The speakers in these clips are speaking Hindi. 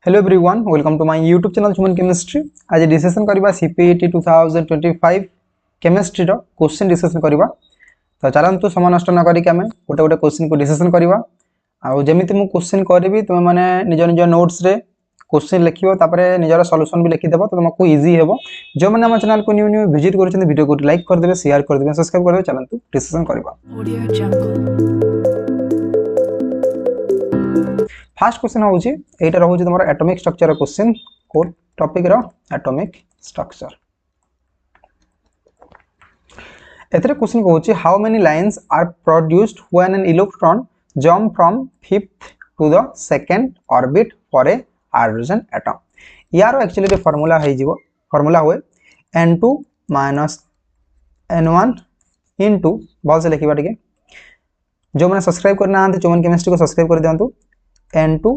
Hello everyone, welcome to my YouTube channel human chemistry. आज डिस्कशन करबा सीपीईटी 2025 केमिस्ट्री रो क्वेश्चन डिस्कशन करबा। तो चलंतु समय नष्ट न करी के हमें गोटे गोटे क्वेश्चन को डिस्कशन करबा। आ जेमिति मु क्वेश्चन करबी तुम माने निज निज नोट्स रे क्वेश्चन लिखियो, तापरे निजर सॉल्यूशन भी लिखि देबो, तो तुमको इजी हेबो। जो माने हम चैनल को न्यू न्यू विजिट करछन वीडियो को लाइक कर देबे, शेयर कर देबे, सब्सक्राइब कर देबे। चलंतु डिस्कशन करबा। फर्स्ट क्वेश्चन होउची एटा रहउची तमरो एटॉमिक स्ट्रक्चर क्वेश्चन को टॉपिक रो एटॉमिक स्ट्रक्चर। एथरे क्वेश्चन होउची how many lines are produced when an electron jump from 5th to the second orbit for a hydrogen atom. यार एक्चुअली फार्मूला है जीवो, फार्मूला हुए n2 n1 इनटू बॉल से लिखिबा टिके। जो माने सब्सक्राइब करना आंते ह्यूमन केमिस्ट्री को सब्सक्राइब कर दियंतु। n2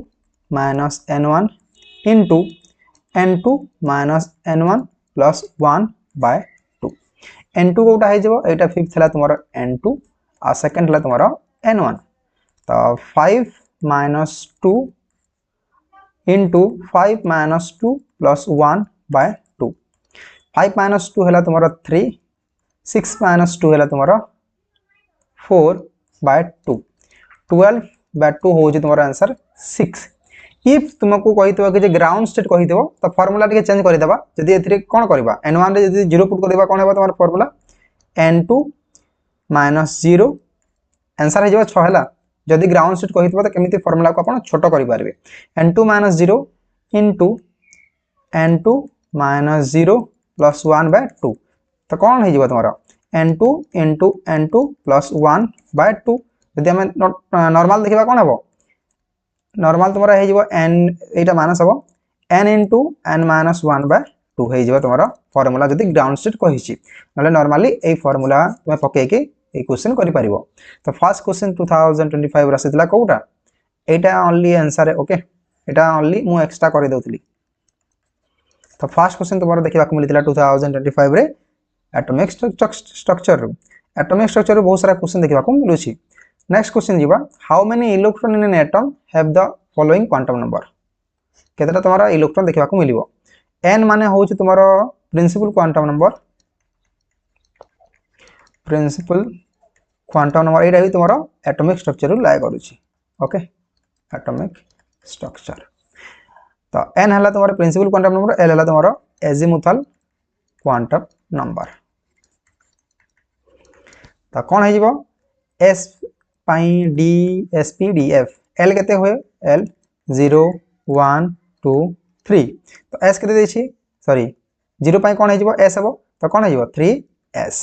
minus n1 into n2 minus n1 plus 1 by 2। n2 Kota है जब एटा फिफ्थ हला तुम्हारा n2 और सेकंड हला तुम्हारा n1। तो 5 minus 2 into 5 minus 2 plus 1 by 2। 5 minus 2 हला तुम्हारा 3, 6 minus 2 हला तुम्हारा 4 by 2। 12 by 2 हो जे तुम्हारा आंसर 6। इफ तुमको कहितबा कि जे ग्राउंड स्टेट कहितबो तो फार्मूला टिके चेंज करि देबा। जदि एथिरे कोन करबा n1 रे जदि 0 पुट कर देबा कोन हेबा तुम्हारा फार्मूला n2 0 आंसर हे जेबा 6 हला। जदि ग्राउंड स्टेट कहितबा तो केमिति फार्मूला को आपण छोटो करि पारबे। n2 0 into n2 0 plus 1 by 2। तो कोन हे जेबा तुम्हारा n2 into n2 plus 1 by 2। यदि हमें नॉर्मल देखिबा कोन हेबो, नॉर्मल तुम्हारा हे जेबो n एटा माइनस हेबो n into n minus 1 by 2 हे जेबो तुम्हारा फार्मूला जदि ग्राउंड स्टेट कहिछि। नले नॉर्मली ए फार्मूला तुम पके के ए क्वेश्चन करि परिबो। तो फर्स्ट क्वेश्चन 2025 रसितला कोटा एटा ओनली आंसर है। ओके, एटा ओनली मु एक्स्ट्रा करि दउतली। तो फर्स्ट क्वेश्चन तुम्हारा देखिबा को मिलितला 2025 रे एटॉमिक स्ट्रक्चर। एटॉमिक स्ट्रक्चर बहुत सारा क्वेश्चन देखिबा को मिलुछि। नेक्स्ट क्वेश्चन जीवा how many electron in an atom have the following quantum number. केतरा तुम्हारा इलेक्ट्रॉन देखिबा को मिलिबो। n माने होउछि तुम्हारा principal quantum number, principal quantum number एटा ही तुम्हारा एटॉमिक स्ट्रक्चर ला करूछि। Okay, atomic structure. तो n हला तुम्हारा प्रिंसिपल क्वांटम नंबर, l हला तुम्हारा एजिमुथल क्वांटम नंबर। तो कोन हे जीवो s पाई d sp df l केते होय l 0 1 2 3। तो s केते देछि सॉरी 0 पाई कोन हे जिवो s हबो। तो कोन हे जिवो 3s।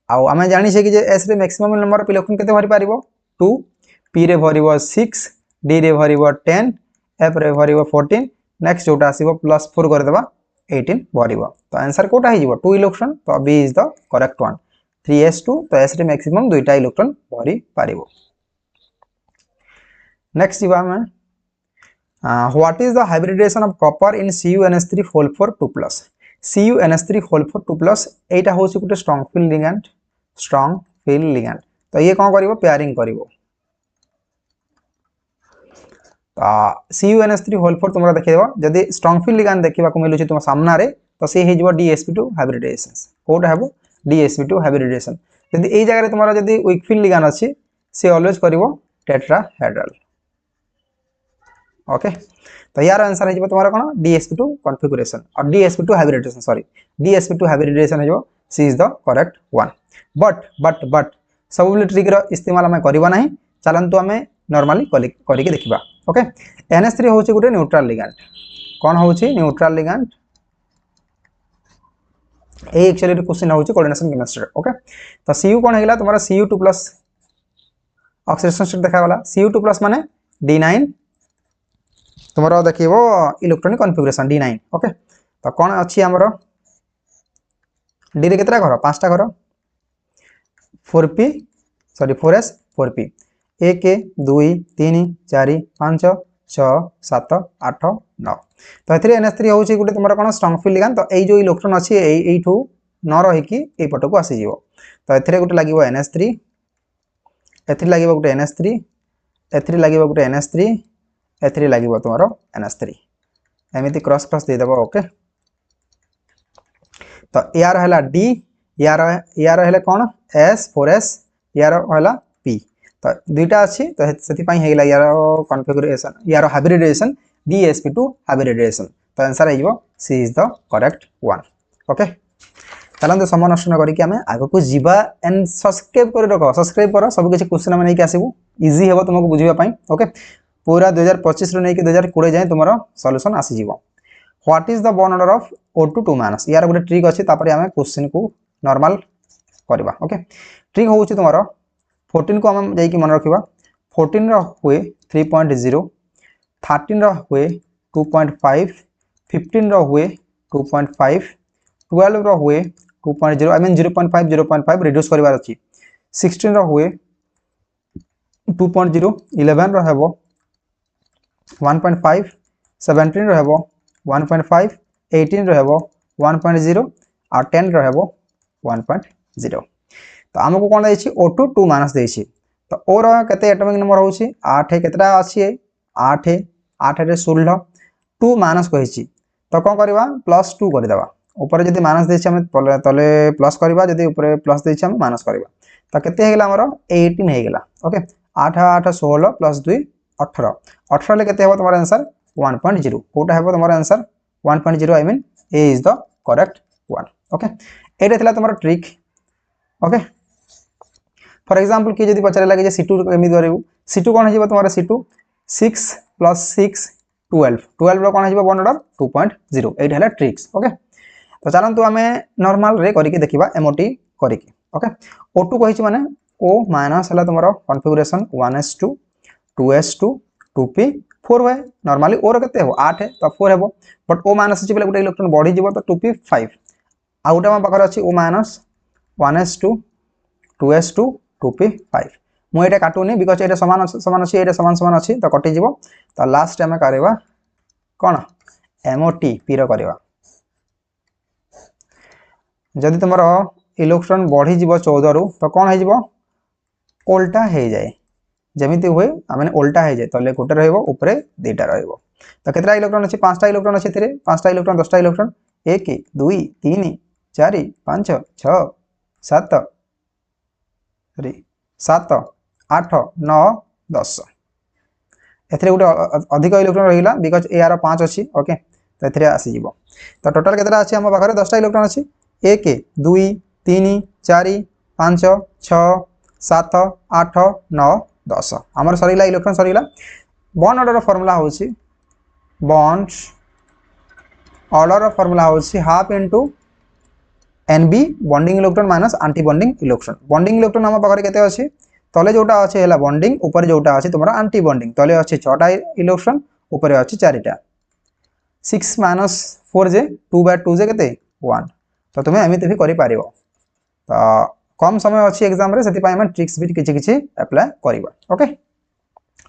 आ हमें जानि छै कि जे s रे मैक्सिमम नंबर ऑफ इलेक्ट्रॉन केते भरि पारिबो 2, p रे भरिबो 6, d रे भरिबो 10, f रे भरिबो 14। नेक्स्ट जोटा आसीबो प्लस 4 कर देबा 18 भरिबो। तो आंसर कोटा हे जिवो 2 इलेक्ट्रॉन। तो b is the correct one 3s2। तो s रे मैक्सिमम दुईटा इलेक्ट्रॉन भरि पारिबो। नेक्स्ट जीवा में what is the hybridization of copper in CuNH3 whole four 2+। CuNH3 whole four 2+ एटा होछि गुटे strong field ligand, strong field ligand. तो ये कोन करिवो पेयरिंग करिवो। CuNH3 होल फॉर तुमरा देखिबो जदि स्ट्रांग फील्ड लिगैंड देखिबा को मिलुछि तुम सामना रे, तो से हे जिवो DsP2 हाइब्रिडेशन। कोड हेबो DsP2 हाइब्रिडेशन। जदि ए जगह रे तुमरा जदि वीक फील्ड लिगैंड अछि से ऑलवेज करिवो टेट्राहेड्रल। ओके, तो यार आंसर है तुम्हारा कोन DsP2 कॉन्फ़िगरेशन और DsP2 hybridisation. Sorry, DsP2 hybridisation है जो C is the correct one. But सबुबिलिटी रो इस्तेमाल हमें करबा नहीं। चलंतु हमें नॉर्मली करि के देखिबा। ओके, NH3 होछि गुटे न्यूट्रल लिगैंड। कोन होछि न्यूट्रल लिगैंड। ए एक्चुअली क्वेश्चन होछि कोऑर्डिनेशन केमिस्ट्री। ओके, तो Cu कोन हेला तुम्हारा Cu2+ ऑक्सीडेशन स्टेट देखा वाला। Cu2+ माने D9 तुम्हारा देखिबो इलेक्ट्रॉनिक कॉन्फ़िगरेशन D9। ओके, तो कोन अछि हमरो D रे केतरा घर 5टा घर 4p सॉरी 4s 4p 1 2 3 4 5 6 7 8 9। तो एथरे NH3 होछि गुटे तुम्हारा कोन स्ट्रांग फील्ड लिगैंड। तो एई जो इलेक्ट्रॉन अछि एइठू न रहि कि ए पट को आसी जिवो। तो एथरे गुटे लागिवो NH3, एथरे लागिवो गुटे NH3, एथरे लागिवो गुटे NH3, एथरे लागिवो तुम्हारो NH3। एमती क्रॉस क्रॉस देदेव ओके तो यार है डी यार है कौन एस 4s यार है पी तो दुईटा अच्छी तो से यार कॉन्फिगरेशन यार हाइब्रिडाइजेशन DsP2 हाइब्रिडाइजेशन तो आंसर है C is the correct one okay चलते समय नष्ट न करके आम आग को जीवा एंड सब्सक्राइब कर रख सब्सक्राइब कर सब किसी क्वेश्चन आम नहीं आसबू इजी हे तुमको बुझापी ओके पूरा 2025 रु नहीं 2020 जाए तुम सॉल्यूशन आसीज what is the bond order of O2 2 minus यार गोटे ट्रिक अच्छी आम क्वेश्चन को नॉर्मल करवा ओके ट्रिक हूँ तुम 14 को आम जा मन रखा 14 हुए 3.0 13 हुए 2.5 15 हुए 2.5 12 हुए 2.0 आई मीन 0.5 रिड्यूस करिवार अछि 16 हुए 2.0 11 हेबो 1.5 17 हेबो 1.5 18 हेबो 1.0 और 10 हेबो 1.0 तो आमको कोन दैछि O2 2 माइनस दैछि तो ओर केते एटॉमिक नंबर होछि 8 केतरा अछि 8 8 रे 16 2 माइनस कहिछि तो कोन करबा +2 कर देबा ऊपर जदि माइनस देछि हम तले प्लस करबा जदि ऊपर प्लस देछि हम माइनस करबा तो केते हे गेला हमर 18 हे गेला ओके 8 8 16 + 2 18 18 ले केते हेबो तुम्हारा आंसर 1.0 कोटा हेबो तुम्हारा answer 1.0 I mean A is the correct one okay एटा थिला तुम्हारा ट्रिक ओके फॉर एग्जांपल कि जदि पचारे लागे जे C2 केमि करिवु C2 कोन हेबो तुम्हारा C2 6 + 6 12 12 रो कोन हेबो बॉन्ड ऑर्डर 2.0 एटा हला ट्रिक्स ओके तो चलतु आम नॉर्मल रे करके देखा एमओटी करके ओके O2 कही माने O माइनस है तुम कॉन्फिगरेशन 1s2 2s2 2p 4 हुए नॉर्मली ओर के 8 तो 4 हे बट O माइनस अच्छी गोटे इलेक्ट्रॉन बढ़ी तो 2p 5 आ गोटे आम पाखे अच्छी O minus 1s2 2s2 2p 5 मुझे काटुनी बिकज ये सामान सामान अच्छी ये सामान सामान अच्छी तो कटिज तो लास्ट आम करवा कौन एमओटी पी रहा जदि तुम इलेक्ट्रॉन बढ़ी 14 रु तो कौन हो उल्टा हो जाए जमी हुए मैंने उल्टा हो जाए तो गोटे रे दुईटा तो केतटा इलेक्ट्रॉन अच्छी 5टा इलेक्ट्रॉन अच्छी 5टा इलेक्ट्रॉन 10टा इलेक्ट्रॉन 1 2 3 4 5 6 7 7 8 9 10 एथे गोटे अधिक इलेक्ट्रॉन रहा बिकज यार 5 अच्छी ओके तो ये आसीज तो टोटाल केतटा अच्छी आम पाखे 10टा इलेक्ट्रॉन अच्छी 1 2 3 4 5 6 7 8 9 10 आमर सरीला इलेक्ट्रॉन सरीला बॉन्ड ऑर्डर फॉर्मूला होछि बॉन्ड ऑर्डर फॉर्मूला होछि half into N B bonding electron minus anti bonding electron आम पाखे केते अछि तले जोटा अछि हैला बॉन्डिंग ऊपर जोटा अछि तुमरा एंटी बॉन्डिंग तले अछि 6टा इलेक्ट्रॉन ऊपर अछि 4टा 6 माइनस 4 जे 2/2 जे केते 1 तो तुम्हें एमती भी कर तो कम समय अच्छी एग्जाम रे से ट्रिक्स भी किसी अप्लाई करवा ओके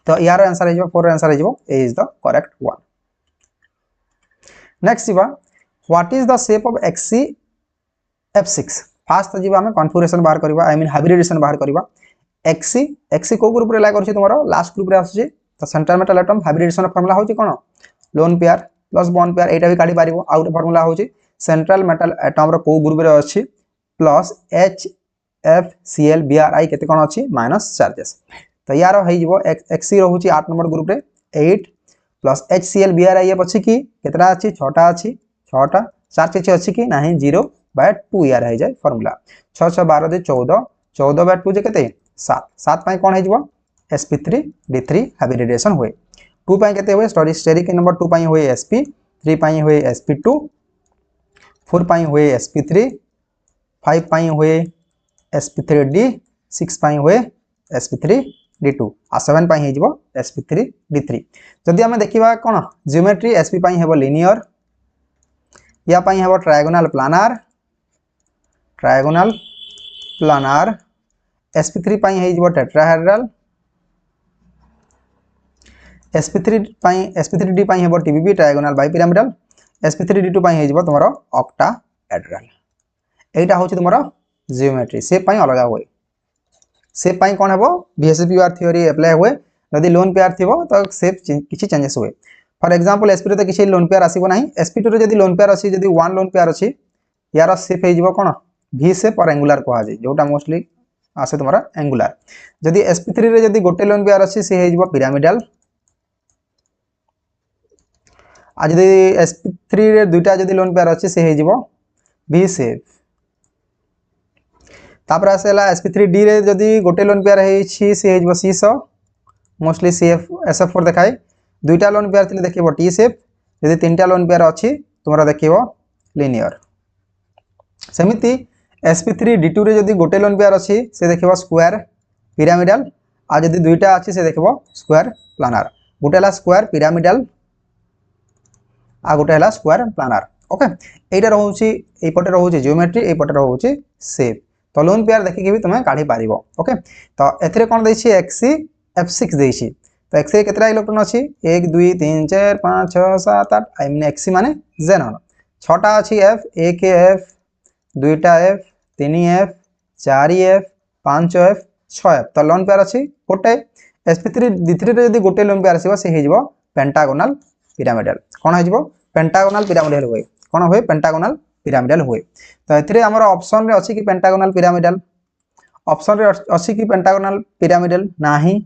तो यार आंसर हो 4 आंसर हो A is the correct one next जीवा what is the shape of X E F6 fast जीवा हमें कॉन्फिगरेशन बाहर करवा आई मीन हाइब्रिडेशन बाहर करवा एक्सी एक्सी को ग्रुप रे ला करछि तुमरो लास्ट ग्रुप रे आछी तो central metal atom hybridisation formula होछि कोन lone pair plus bond pair एटा भी काढी पारिबो आउट फार्मूला होछि सेंट्रल मेटल एटम रो को ग्रुप रे अछि प्लस HFCl Bri केते कोन अछि माइनस चार्जेस तो यार हो जिवो एक्सी रहउछि 8 नंबर ग्रुप रे 8 प्लस HCl Bri ये अछि कि केतरा अछि 6टा अछि 6टा 4 किछि अछि कि नाही 0/2 यार हो जाय फार्मूला 6 6 12 दे 14 14/2 जे केते 7 7 पई कोन हो जिवो sp3d3 हाइब्रिडेशन हुए 2 पई केते हुए स्टेरिक नंबर 2 पई हुए sp 3 पई हुए sp2 4 पई हुए sp3 5 पई हुए sp3d 6 पई हुए sp3d2 आ 7 पई हे जिवो sp3d3 जदि हमें देखिबा कोन ज्योमेट्री sp पई हेबो लिनियर या पई हेबो ट्रायगोनल प्लानर sp3 पई हे जिवो टेट्राहेड्रल sp3d पई हेबो tbb ट्रायगोनल बाइपिरामिडल sp3d2 पई हे जिवो तमरो ऑक्टाहेड्रल एटा होछि तुमरो जियोमेट्री से पई अलगा होय से पई कोन हेबो बीएसपीआर थ्योरी अप्लाई होय यदि लोन पेयर थिबो तो से किछि चेंजेस होय फॉर एग्जांपल sp2 तो किसी लोन पेयर आसीबो नाही sp2 रे जदी लोन पेयर अछि जदी 1 लोन पेयर अछि यार शेप हे जिवो कोन v शेप और एंगुलर को आजे जोटा मोस्टली आसे तुम्हारा एंगुलर जदी sp3 रे जदी गोटे लोन पेयर अछि से हे जिवो पिरामिडल आ जदी sp3 रे दुईटा जदी लोन पेयर अछि से हे जिवो v शेप तापर आसेला sp3d रे जदी गोटे लोन पेयर हे छि से हे जिवो c स मोस्टली cf sf4 देखाय दुईटा लोन पेयर थिले देखिबो टी शेप यदि तीनटा लोन पेयर अछि तुमरा देखिबो लिनियर सेमिति sp3 d2 रे जदी गोटे लोन पेयर अछि से देखिबो स्क्वायर पिरामिडल आ जदी दुईटा अछि से देखिबो स्क्वायर प्लानर गोटेला स्क्वायर पिरामिडल आ गोटेला स्क्वायर प्लानर ओके एटा रहउची एपटे रहउची ज्योमेट्री एपटे रहउची शेप तो लोन पेयर देखि के भी तुमे काढी पारिबो ओके तो एथरे कोन दैछि xc f6 दैछि तो x रे केतरा इलेक्ट्रॉन अछि 1 2 3 4 5 6 7 8 आई मीन x माने xenon 6टा अछि f 1 f 2टा f 3f 4f 5f 6f तो लोन पेयर अछि गोटे sp3 d3 रे यदि गोटे लोन पेयर आसीबो से हे जिवो पेंटागोनल पिरामिडल कोन हे जिवो पेंटागोनल पिरामिडल होय कोन होय पेंटागोनल पिरामिडल होय तो एथरे हमर ऑप्शन रे अछि कि पेंटागोनल पिरामिडल ऑप्शन रे अछि कि पेंटागोनल पिरामिडल नाही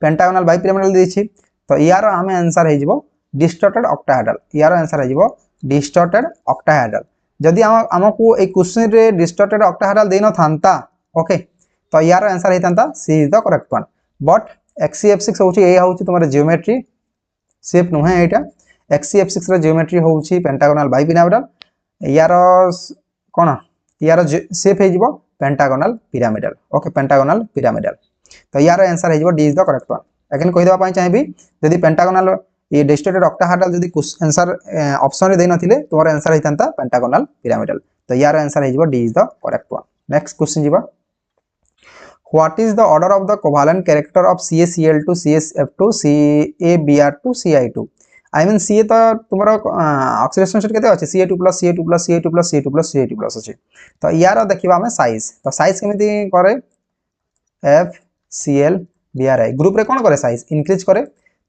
पेंटागोनल बाइपिरामिडल देछि तो यार हमें आंसर हे जिवो डिस्टॉर्टेड ऑक्टाहेड्रल यार आंसर हे जिवो डिस्टॉर्टेड ऑक्टाहेड्रल जदी हमको ए क्वेश्चन रे डिस्टॉर्टेड ऑक्टाहेड्रल देनो थांता ओके तो यार आंसर हे थांता C is the correct one but xcf6 होछि ए होछि तुम्हारे ज्योमेट्री शेप नु है एटा xcf6 रे ज्योमेट्री होछि पेंटागोनल बाइपिरामिडल यार कोन यार शेप हे जिवो pentagonal pyramidal okay pentagonal pyramidal तो यार आंसर हे D is the correct one again कहि देबा पई चाहिबी यदि पेंटागोनल ये डिस्टॉर्टेड ऑक्टाहेड्रल यदि आंसर ऑप्शन रे दे नथिले तोर आंसर हेतंता पेंटागोनल पिरामिडल तो यार आंसर हे D is the correct one next question जिबा what is the order of the covalent character of CaCl2 CsF2 CaBr2 Ci2 I mean Ca तो तुमरो ऑक्सीडेशन स्टेट केते अछि Ca2+ Ca2+ Ca2+ Ca2+ Ca2+ अछि तो यार देखिबा हम साइज तो साइज केमिति करे F Cl Bri ग्रुप रे कोन करे साइज इंक्रीज करे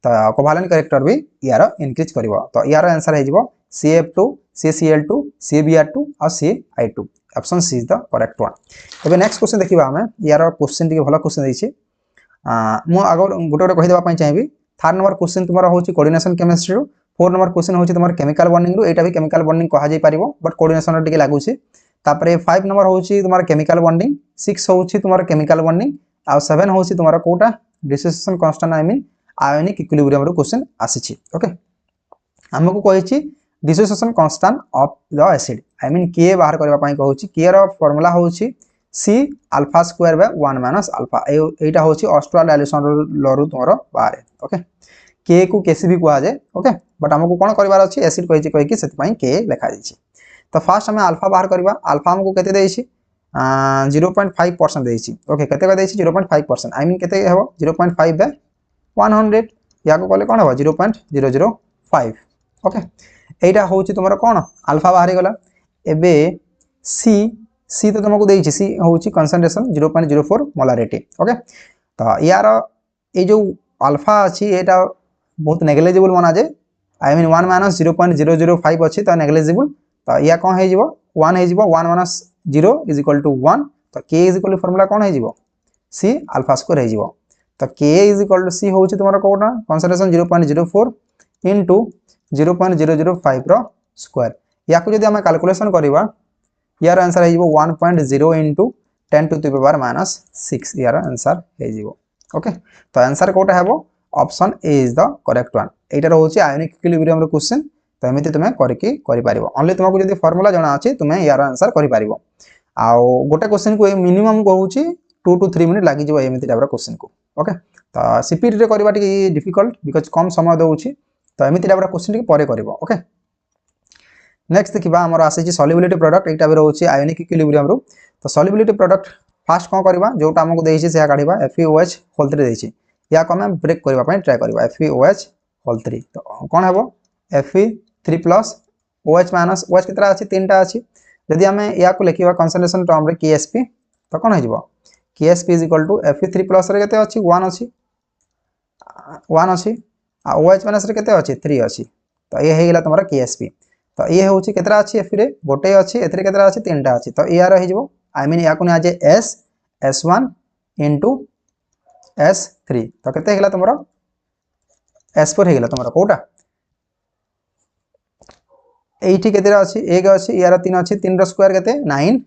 तो कोवेलेंट कैरेक्टर भी यार इंक्रीज करिवो तो यार आंसर हे जिवो CF2 CaCl2 CaBr2 और Ci2 option C is the correct one तबे नेक्स्ट क्वेश्चन देखिबा हमें यार क्वेश्चन टिके भलो क्वेश्चन दैछि मु आगर गोटे कहि देबा पई चाहिबी थर्ड नंबर क्वेश्चन तुम्हारा होछि कोऑर्डिनेशन केमिस्ट्री रो 4 नंबर क्वेश्चन होछि तुम्हारा केमिकल बॉन्डिंग रो एटा भी केमिकल बॉन्डिंग कहा जाय पारिबो बट कोऑर्डिनेशन रो टिके लागुछि तापरे 5 नंबर होछि तुम्हारा केमिकल बॉन्डिंग 6 होछि तुम्हारा केमिकल बॉन्डिंग आ 7 होछि तुम्हारा कोटा dissociation constant I mean ionic equilibrium रो क्वेश्चन आसीछि ओके हमको कहिछि dissociation constant of the acid I mean K बाहर करबा पई कहूछि के रो फार्मूला होछि c alpha square by 1 minus alpha एटा होछि ऑस्ट्रल डायल्यूशन लॉ रो तोरो बाहर ओके के को केसीबी को आजे ओके बट हमको कोन करबार अछि एसिड कहि कि सेत पई के लिखा दिछि तो फर्स्ट हमें अल्फा बाहर करबा अल्फा हमको केते देछि 0.5% देछि ओके केते का देछि 0.5% आई मीन केते हेबो 0.5 बाय 100 याको कहले कोन हेबो 0.005 ओके एटा होछि तुम्हारा कोन अल्फा बाहर गेला एबे सी तो तुमको देछि सी होछि कंसंट्रेशन 0.04 मोलारिटी ओके तो यार ए जो अल्फा अछि एटा बहुत नेग्लिजिबल माना जे आई मीन 1 माइनस 0.005 अछि तो नेग्लिजिबल तो या कोन हे जिवो 1 हे जिवो 1 माइनस 0 इज इक्वल टू 1 तो k is equal to formula कोन हे जिवो c अल्फा स्क्वायर हे जिवो तो k is equal to c होछि तुम्हारा कोना कंसंट्रेशन 0.04 इनटू 0.005 रो स्क्वायर याको जदी हम कैलकुलेशन करबा यार आंसर है 1.0 into 10 to the power minus 6 यार आंसर है ओके तो आंसर कोटा हेबो option A is the correct one Etah रहउची ionic equilibrium रो क्वेश्चन तो एमिति तुमे करके करि पारिबो ओनली तुमको जदी फार्मूला जणा अछि तुमे यार आंसर करि पारिबो आ गोटे क्वेश्चन को मिनिमम कहउची 2 to 3 मिनिट लागि जबो एमिति टाइप रो क्वेश्चन को ओके तो सीपीटी रे करबा टिके डिफिकल्ट बिकॉज़ कम समय दउची तो एमिति टाइप रो क्वेश्चन टिके परे करबो ओके नेक्स्ट देखिबा हमर आसे छी सॉल्युबिलिटी प्रोडक्ट एटा भी रहउची आयोनिक इक्विलिब्रियम रो तो सॉल्युबिलिटी प्रोडक्ट फास्ट कोन करबा जोटा हमको देछि से काढिबा FeOH होल 3 देछि या को हम ब्रेक करबा पय ट्राई करबा FeOH होल 3 तो कोन हेबो Fe3+ OH माइनस OH कितरा अछि तीनटा अछि यदि हमें या को लिखिबा कंसंट्रेशन टर्म रे KSP तो कोन हे जिवो KSP = Fe3+ रे केते अछि 1 अछि आ OH माइनस रे केते अछि 3 अछि तो ये हे गेला तमरा KSP तो ये होउची केतरा अछि Fe रे गोटे अछि एथरे केतरा अछि तीनटा अछि तो यार हे जबो आई मीन या कोन आजे S S1 S3 तो केते गेला तमरा S4 हे गेला तमरा कोटा एठी केतरा अछि 1 अछि यार 3 अछि 3 रो स्क्वायर केते 9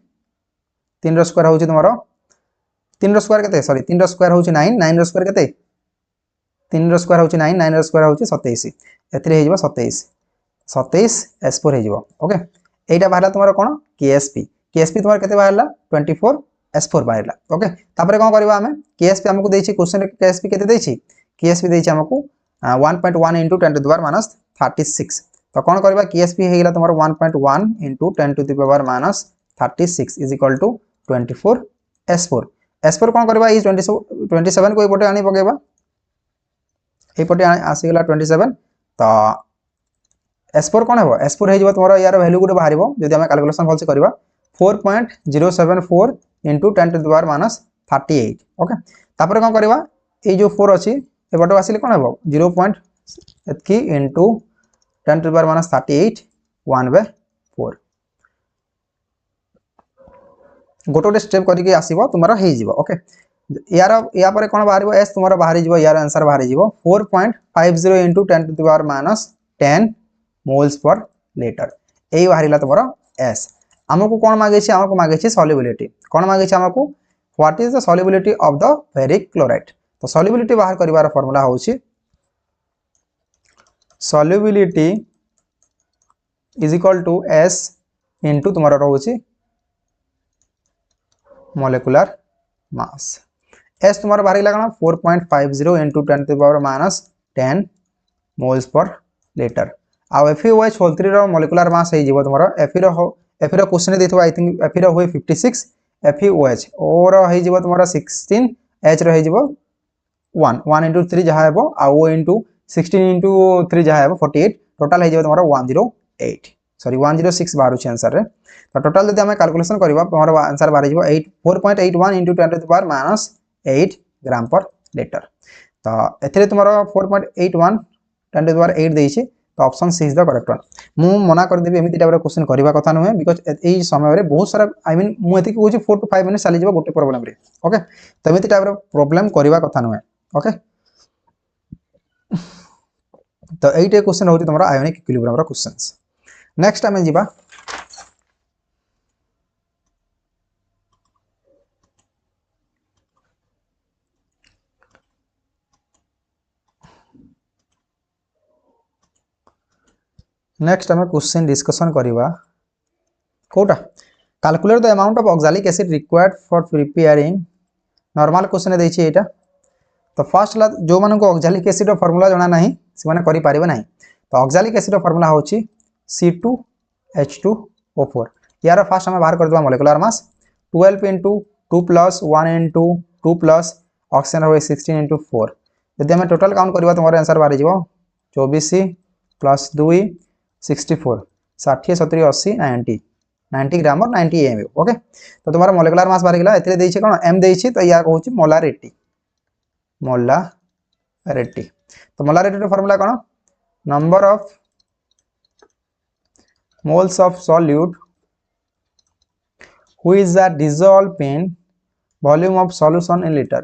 3 रो स्क्वायर होउची तमरा 3 रो स्क्वायर केते सॉरी 3 रो स्क्वायर होउची 9 9 रो स्क्वायर केते 3 रो स्क्वायर होउची 9 9 रो स्क्वायर होउची 27 एथरे हे जबो 27 27 S4 हे जबो ओके एटा बाहला तमरा कोन KSP तमरा केते बाहला 24 S4 बाहला ओके तापरे कोन करबा हमें KSP हमकु देछि क्वेश्चन रे KSP केते देछि KSP देछि हमकु 1.1 into 10 to the power minus 36 तो कोन करबा KSP हे गेला तमरा 1.1 into 10 to the power minus 36 is equal to 24 S4 S4 कोन करबा ई 27 को ए पटे आनी पकेबा ए पटे आसी गेला 27 तो S4 कोन हेबो S4 हे जबो तमरा यार वैल्यू गुटे बाहरिबो जदि हम कैलकुलेशन भलसे करबा 4.074 into 10 to the power minus 38 okay तापर कोन करबा ए जो 4 अछि ए पटे आसीले कोन हेबो 0. एतकी into 10 to the power minus 38 1/4 गोटे स्टेप करके आसीबो तुमरा हे जिवो ओके यार या परे कोन बाहरिबो S तुमरा बाहरी जिवो यार आंसर बाहरी जिवो 4.50 into 10 to the power minus 10 moles per liter AE बाहरिला तमरा S हमकु कोन मागे छी हमकु मागे छी सॉल्युबिलिटी कोन मागे छी हमकु what is the solubility of the ferric chloride तो सॉल्युबिलिटी बाहर करिवार फार्मूला होउची solubility is equal to S into तुमरा रहउची molecular mass S तुम्हारा बाहर लगना 4.50 into 10 to the power minus 10 moles per liter आ FeOH होल 3 रो molecular mass हे जीवो तुम्हारा Fe रो क्वेश्चन देथो आई थिंक Fe रो होय 56 FeOH O रो हे जीवो तुम्हारा 16 H रो हे जीवो 1 into 3 जहा हेबो आ O into 16 into 3 जहा हेबो 48 टोटल हे जीवो तुम्हारा 108 सॉरी 106 बाहर छ आंसर रे तो टोटल जदि हमें कैलकुलेशन करबा हमर आंसर बाहर जीवो 4.81 into 10 to the power minus 8 ग्राम पर लीटर तो एथरे तुम्हारा 4.81 10 to the power 8 देछि तो option C is the correct one मु मना कर देबी एमिति टाइप रे क्वेश्चन करबा कथा नहे बिकॉज़ एई समय रे बहुत सारा आई मीन मु एति कहूची 4 to 5 मिनिट चली जीवो गोटे प्रॉब्लम रे ओके तो एमिति टाइप रे प्रॉब्लम करबा कथा नहे ओके तो एइटे क्वेश्चन होती तुम्हारा आयोनिक इक्विलिब्रियम रो क्वेश्चंस नेक्स्ट हमें जीवा नेक्स्ट हमें क्वेश्चन डिस्कशन करिवा कोटा calculate the amount of oxalic acid required for preparing normal question देछि एटा तो फर्स्ट ला जो मानन को ऑक्सैलिक एसिड रो फार्मूला जणा नाही से माने करि पारिबे नाही तो ऑक्सैलिक एसिड रो फार्मूला होछि C2H2O4 यार फर्स्ट हमें बाहर कर दवा molecular mass 12 into 2 plus 1 into 2 plus oxygen होय 16 into 4 यदि हमें टोटल काउंट करबा तुम्हारे आंसर बाहर जीवो 24 plus 2 64 60 70 80 90 90 ग्राम और 90 mU ओके तो तुम्हारा मोलेकुलर मास बाहर गेला एतरे देछि कोन m देछि तो या कहूछि मोलारिटी तो मोलारिटी रो फार्मूला कोन number of moles of solute which are dissolved in volume of solution in liter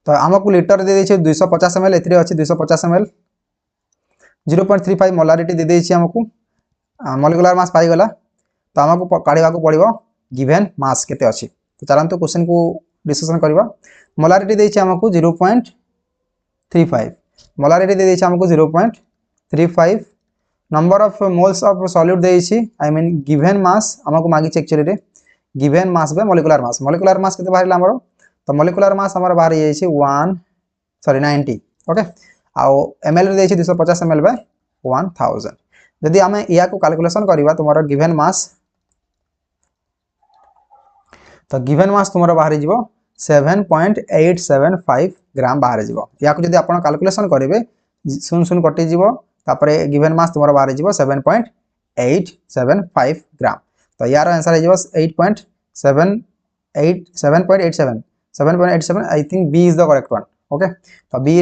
तो हमको लीटर दे देछि 250 ml एथरे अछि 250 ml 0.35 मोलारिटी दे देछि हमको मोलेकुलर मास पाई गला तो हमको काढिबा को पड़िबो गिवन मास केते अछि तो चलंतु क्वेश्चन को डिस्कशन करबा मोलारिटी देछि हमको 0.35 मोलारिटी दे देछि हमको 0.35 number of moles of solute देछि आई मीन गिवन मास हमको मागी एक्चुअली रे गिवन मास बे मोलेकुलर मास केते बाहरिला हमरो तो मोलेकुलर मास हमर बाहर जाय छै 90 ओके आ ml रे देछि 250 ml बाय 1000 यदि हमें या को कैलकुलेशन करबा तुम्हारा गिवन मास तो गिवन मास तुम्हारा बाहर जीवो 7.875 ग्राम बाहर जीवो या को यदि आपण कैलकुलेशन करिवे सुन सुन कटि जीवो तापरे गिवन मास तुम्हारा बाहर जीवो 7.875 ग्राम तो यार आंसर है जीवो 7.87 7.87 I think B is the correct one okay तो बी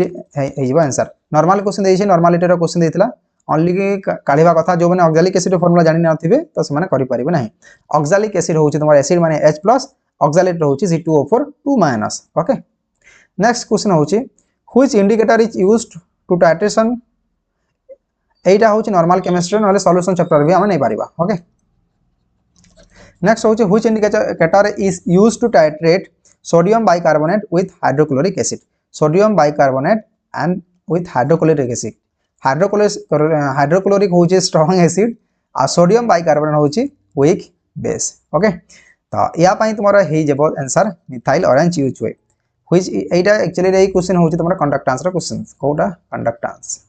हो आंसर नॉर्मल क्वेश्चन देछि नॉर्मलिटी रो क्वेश्चन देथिला ओनली काढिबा कथा जो माने ऑक्सैलिक एसिड फार्मूला जानि नथिबे तो से माने करि परिबे नाही ऑक्सैलिक एसिड होछि तमर एसिड माने H+ ऑक्सैलेट होछि C2O4 2- ओके नेक्स्ट क्वेश्चन होछि which indicator is used to titration एटा होछि नॉर्मल केमिस्ट्री नले सॉल्यूशन चैप्टर भी हम नै पारिबा ओके नेक्स्ट होछि which indicator is used to titrate sodium bicarbonate with hydrochloric acid sodium bicarbonate and with hydrochloric acid hydrochloric होछि स्ट्रांग एसिड आ सोडियम बाइकार्बोनेट होछि वीक बेस ओके तो या पई तुम्हारा हे जेबो आंसर मिथाइल ऑरेंज यूज हुए व्हिच एटा एक्चुअली रे क्वेश्चन होछि तुम्हारा कंडक्टेंस रो क्वेश्चन कोटा कंडक्टेंस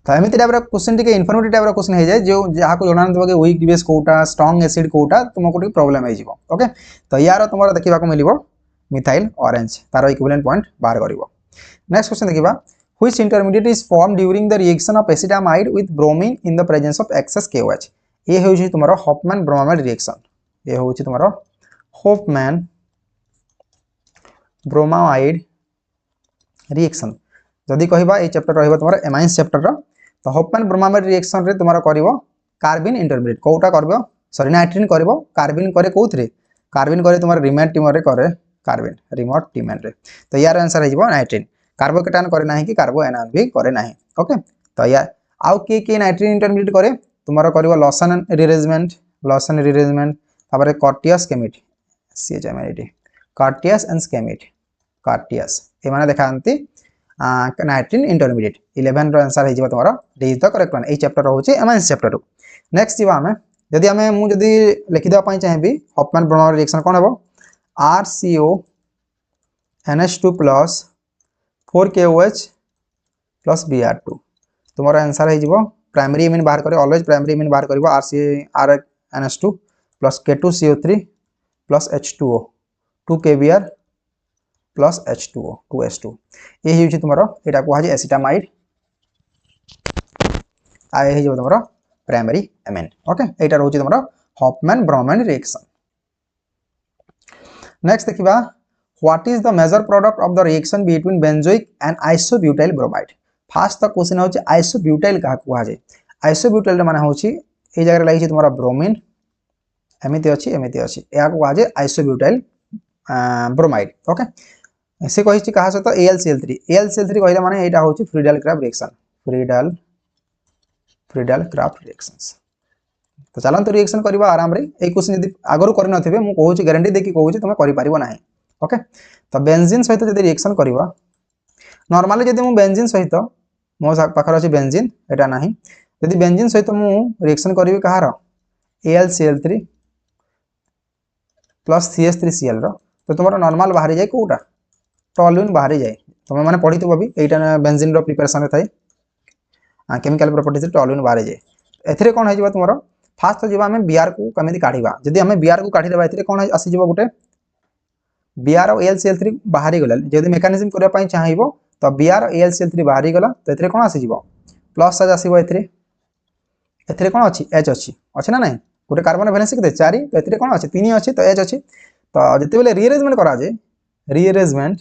तो एमिति टाइप रो क्वेश्चन टिके इन्फॉर्मेटिव टाइप रो क्वेश्चन हे जाय जो जहा को जणान देबो कि वीक बेस कोटा स्ट्रांग एसिड कोटा तुमको टिके प्रॉब्लम हे जिवो ओके तो यार तुम्हारा देखिबा को मिलिबो मिथाइल ऑरेंज तारो इक्विवेलेंट पॉइंट बाहर करिवो नेक्स्ट क्वेश्चन देखिबा which intermediate is form during the reaction of acetamide with bromine in the presence of excess KOH ये होछि तुम्हारा हॉफमैन ब्रोमाइड रिएक्शन ये होछि तुम्हारा हॉफमैन ब्रोमाइड रिएक्शन जदि कहबा ए चैप्टर रहबो तुम्हारा एमाइन्स चैप्टर रो तो हॉफमैन ब्रोमाइड रिएक्शन रे तुम्हारा करिवो कार्बिन इंटरमीडिएट कोटा करबो सॉरी नाइट्रिन करबो कार्बिन करे कोथरे कार्बिन करे तुम्हारा रिमेट टिमर रे करे कार्बिन रिमोट टिमर रे तो यार आंसर हे जिवो नाइट्रिन कार्बोकेटान करे नाही कि कार्बो एनान भी करे नाही ओके तो या आउ के नाइट्रिन इंटरमीडिएट करे तुम्हारा करिवो लॉसन रिअरेंजमेंट तापर कॉर्टियस केमिट CHMID कॉर्टियस एंड स्केमिट कॉर्टियस ए माने देखांती नाइट्रिन इंटरमीडिएट 11 रो आंसर हे जिवो तुम्हारा D is the correct one ए चैप्टर होछि एमाइन्स चैप्टर नेक्स्ट जिवो हमें जदि हमें मु जदि लिखि देबा पई चाहेबी हॉफमैन ब्रोमाइड रिएक्शन कोन हेबो RCO NH2 plus 4KOH plus Br2 तुम्हारा आंसर है जीवो प्राइमरी इमिन बाहर करे ऑलवेज प्राइमरी इमिन बाहर करिवो RNH2 plus K2CO3 plus H2O 2KBr plus H2O 2S2 ये हिउछि तुम्हारा एटा को हाजे एसिटामाइड आए हे जो तुम्हारा प्राइमरी इमिन ओके एटा रहउछि तुम्हारा हॉफमैन ब्रोमाइड रिएक्शन नेक्स्ट देखिबा what is the major product of the reaction between benzoic and isobutyl bromide first the question होछि आइसोब्यूटाइल का को हाजे आइसोब्यूटाइल माने होछि ए जगह लागि तुम्हारा ब्रोमीन एमिति अछि या को हाजे आइसोब्यूटाइल ब्रोमाइड ओके से कहिछि कहा सहित AlCl3 कहले माने एटा होछि फ्रीडाल-क्राफ्ट रिएक्शन फ्रीडाल-क्राफ्ट रिएक्शंस तो चलन तो रिएक्शन करबा आराम रे ए क्वेश्चन यदि आगरो कर नथिबे मु कहूछि गारंटी देकी कहूछि तुमे करि पारिबो नाही ओके तो बेंजीन सहित यदि रिएक्शन करबा नॉर्मली यदि मु बेंजीन सहित मो पाखर अछि बेंजीन एटा नाही यदि बेंजीन सहित मु रिएक्शन करबी कहार AlCl3 प्लस CH3Cl रो तो तुम्हारा नॉर्मल बाहर जाय कोटा टॉलुइन बाहर जाय तुम माने पढितबो भी एटा बेंजीन रो प्रिपरेशन रे थाए केमिकल प्रॉपर्टीज टॉलुइन बाहर जाय एथरे कोन हे जिवो तुम्हारा फास्ट जीवा हमें Br को कमेदी काढीबा जदि हमें Br को काढी देबा एथरे कोन आसी जीवो गुटे Br और AlCl3 बाहरी गला जदि मेकानिज्म करबा पई चाहिबो तो Br और AlCl3 बाहरी गला तो एथरे कोन आसी जीवो प्लस चार्ज आसीबो एथरे कोन अछि H अछि ना नाही गुटे कार्बन वैलेंस केते 4 तो एथरे कोन अछि 3 अछि तो H अछि तो जते बेले रीअरेंजमेंट करा जे रीअरेंजमेंट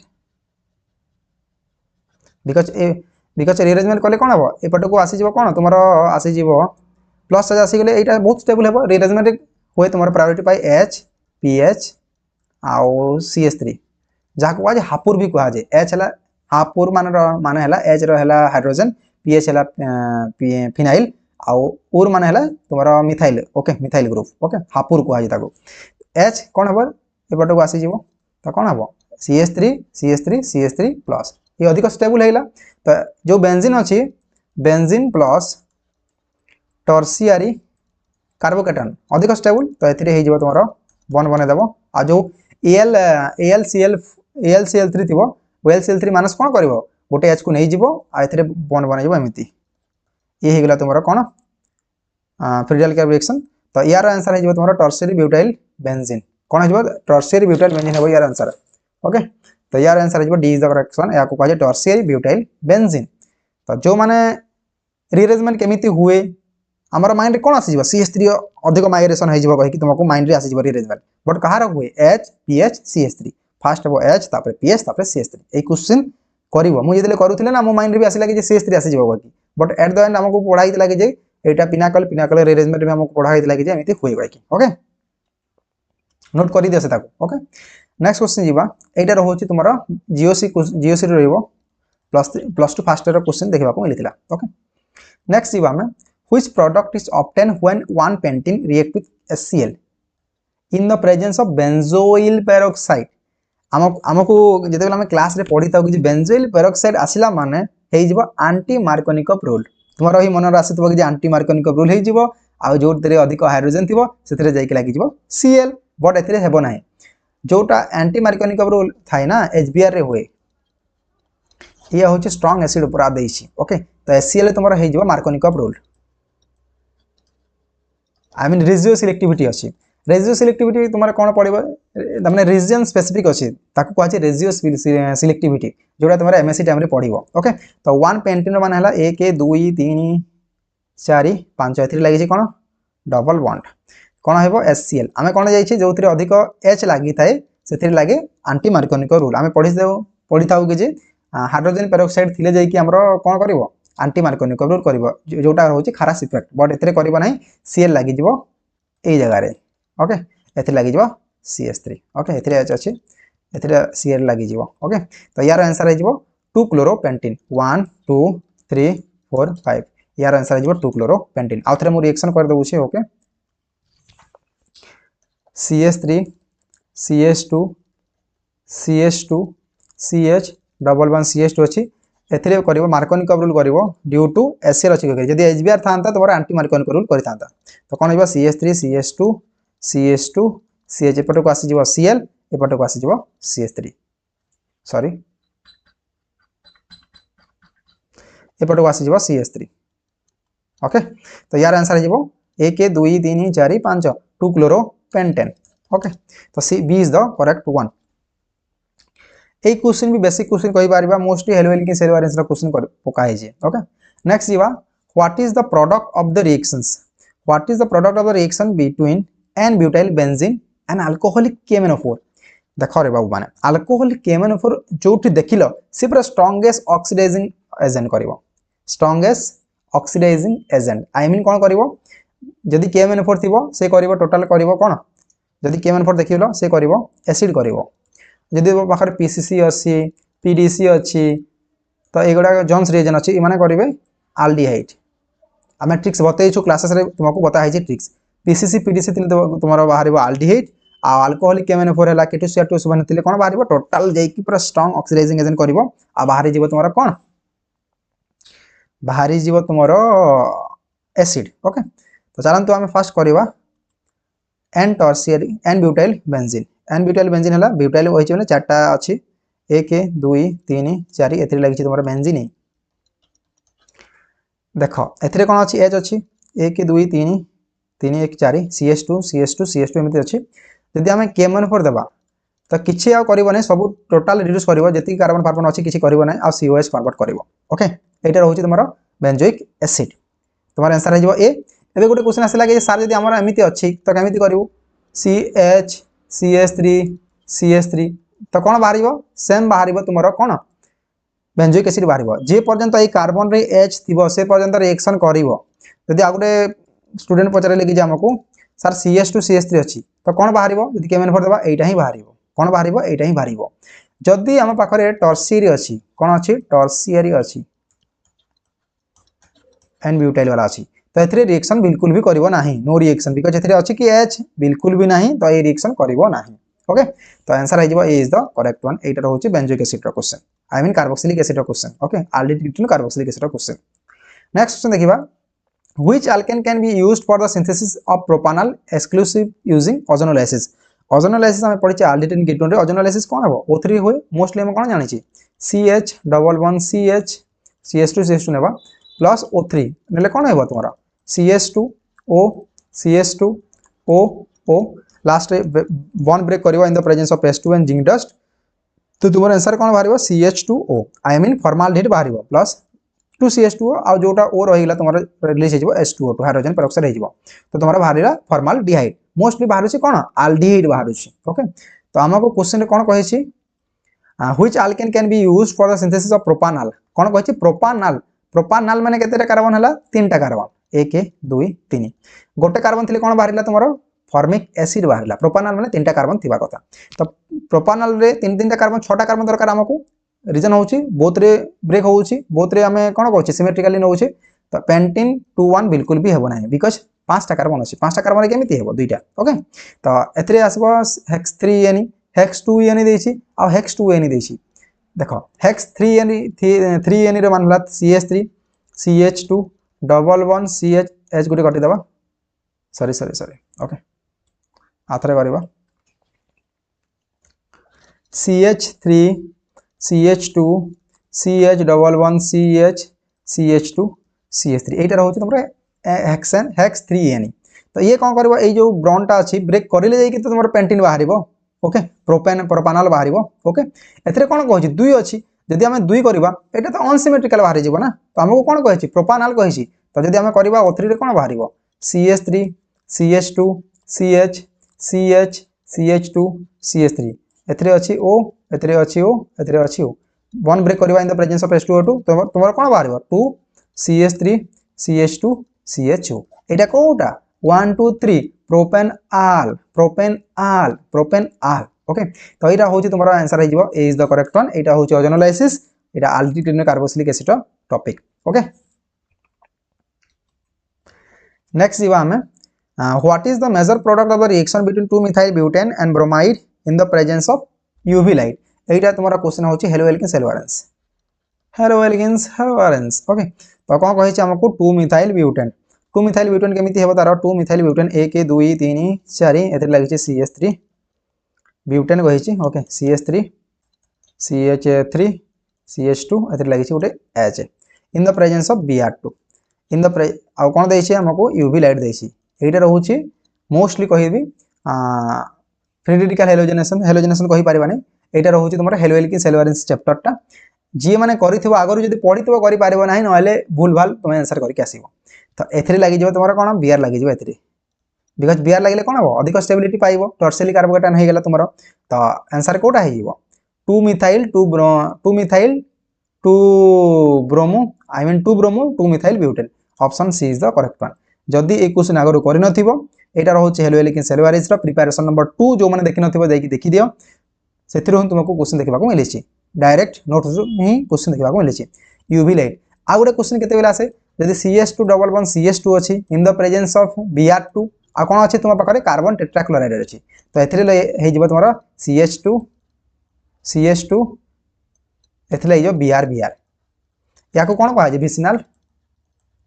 बिकॉज़ रीअरेंजमेंट करले कोन हबो ए पट को आसी जीवो कोन तुमरो आसी जीवो प्लस चार्ज आसी गले एटा बहुत स्टेबल हेबो रीअरेंजमेंट होय तुमरो प्रायोरिटी पाई H PH आउ CH3 जाको आज हापुर भी कहा जे H हला हापुर माने हला H रो हला हाइड्रोजन PH हला फिनाइल आउ उर माने हला तुम्हारा methyl okay methyl group okay Hapur कहा जे ताको H कोन हबो ए पट को आसी जीवो तो कोन हबो CH3 प्लस ये अधिक स्टेबल हैला तो जो बेंजीन अछि बेंजीन प्लस टर्शियरी कार्बोकेटन अधिक स्टेबल तो एथिरे हे जिवो तुम्हारा बॉन्ड बने देबो आ जो AlCl3 थिबो AlCl3 माइनस कोन करबो गोटे H को नै जिवो आ एथिरे बॉन्ड बने जिवो एमिति ये हे गेला तुम्हारा कोन फ्रीडाल-क्राफ्ट रिएक्शन तो यार आंसर हे जिवो तुम्हारा टर्शियरी ब्यूटाइल बेंजीन कोन हे जिवो टर्शियरी ब्यूटाइल बेंजीन हेबो यार आंसर ओके तो यार आंसर हे जिवो D is the correct one या को कहे टर्शियरी ब्यूटाइल बेंजीन तो जो माने रीअरेंजमेंट केमिति हुए आमर माइंड कौन आसीज CH3 अधिक माइग्रेशन हो कहीं तुमको माइंड रे आसीज रिअरेंजमेंट बट कहार हुए H PH CH3 फास्ट हम H तापर PH तापर CH3 ए क्वेश्चन करिवो मु जेतले करूथिले ना मो माइंड रे भी आसी लागे जे CH3 आसी जबो कि बट एट द एंड हमको पढ़ाई लागे जे एटा पिनाकल रिअरेंजमेंट में हमको पढ़ाई लागे जे एमिति होई बाकी ओके नोट करि दियो से ताको ओके नेक्स्ट क्वेश्चन जीवा एटा रहउची तुमरो जीओसी रे रहइबो प्लस 2 फास्ट ईयर क्वेश्चन देखबा को मिलिथिला ओके नेक्स्ट जीवा में which product is obtained when one pentene react with HCl in the presence of benzoyl peroxide आमको जेते हम क्लास रे पढ़ी कि बेंजोइल पेरोक्साइड आसिला माने हेइ जिवो एंटी मार्कोनिकप रूल तुम्हारा ही मन आसीथबो कि एंटी मार्कोनिकप रूल हेइ जिवो आ जो तेरे अधिक हाइड्रोजन थिबो सेतरे जाई के लागी जिवो Cl बट एतरे हेबो नाही जोटा एंटी मार्कोनिकप रूल थाई ना HBr रे हुए ये होची स्ट्रांग एसिड ऊपर आ देइछि ओके तो HCl तुम्हारा हेइ जिवो मार्कोनिकप रूल आई मीन रेजियो सिलेक्टिविटी अछि रेजियो सिलेक्टिविटी तुम्हारे कौन पड़ो तमें रिजन स्पेसिफिक अच्छी ताकू कहे रेजियो सिलेक्टिविटी जोटा तुम एमएससी टाइम पढ़ो ओके तो वन पेंटिन मान है 1 2 3 4 5 ए लगी कौन डबल बॉन्ड कौन हो HCl आम कौन जाइए जो अधिक H लगी थाए से लगे आंटी मार्कोनिक रूल आम पढ़ी था कि हाइड्रोजन पेरोक्साइड थी जामर कौन कर आंटी मार्कोनिक रूल कर जोटा हूँ खारास इफेक्ट बट एथे करना ना Cl लगी ये जगार ओके एथे लगी CH3 ओके एथे H अच्छी एथे Cl लगी ओके तो यार आंसर हो 2 क्लोरोपेंटीन 1 2 3 4 5 यार आंसर हो 2 क्लोरोपेंटीन आउ थे मुझे रिएक्शन कर दूसरे okay CH3 CH2 CH2 CH double one CH2 अच्छी एथिरे करिवो मार्कोनिक रूल करिवो ड्यू टू HCl अच्छी जदि HBr था तो एंटी मार्कोनिक रूल करता तो कौन हो CH3 CH2 CH2 CH एपट को आसी जीवो Cl एपट को आसी जीवो CH3 सॉरी एपट को आसी जीवो CH3 ओके तो यार आंसर जीवो 1 2 3 4 5 2 क्लोरोपेंटेन ओके तो C B is the correct one ए क्वेश्चन भी बेसिक क्वेश्चन कहि पारिबा मोस्टली हेलोइल की सेल वैलेंस रा क्वेश्चन पका है जे ओके नेक्स्ट जीवा what is the product of the reactions what is the product of the reaction between n butyl benzene and alcoholic KMnO4 देख रे बाबू माने अल्कोहलिक KMnO4 जोठी देखिलो से पूरा स्ट्रांगेस्ट ऑक्सीडाइजिंग एजेंट करिवो strongest oxidising agent I mean कोन करिवो जदि KMnO4 थिबो से करिवो टोटल करिवो कोन जदि KMnO4 देखिलो से करिवो एसिड करिवो जदि पाखर PCC अछि PDC अछि तो एगुडा जोन्स रिएजेंट अछि इमाने करिवे आल्डिहाइड आमे ट्रिक्स बतैछु क्लासेस रे तुमको बताइ छै ट्रिक्स PCC PDC थिले तुम्हारा बाहर आल्डिहाइड आ अल्कोहलिक KMnO4 हला K2CR2 थिले कोन बाहर टोटल जाई पूरा स्ट्रांग ऑक्सीडाइजिंग एजेंट करिवो आ बाहर जीवो तुम्हारा कोन बाहर जीवो तुम्हारा एसिड ओके तो चलंतु आमे फर्स्ट करिवा n tertiary n butyl benzene हला ब्यूटाइल होई छै चारटा अछि 1 2 3 4 एथि लागि छै तुम्हारा बेंजीन देखो एथि कोन अछि H अछि 1 2 3 3 1 4 CH2 एमति अछि यदि आमे KMnO4 देबा तो किछि आ करिवो नै सब टोटल रिड्यूस करिवो जति कार्बन कार्बन अछि किछि करिवो नै आ COH कन्वर्ट करिवो ओके एटा रहउछि तुम्हारा बेंजोइक एसिड तुम्हारा आंसर हो ए एबे गोटे क्वेश्चन आसिला कि सर यदि हमरा एमिति अछि तो केमिति करिवो CH CH3 तो कौन बाहर सेम बाहर तुम्हारा कौन बेंजोइक एसिड बाहर जे पर्यंत ये कार्बन रे H थिबो से पर्यंत रिएक्शन करिवो यदि आ गोटे स्टूडेंट पचारे कि आमको सर CH2 CH3 अच्छी तो कौन बाहर यदि KMnO4 देबा एटा ही बाहर कौन बाहर एटा ही बाहर जदि आम पाखरे टर्शियरी अच्छी कौन अच्छी टर्शियरी अच्छी एन ब्यूटाइल वाला अच्छी तो एथिरे रिएक्शन बिल्कुल भी करिवो नाही नो रिएक्शन बिकॉज़ एथिरे अछि कि H बिल्कुल भी नाही तो ये रिएक्शन करिवो नाही ओके तो आंसर आ जिवो A is the correct one एटा रहउछि बेंजोइक एसिड रो question I mean carboxylic acid रो question okay aldehyde carboxylic acid रो क्वेश्चन नेक्स्ट क्वेश्चन देखिबा which alkane can be used for the synthesis of propanol exclusive using ozonolysis ozonolysis हम पढिचे एल्डिहाइड कीटोन रे ओजोनोलाइसिस कोन हबो O3 होय मोस्टली हम कोन जानि छी CH double one CH CH2 नेबा प्लस O3 नेले कोन हेबो तुम्हारा CH2O लास्ट बॉन्ड ब्रेक करिवो in the presence of S2 and zinc dust तो तुम्हारा आंसर कोन बाहरिवो CH2O आई मीन फॉर्माल्डिहाइड बाहरिवो प्लस 2CH2 आ जोटा O रहिला तुमर रिलीज हेजिवो H2O2 हाइड्रोजन पेरोक्साइड हेजिवो तो तुमर बाहरिला फॉर्माल्डिहाइड मोस्टली बाहर छी कोन एल्डिहाइड बाहर छी ओके तो हमको क्वेश्चन रे कोन कहै छी which alkane can be used for the synthesis of propanol कोन कहै छी प्रोपानॉल प्रोपानॉल माने केतेटा कार्बन हला तीनटा कार्बन 1 2 3 गोटे कार्बन थिले कोन बाहरिला तुमर फॉर्मिक एसिड बाहरिला प्रोपानॉल माने तीनटा कार्बन थिबा कथा तो प्रोपानॉल रे तीनटा कार्बन छटा कार्बन दरकार हमको रीजन होची बोथ रे ब्रेक होची बोथ रे हमें कोन कहै सिमेट्रिकली नउची तो पेंटीन 2 1 बिल्कुल भी हेबो नाही बिकॉज़ पांचटा कार्बन अछि पांचटा कार्बन केमिति हेबो दुईटा ओके तो एथरे आसबो हेक्स 3n हेक्स 2n देछि आ हेक्स 2n देछि देखो हेक्स 3n रे मानला CH3 CH2 double one CH H गुटे कटि दबा सॉरी ओके आथरे करबा CH3 CH2 CH double one CH CH2 CH3 एटा रहउछि तमरे हेक्सेन हेक्स 3n तो ये कौन करबो ए जो ब्रॉन्डटा अछि ब्रेक करिले जाई कि तो तमरे पेंटीन बाहरिबो ओके प्रोपेन प्रोपानॉल बाहरिबो ओके एथरे कोन कहछि दुई अछि जदि हमें दुई करबा एटा तो अनसिमेट्रिकल बाहरि जिवो ना तो हमको कोन कहछि प्रोपानॉल कहछि तो जदि हमें करबा O3 रे कोन बाहरिबो CH3 CH2 CH CH CH2 CH3 एथरे अछि O एथरे अछि O एथरे अछि O वन ब्रेक करबा इन द प्रेजेंस ऑफ H2O2 तो तुमर कोन बाहरिबो 2 CH3 CH2 CHO एटा कोटा 1 2 3 प्रोपेनॉल ओके तो एटा होची तुम्हारा आंसर हे जिवो A is the correct one एटा होची ओजोनोलाइसिस एटा aldehyde carboxylic acid topic okay next जीवा हमें what is the major product of the reaction between 2 methyl butane and bromide in the presence of UV light एटा तुम्हारा क्वेश्चन होची हेलो एल्केन्स हेलोवेलेंस ओके तो कोन कहै छी हमको 2 मिथाइल ब्यूटेन केमिति हेबो तार 2 मिथाइल ब्यूटेन 1 2 3 4 एते लागि छै CH3 ब्यूटेन कहै छी ओके CH3 CH3 CH2 एते लागि छै उटे H in the presence of Br2 in the आ कोन दै छै हमको यूवी लाइट दै छै एटा रहू छै मोस्टली कहिबी फ्री रेडिकल हेलोजनेशन कहि पारिबानी एटा रहू छै तुम्हारा हेलो एल्केन्स चैप्टर टा जी माने करिथिबो आगरु जदी पढिथिबो करि पारिबो नाही नहले भूल भाल तुम आंसर करके आसीबो तो एथरे लागि जेबो तुम्हारा कोन बियर लागि जेबो एथरे बिकॉज़ बियर लागिले कोन हो अधिक स्टेबिलिटी पाइबो टॉर्सियली कार्बोकेटायन हे गेला तुम्हारा तो आंसर कोटा हे जीवो 2 methyl 2 bromo I mean 2 bromo 2 methyl butane option C is the correct one जदी ए क्वेश्चन आगरु करि नथिबो एटा रहउछि हेलो एल्केन्स रा प्रिपरेशन नंबर 2 जो माने देखि नथिबो देखि देखि दियो सेथिरो तुमको क्वेश्चन देखिबा को मिलिछि डायरेक्ट नोट्स ही क्वेश्चन देखिबा को मिलिछि यूवी लाइट आ गुटे क्वेश्चन केते बेला आसे जदी CH2 डबल वन CH2 अछि इन द प्रेजेंस ऑफ Br2 आ कोन अछि तुम पाखरे कार्बन टेट्राक्लोराइड अछि तो एथिरे हे जिवो तुमरा CH2 एथिले जो Br याको कोन कहै छै विसिनल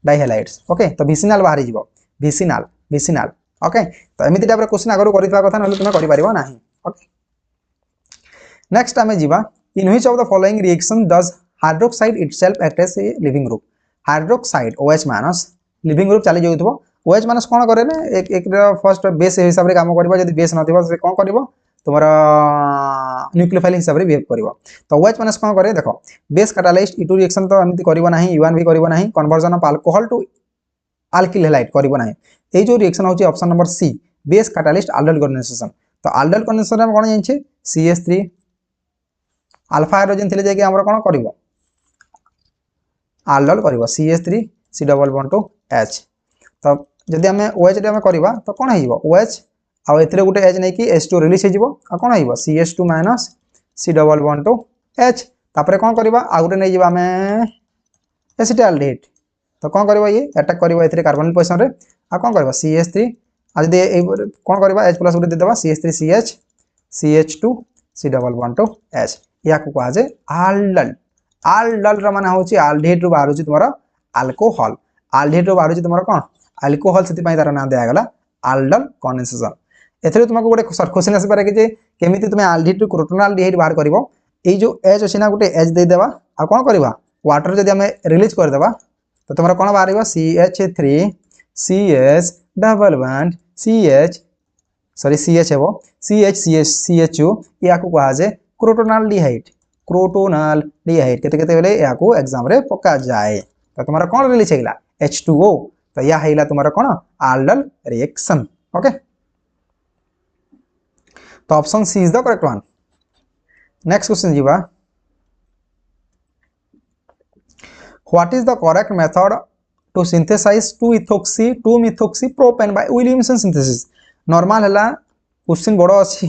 डाइहैलाइड्स ओके तो विसिनल बाहरी जिवो विसिनल ओके तो एमिति टाइप रे क्वेश्चन आगरो करितबा कथा नले तुम करि पारिबो नाही ओके नेक्स्ट आमे जीवा in which of the following reaction does hydroxide itself act as a leaving group hydroxide OH- leaving group चली जाउथबो OH- कोन करे ने एक फर्स्ट बेस हिसाब रे काम करबो जदी बेस नथिबो से कोन करबो तुम्हारा न्यूक्लियोफाइल हिसाब रे बिहेव करबो तो OH- कोन करे देखो बेस कैटालिस्ट इटू रिएक्शन तो एमिति करबो नाही यूएन भी करबो नाही conversion of alcohol to alkyl halide करबो नाही ए जो रिएक्शन होची option number C base catalyst aldol condensation तो aldol कंडेंसेशन हम कोन जानि CH3 अल्फा हाइड्रोजन थिले जाके हमरा कोन करबो aldol करबो CH3 C double bond to H तो जदि हमें OH रे हमें करबा तो कोन हेइबो OH आ एथरे गुटे H नै कि H2 रिलीज हे जिवो आ कोन हेइबो CH2 minus C double bond to H तापरे कोन करबा आ गुटे नै जिवो हमें एसिटाल्डिहाइड तो कोन करबो ये अटैक करबो एथरे कार्बन पोजीशन रे आ कोन करबो CH3 आ जदि कोन करबा H+ गुटे दे देबा CH3CH CH2 C double bond to H या को कहा जे aldol रा माने होची aldehyde रो बाहर होची तुम्हारा अल्कोहल aldehyde रो बाहर होची तुम्हारा कोन अल्कोहल सेति पई तार नाम दिया गेला aldol कंडेंसेशन एथरे तुमको गोटे क्वेश्चन आसी पारे कि जे केमिति तुमे aldehyde टू क्रोटोनाल्डिहाइड बाहर करबो ए जो H अछि ना गोटे H दे देबा आ कोन करबा वाटर जदि हमें रिलीज कर देबा तो तुम्हारा कोन बाहरिबो CH3 CH double bond CH sorry CH हेबो CHO या को कहा जे क्रोटोनाल्डिहाइड केते केते बेले या को एग्जाम रे पक्का जाए तो तुम्हारा कौन रिलीज होगा H2O तो या हेला तुम्हारा कौन aldol रिएक्शन ओके तो option C is the correct one next question जीवा what is the correct method to synthesize 2-ethoxy 2-methoxy propane by Williamson synthesis normal हला क्वेश्चन बड़ अछि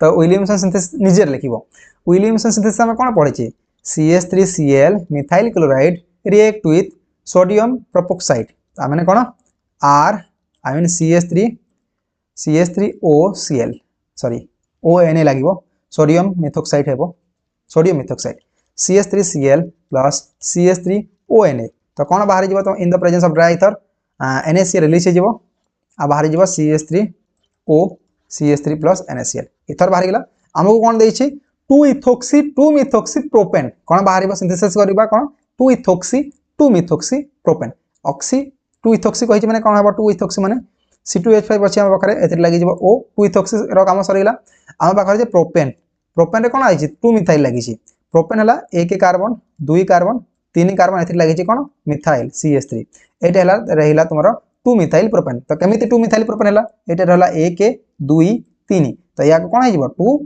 तो विलियमसन सिंथेसिस निजे लिखिबो विलियमसन सिंथेसिस हम कोन पढै छी CH3Cl methyl chloride react with sodium propoxide आ माने कोन R I mean CH3OCl sorry ONA लागिबो सोडियम मेथोक्साइड हेबो सोडियम मेथोक्साइड CH3Cl plus CH3ONA तो कोन बाहर जीवो तो इन the presence of dry ether NaCl release हो जीवो आ बाहर जीवो CH3O CH3 plus NaCl ether बाहर गेला हमको कोन देइ छी 2-ethoxy 2-methoxy propane कोन बाहर सिंथेसिस करबा कोन 2-ethoxy 2-methoxy propane oxy 2-ethoxy कहि छी माने कोन हबो 2-ethoxy माने C2H5 अछि हम बखरे एतिर लागि जबो O 2-ethoxy रो काम सरीला हम बखरे जे प्रोपेन प्रोपेन रे कोन आइ छी 2 मिथाइल लागि छी प्रोपेन हला 1 कार्बन 2 कार्बन 3 कार्बन एतिर लागि छी कोन मिथाइल CH3 एटा हला रहिला तुम्हारो 2 मिथाइल प्रोपेन तो केमिति 2 मिथाइल प्रोपेन हला एटा रहला 1 2 3 तो या कोन आइ जबो 2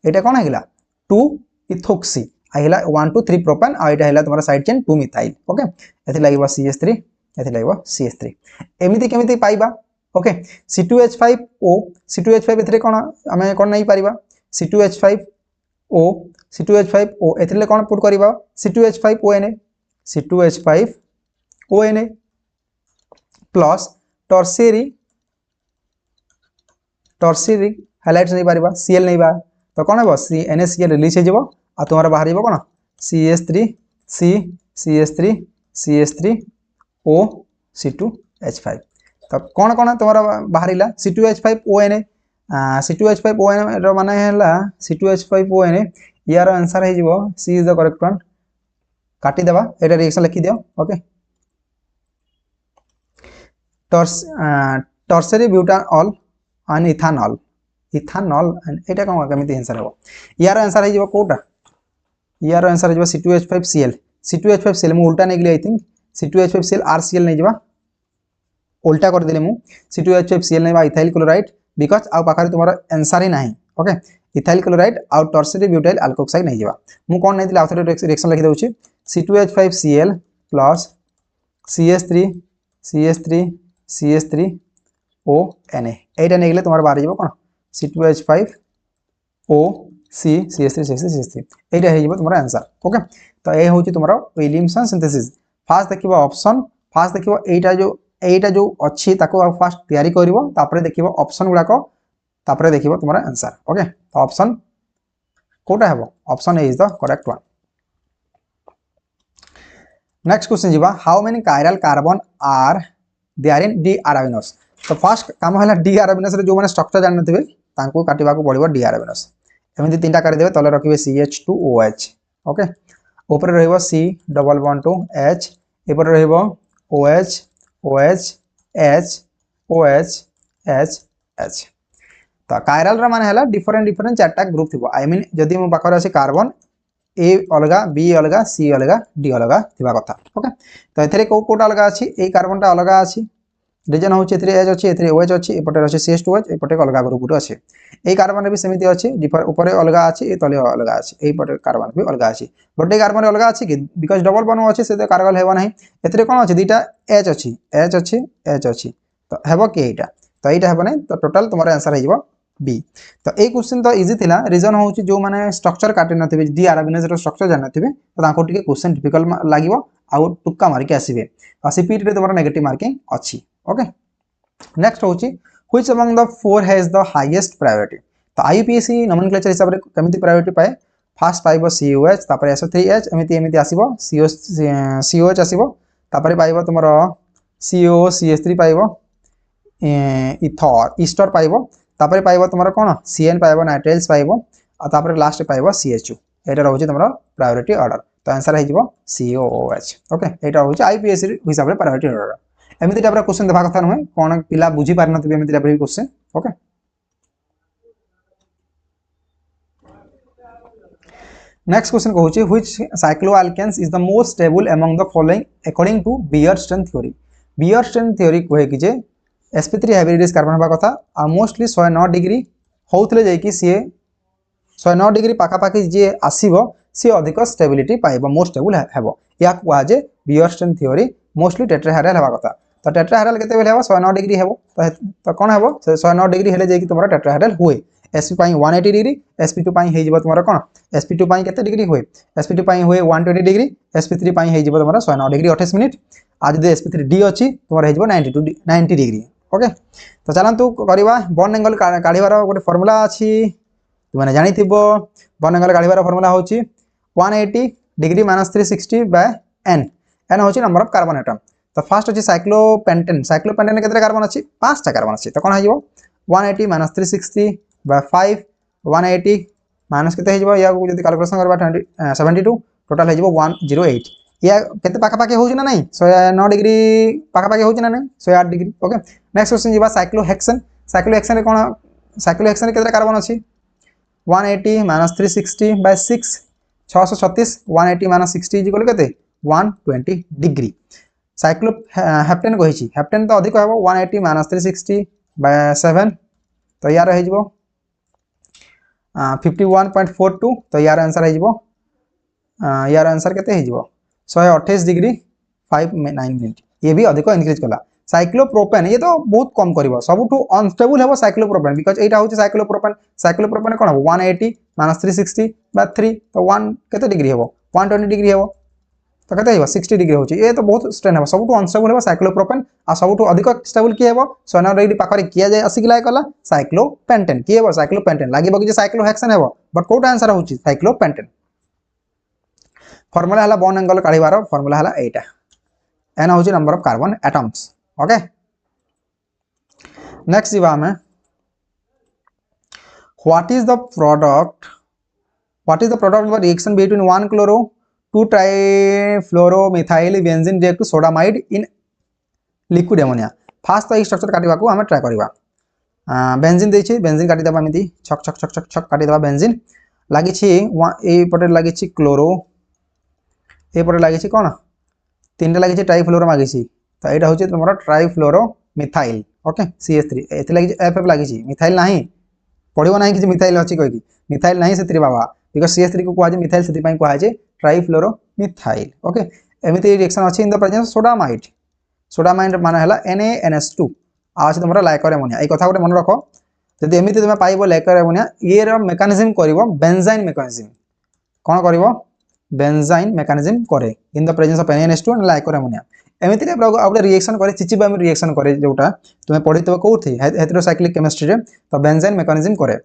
एटा कोन आइला 2 ethoxy आइला 1 2 3 प्रोपेन आ एटा हला तुम्हारो साइड चेन 2 मिथाइल ओके एतिर लागि CH3 एतिर लागि CH3 एमिति केमिति पाइबा ओके C2H5O C2H5 एथिरे कोन हमें कोन नै परिबा C2H5O एथिले कोन पुट करिबा C2H5ONA C2H5ONA plus tertiary highlights नै परिबा Cl नै बा तो कोन हबो NaCl रिलीज हे जबो आ तुम्हारा बाहर जबो कोन CH3O C2H5 तो कौन कौन तुम्हारा बाहरिला C2H5ONA C2H5ONA रो माने हैला C2H5ONA यार आंसर है जीवो C is the correct one काटी देबा एटा रिएक्शन लिखि दियो okay tertiary butanol and ethanol एटा कोन केमिति आंसर हो यार आंसर है जीवो कोटा यार आंसर है जीवो C2H5Cl मु उल्टा नै गेली आई थिंक C2H5Cl RCl नै जीवा उल्टा कर देले मु C2H5Cl नै बा इथाइल क्लोराइड बिकॉज़ आ पाखरे तुम्हारा आंसर ही नाही ओके इथाइल क्लोराइड और टर्शियरी ब्यूटाइल अल्कोक्साइड नै जीवा मु कोन नै दिले आउथर रिएक्शन लिखि दउची C2H5Cl plus CH3ONA एटा नै गेले तुम्हारा बाहर जीवो कोन C2H5OC CH3 एटा हे जीवो तुम्हारा आंसर ओके तो ए होची तुम्हारा विलियमसन सिंथेसिस फास्ट देखिबो ऑप्शन फास्ट देखिबो एटा जो अच्छी ताको फास्ट तैयारी करिवो तापरे देखिवो ऑप्शन गुडा को तापरे देखिवो तुम्हारा आंसर ओके तो ऑप्शन कोटा हेबो option A is the correct one next question जीवा how many chiral carbon are there in D arabinose तो फर्स्ट काम हला डी अराबिनोस रे जो माने स्ट्रक्चर जान नथिबे तांको काटिबा को पड़िबो डी अराबिनोस एमिति तीनटा कर देबे तले रखिबे CH2OH ओके ऊपर रहइबो C double bond to H ऊपर रहइबो OH OH H OH H H तो कायरल रा माने हला डिफरेंट चारटा ग्रुप थिबो आई मीन जदी मो बाकर अछि कार्बन A अलगा B अलगा C अलगा D अलगा थिबा कथा ओके तो एथरे कोटा अलगा अछि ए कार्बनटा अलगा अछि रीजन होछि एथरे H अछि एथरे OH अछि एपटे अछि CH2OH एपटे अलगा ग्रुप गुट अछि ए कार्बन रे भी समिति अछि डिफर ऊपर अलगा अछि ए तले अलगा अछि ए पटे कार्बन भी अलगा अछि बट ए कार्बन अलगा अछि कि बिकॉज़ डबल बॉन्ड अछि से कार्बन हेबो नाही एथरे कोन अछि दुटा H अछि तो हेबो कि एटा तो एटा हेबो नै तो टोटल तुम्हारा आंसर हे जबो बी तो ए क्वेश्चन तो इजी थिला रीजन होछि जो माने स्ट्रक्चर काटि नथिबे डी अराबिनोस रो स्ट्रक्चर जान नथिबे तो ताको टिके क्वेश्चन डिफिकल्ट लागिवो आ टुक्का मार के आसीबे आ CPET रे तुम्हारा नेगेटिव मार्किंग अछि ओके नेक्स्ट होछि which among the four has the highest priority तो IUPAC नोमेनक्लेचर हिसाब रे केमिति प्रायोरिटी पाए फर्स्ट पाइबो COH तापर SO3H एमिति आसीबो COH आसीबो तापर पाइबो तुम्हारा CO CH3 पाइबो ईस्टर पाइबो तापर पाइबो तुम्हारा कोन CN पाइबो नाइट्राइल्स पाइबो आ तापर लास्ट पाइबो CHU एटा रहउछि तुम्हारा प्रायोरिटी ऑर्डर तो आंसर हे जिवो COOH ओके एटा होछि IUPAC हिसाब रे प्रायोरिटी ऑर्डर एमिति टाइप रा क्वेश्चन देबा कथा नहय कोन पिला बुझी पार नथिबे एमिति टाइप रा क्वेश्चन ओके नेक्स्ट क्वेश्चन कहूँ which cycloalkanes is the most stable among the following according to Baeyer strain theory. Baeyer strain theory कहे कि जे sp3 हाइब्रिडाइज कार्बन हवा कथा आ मोस्टली 109 डिग्री होउथले जाई सी 109 डिग्री पाखापाखि जी आसो सी अधिक स्टेबिलिटी पाइब मोस्ट स्टेबल हेबो या कहुए बियरस्टेन थ्योरी मोस्टली टेट्राहेड्रल हवा कथा। तो टेट्राहेड्रल केते बेले हेबो 109 डिग्री हेबो तो कोन हेबो 109 डिग्री हेले जाई तुमरा टेट्राहेड्रल हुए। sp पाई 180 डिग्री sp2 पाई हे जिवो तुमरा कोन sp2 पाई केते डिग्री हुए sp2 पाई हुए 120 डिग्री sp3 पाई हे जिवो तुमरा 109 डिग्री 28 मिनिट आज जदि sp3 d अछि तुमरा हे जिवो 90 डिग्री। ओके तो चलंतु करबा बॉन्ड एंगल काढिबार गोटे फार्मूला अछि तुमने जानि थिबो। बॉन्ड एंगल काढिबार फार्मूला होछि 180 degree minus 360 by n n होछि नंबर ऑफ कार्बन एटम। तो फर्स्ट अछि साइक्लोपेंटेन साइक्लोपेंटेन केते कार्बन अछि 5 टा कार्बन अछि तो कोन हे जिवो 180 माइनस 360 बाय 5 180 माइनस केते हे जिवो या जदि कैलकुलेशन करबा 72 टोटल हे जिवो 108 या केते पाखा पाखी होउछि ना नहीं 109 डिग्री पाखा पाखी होउछि ना नहीं 108 डिग्री। ओके नेक्स्ट क्वेश्चन जिबा साइक्लोहेक्सेन साइक्लोहेक्सेन रे कोन साइक्लोहेक्सेन केते कार्बन अछि 180 minus 360 by 6 636 180 minus 60 is equal केते 120 डिग्री। साइक्लो हेप्टेन कहिछि हेप्टेन तो अधिक हेबो 180 माइनस 360 बाय 7 तो यार हे जिवो 51.42 तो यार आंसर है जिवो यार आंसर केते है जिवो 128 डिग्री 59 मिनट ये भी अधिक इंक्रीज कला। साइक्लोप्रोपेन ये तो बहुत कम करिवो सबुठु अनस्टेबल हेबो साइक्लोप्रोपेन बिकॉज़ एटा होछि साइक्लोप्रोपेन कोन 180 माइनस 360 बाय 3 तो 1 केते डिग्री हेबो 120 डिग्री हेबो तो केते हेबो 60 डिग्री होछि ये तो बहुत स्ट्रेन हेबो सबुठु अनस्टेबल हेबो साइक्लोप्रोपेन आ सबुठु अधिक स्टेबल की हेबो 109 डिग्री पाखरे किया जाय आसी लाय कला साइक्लोपेंटेन की हेबो साइक्लोपेंटेन लागिबो कि साइक्लोहेक्सेन हेबो बट कोटा आंसर होछि साइक्लोपेंटेन। फार्मूला हला बॉन्ड एंगल काढिबार फार्मूला हला एटा n होछि number of carbon atoms. Okay next जिबा हमें what is the product of the reaction between 1 chloro 2 trifluoromethyl benzene react to sodamide in liquid ammonia. First तो स्ट्रक्चर काटिबा को हमें ट्राई करबा बेंजीन देछि बेंजीन काटि देबा एमिति छक छक छक छक छक काटि देबा बेंजीन लागि छि ए पटे लागि छि क्लोरो ए पटे लागि छि कोन तीनटा लागि छि ट्राइफ्लोरो लागि छि तो एटा होछि तमरा ट्राइफ्लोरोमिथाइल। ओके CH3 एते लागि FF लागि छि मिथाइल नाही पढिबो नाही कि मिथाइल अछि कहि कि मिथाइल नाही सेत्री बाबा बिकॉज़ CH3 को कुआ जे मिथाइल सेत्री पई कुआ जे ट्राइफ्लोरोमिथाइल। ओके एमिति रिएक्शन अछि इन द प्रेजेंस सोडामाइड माने हला NaNH2 आज तमरा लाइकर अमोनिया ए कथा गोटे मन रखो जदि एमिति तुमे पाइबो लाइकर अमोनिया ए रो मेकानिज्म करिवो बेंजाइन मेकानिज्म कोन करिवो बेंजाइन मेकानिज्म करे in the presence of NaNH2 and liquor ammonia एमिति रे आउटे रिएक्शन करे चिचिबाम रिएक्शन करे जोटा तुमे पढितबो कोथि हेटेरोसाइक्लिक केमिस्ट्री रे तो बेंजाइन मेकानिज्म करे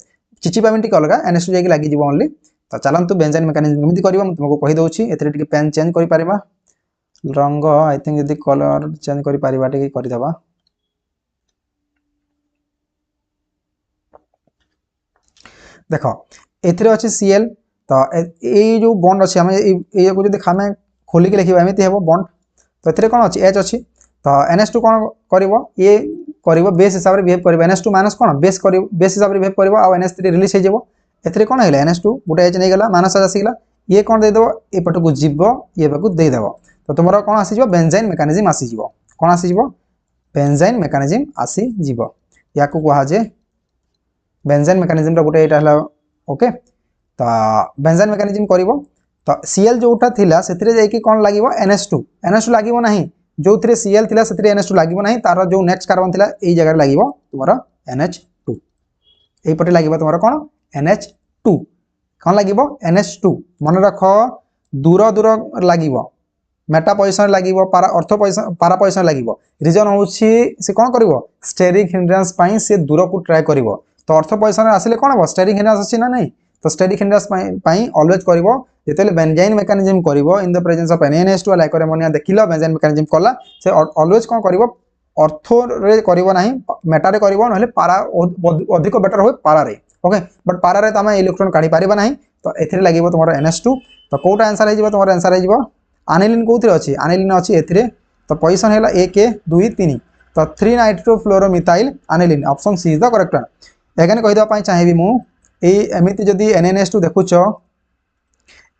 चिचिबाम टिक अलगा NH2 जाकी लागि जीवो ओनली। तो चलंतु बेंजाइन मेकानिज्म केमिति करिवो म तुमको कहि दोछि एतरे टिक पेन चेंज करि पारिबा रंग आई थिंक यदि कलर चेंज करि पारिबा टिक करि दबा देखो एथरे अछि Cl तो ए जो बॉन्ड अछि हम ए को जदि खामे खोली के लिखिबा एमिति हेबो बॉन्ड तो एथरे कोन अछि H अछि तो NH2 कोन करिवो ए करिवो बेस हिसाब रे बिहेव करिवो NH2 माइनस कोन बेस करिवो बेस हिसाब रे बिहेव करिवो आ NH3 रिलीज हे जेबो एथरे कोन हेला NH2 गुटे H नै गेला माइनस आसी गेला ये कोन दे देबो ए पट को जिवो ये बकु दे देबो तो तुमरा कोन आसी जिवो बेंजाइन मेकानिज्म आसी जिवो कोन आसी जिवो बेंजाइन मेकानिज्म आसी जिवो या को कहा जे बेंजाइन मेकानिज्म रो गुटे एटा हला। ओके तो बेंजाइन मेकानिज्म करिवो तो Cl जोटा थिला सेथरे जाई कि कोन लागिवो NH2 लागिवो नाही जो थरे Cl थिला सेथरे NH2 लागिवो नाही तार जो नेक्स्ट कार्बन थिला एई जगह लागिवो तुमरा NH2 एई पटे लागिवो तुमरा कोन NH2 कोन लागिवो NH2 मन रखो दूर दूर लागिवो मेटा पोजीशन लागिवो पारा अर्थ पोजीशन पारा पोजीशन लागिवो रीजन होछि से कोन करिवो स्टेरिक हिंड्रेंस पई से दूर को ट्राई करिवो तो अर्थ पोजीशन आसिले कोन हो स्टेरिक हिंड्रेंस अछि ना नहीं तो स्टेरिक हिंड्रेंस पई ऑलवेज करिवो जेतेले बेंजाइन मेकानिज्म करिवो in the presence of NaNH2 liquor ammonia देखिलो बेंजाइन मेकानिज्म कला से ऑलवेज कोन करिवो अर्थ रे करिवो नाही मेटा रे करिवो नहले पारा अधिक बेटर होय पारा रे। ओके बट पारा रे तमे इलेक्ट्रॉन काढी पारिबा नाही तो एथिरे लागिवो तमरो NH2 तो कोटा आंसर हे जिवो तमरो आंसर हे जिवो आनिलिन कोथरे अछि आनिलिन अछि एथिरे तो पोजीशन हैला 1 2 3 तो 3 nitrofluoromethyl aniline option C is the correct one. Again कहि दबा पई चाहेबी मु ए एमिति जदी NaNH2 देखुचो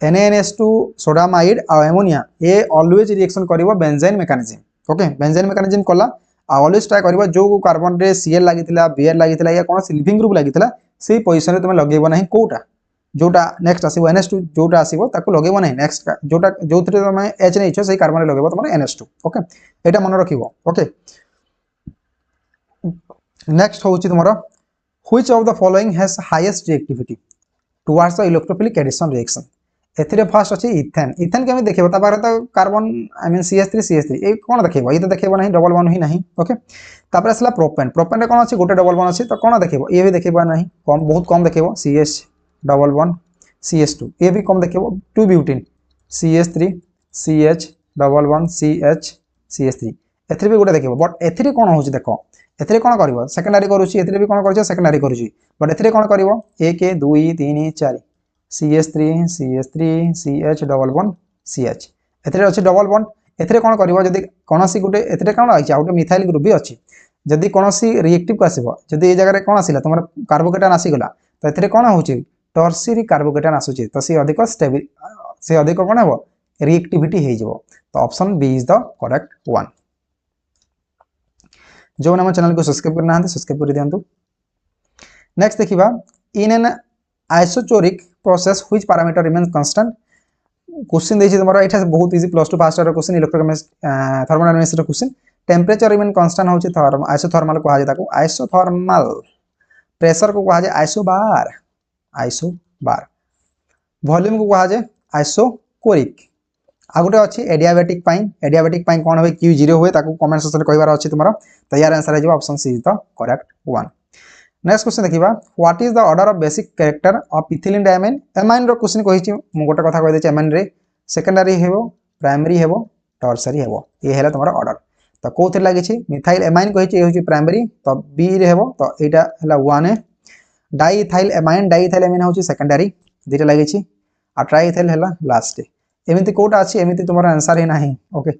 NaNH2 सोडामाइड आ एमोनिया ए ऑलवेज रिएक्शन करिवो benzene mechanism okay benzene mechanism कला ऑलवेज ट्राई करिवो जो कार्बन रे Cl लागितिला Br लागितिला या कोन सिल्विंग ग्रुप लागितिला से पोजीशन रे तुम लगेबो नाही कोटा जोटा नेक्स्ट आसीबो NH2 जोटा आसीबो ताकू लगेबो नाही नेक्स्ट जोटा जोथरे तुम H नै इछो से कार्बन रे लगेबो तुम NH2 ओके एटा मन रखिबो ओके नेक्स्ट होउची तुमरो which of the following has highest reactivity towards the electrophilic addition reaction एथिरे फर्स्ट अछि इथेन इथेन केमे देखिबो ता पारे त कार्बन आई मीन CH3 ए कोन देखिबो ई त देखिबो नाही डबल बॉन्ड ही नाही ओके तापर असला प्रोपेन प्रोपेन रे कोन अछि गोटे डबल बॉन्ड अछि त कोन देखिबो ए भी देखिबो नाही कम बहुत कम देखिबो CH डबल बॉन्ड CH2 ए भी कम देखिबो 2 butane CH3 CH double bond CH CH3 एथिरे भी गोटे देखिबो बट एथिरे कोन होछि देखो एथिरे कोन करबो सेकेंडरी करूछि एथिरे भी कोन करछि सेकेंडरी करूछि बट एथिरे कोन करबो 1 2 3 4 CH3 CH3 CH double bond CH एथिरे अछि डबल बॉन्ड एथिरे कोन करबो जदी कोनोसी गुटे एथिरे कोन आइछ आउटे मिथाइल ग्रुप भी अछि जदी कोनोसी रिएक्टिव को आसीबो जदी ए जगह रे कोन आसीला तमर कार्बोकेटान आसी गला तो एथिरे कोन होछि टर्शियरी कार्बोकेटान आसुछि तो से अधिक स्टेबल से अधिक कोन हेबो रिएक्टिविटी हे जिवो तो option B is the correct one जो नाम चैनल को सब्सक्राइब करना है सब्सक्राइब कर दियंतु नेक्स्ट देखिबा in an isochoric process which parameter remains constant question देछि तमरा एठा बहुत easy plus 2 pass question electrochemistry thermodynamics रो क्वेश्चन टेम्परेचर रिमेन कांस्टेंट होछि आइसोथर्मल को हाजे ताको आइसोथर्मल प्रेशर को हाजे आइसोबार वॉल्यूम को हाजे आइसोकोरिक आ गुटे अछि एडियाबेटिक पाइन कोन होय Q0 होय ताको कमेंट सेक्शन रे कहबार अछि तुमरा तो यार आंसर आइबो option C is the correct one next question देखिबा what is the order of basic character of ethylene diamine amine रो क्वेश्चन कहिछि मु गोटे कथा कहि देछि एमाइन रे सेकेंडरी हेबो प्राइमरी हेबो टर्शियरी हेबो ये हेला तुम्हारा ऑर्डर तो कोथि लागि छि मिथाइल एमाइन कहिछि होछि प्राइमरी तो बी रे हेबो तो एटा हेला 1 ए डाइइथाइल एमाइन होछि सेकेंडरी दिटा लागि छि आ ट्राइइथाइल हेला लास्ट एमिति कोटा अछि एमिति तुम्हारा आंसर ही नाही ओके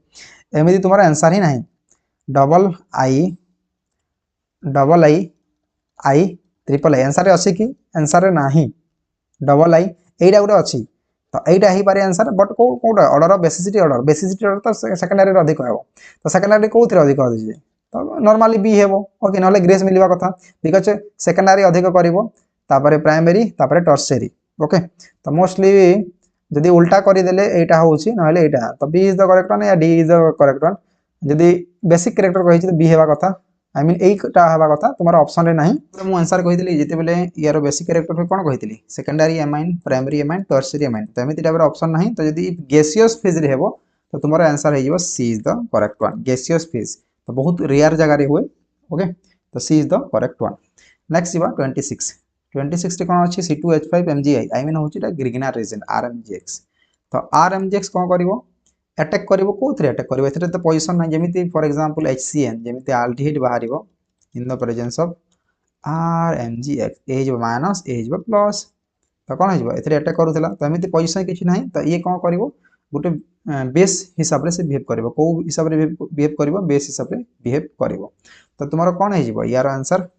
एमिति तुम्हारा आंसर ही नाही double I triple I answer अछि कि आंसर नाही डबल आई एटा गुटे अछि तो एटा ही पारे आंसर बट कोटा ऑर्डर ऑफ बेसिसिटी ऑर्डर तो सेकेंडरी रे अधिक हेबो तो सेकेंडरी कोथि रे अधिक होछि तो नॉर्मली बी हेबो ओके नले ग्रेस मिलवा कथा बिकॉज़ सेकेंडरी अधिक करिवो तापरे प्राइमरी तापरे टर्शियरी ओके तो मोस्टली जदि उल्टा करि देले एटा होछि नहले एटा तो B is the correct one या D is the correct one जदि बेसिक कैरेक्टर कहि छि तो बी हेबा कथा आई मीन एटा हेबा कथा तुम्हारा ऑप्शन रे नाही तो मु आंसर कहि देली जते बेले यार बेसिक कैरेक्टर पे कोन कहि देली secondary amine primary amine tertiary amine तो एमिति टाइप रो ऑप्शन नाही तो जदि गैसियस फेज रे हेबो तो तुम्हारा आंसर हे जिवो C is the correct one gaseous phase तो बहुत रेयर जगह रे हुए ओके तो C is the correct one next जिवा 26 रे कोन अछि C2H5 MgI आई मीन होछि ता ग्रिग्नार रीजन RMgx तो RMgx कोन करिवो अटैक करिवो कोथरे अटैक करिवो एथरे तो पोजीशन नै जेमिति फॉर एग्जांपल HCN जेमिति एल्डिहाइड बाहरिवो in the presence of RMgx ए जो माइनस ए जो प्लस तो कोन हिजबो एथरे अटैक करूथला तो एमिति पोजीशन किछि नै तो ये कोन करिवो गुटे बेस हिसाब रे से बिहेव करिवो को हिसाब रे बिहेव करिवो बेस हिसाब रे बिहेव करिवो तो तुम्हारा कोन हिजबो यार आंसर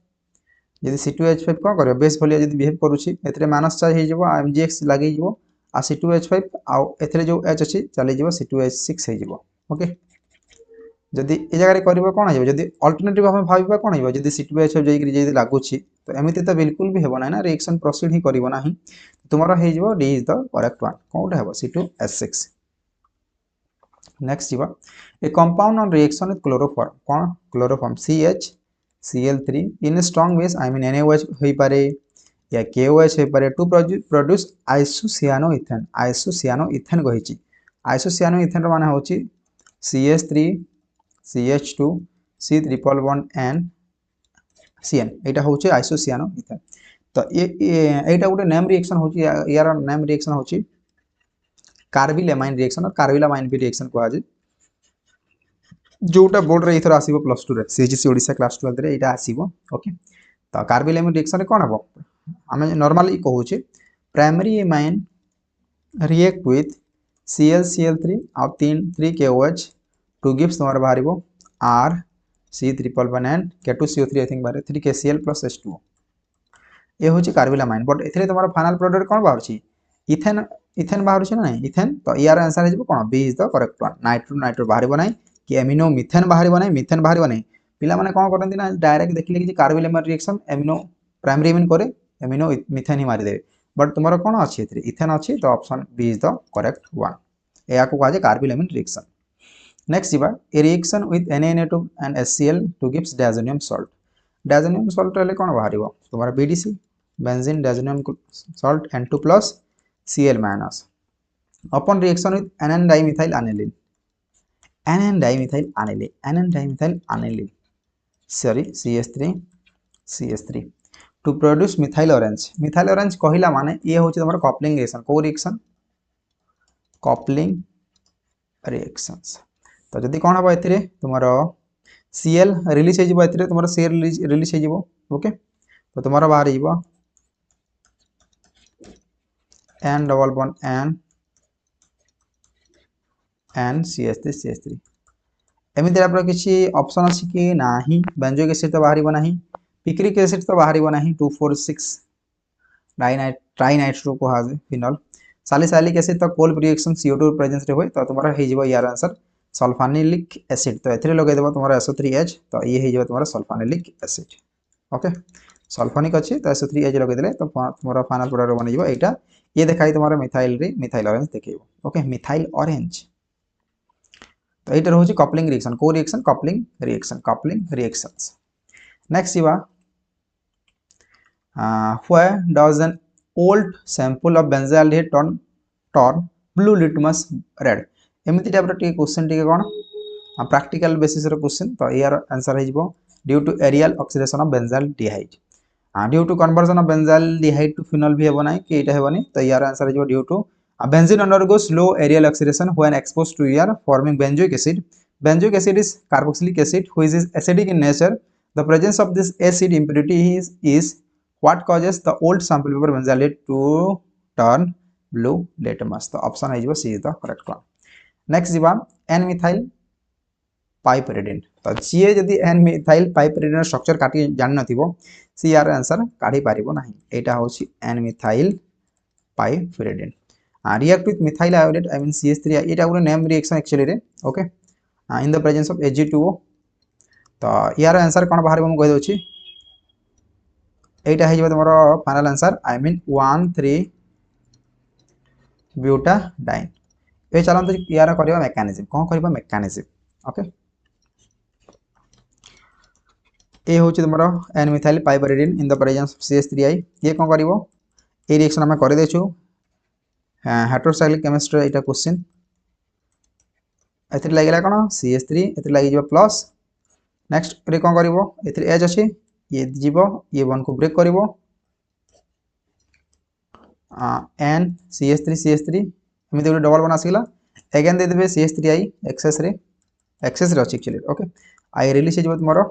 यदि C2H5 कोन करिवो बेस भलिया यदि बिहेव करूछि एथरे माइनस चार्ज हे जिवो MgX लागि जिवो आ C2H5 आ एथरे जो H अछि चली जिवो C2H6 हे जिवो ओके जदि ए जगह रे करिवो कोन हिजबो जदि अल्टरनेटिव हम भाबिबा कोन हिजबो जदि C2H5 जई कि जदि लागुछि तो एमिति तो बिल्कुल भी हेबो नै ना रिएक्शन प्रोसीड ही करिवो नाही तुम्हारा हे जिवो D is the correct one कोनटा हेबो C2H6 नेक्स्ट जिवो a compound on reaction with chloroform कोन chloroform CH Cl3 in strong base I mean NaOH होई पारे या KOH होई पारे टू प्रोड्यूस आइसोसियानोइथेन कहिछि आइसोसियानोइथेन रो माने होछि CH3 CH2 C triple bond N CN एटा होछि आइसोसियानोइथेन तो एटा गुटे नेम रिएक्शन होछि यार नेम रिएक्शन होछि कार्बिल रिएक्शन और कार्बिलामाइन भी रिएक्शन को आज जोटा बोर्ड रे इथर आसीबो प्लस 2 रे सीजीसी ओडिसा क्लास 12 रे एटा आसीबो ओके तो कार्बिलामाइन रिएक्शन रे कोन हबो हमें नॉर्मली कहूछि primary amine react with ClCl3 और 3 KOH टू गिव्स तुम्हारा बाहरिबो R C triple bond N K2CO3 I think बारे 3 KCl plus H2O ये होछि कार्बिलामाइन बट एथरे तुम्हारा फाइनल प्रोडक्ट कोन बाहरछि इथेन इथेन बाहर ना नहीं इथेन तो यार आंसर हो कौन B is the correct one nitro nitro बाहर ना कि एमिनो मिथेन बाहर ना मिथेन बाहर ना पिला माने कौन करते ना डायरेक्ट देखले कि carbonyl reaction amino primary amine करे एमिनो मिथेन ही मारी देबे बट तुमरो कौन अच्छी एथरे इथेन अच्छी तो option B is the correct one या को कहा जाय कार्बोनिल एमिन रिएक्शन नेक्स्ट जीवा a reaction with Na2 and HCl to gives diazonium salt diazonium salt हेले कौन बाहरिबो तुम्हारा BDC benzene diazonium salt N2 plus Cl minus upon reaction with anion dimethyl aniline sorry CH3 to produce methyl orange कहला माने ये होची तमर कपलिंग रिएक्शन को रिएक्शन कपलिंग रिएक्शंस तो जदी कोन हबो एथिरे तुमरो Cl रिलीज हे जिवो एथिरे तुमरो Cl रिलीज हे जिवो ओके तो तुमरो बाहर जिवो N double bond N CH3 एमिति टाइप किसी ऑप्शन अछि कि नाही बेंजोइक एसिड तो बाहरिबो नाही पिक्रिक एसिड तो बाहरिबो नाही 246 ट्राइनाइट्रो को हाजे फिनल सालिसाइलिक एसिड तो कोल्ड रिएक्शन CO2 प्रेजेंस रे होय तो तुम्हारा हे जिवो यार आंसर सल्फानिलिक एसिड तो एथिरे लगे देबो तुम्हारा SO3H तो ये हे जिवो तुम्हारा सल्फानिलिक एसिड ओके सल्फोनिक अछि तो SO3H लगे देले तो तुम्हारा फाइनल प्रोडक्ट बनि जिवो एटा ये देखाई तुम्हारा मिथाइल रे मिथाइल ऑरेंज देखैबो ओके मिथाइल ऑरेंज तो ये रोचे कपलिंग रिएक्शन को रिएक्शन कपलिंग रिएक्शंस नेक्स्ट इवा where does an old sample of benzaldehyde turn blue litmus red एमिति टाइप रो क्वेश्चन टिके कोन प्रैक्टिकल बेसिस रो क्वेश्चन तो यार आंसर हे जिवो due to aerial oxidation of benzaldehyde due to conversion of benzaldehyde to phenol भी हेबो नै कि एटा हेबो नै तो यार आंसर हे जिवो due to benzene undergoes low aerial oxidation when exposed to air forming benzoic acid. Benzoic acid is carboxylic acid which is acidic in nature. The presence of this acid impurity is what causes the old sample paper benzaldehyde to turn blue litmus. The option is C is the correct one. Next is N-methyl piperidine. तो जी जदि N-methyl piperidine स्ट्रक्चर काटी जान नथिबो सी यार आंसर काढी पारिबो नाही एटा होची N-methyl piperidine. React with methyl iodide I mean CH3 it our name reaction actually रे okay in the presence of Ag2O तो यार आंसर कोन बाहर हम कहि दोछि एटा हे जबो तमरो फाइनल आंसर I mean 1,3 ब्यूटाडाइन ए चलन तो यार करबा मेकानिज्म कोन करबा मेकानिज्म ओके ए होछि तमरो N methyl piperidine in the presence of CH3I ये कोन करबो ए रिएक्शन हम कर देछु हेटेरोसाइक्लिक केमिस्ट्री एटा क्वेश्चन एथि लागला कोन CH3 एथि लागि जिवो प्लस नेक्स्ट रे कोन करबो एथि H अछि ये जिवो ये वन को ब्रेक करबो N CH3 एमिति ଗୋଟେ डबल बन आसिला अगेन दे देबे CH3I एक्सेस रे अछि एक्चुअली ओके आई रिलीज जिवो तुमरो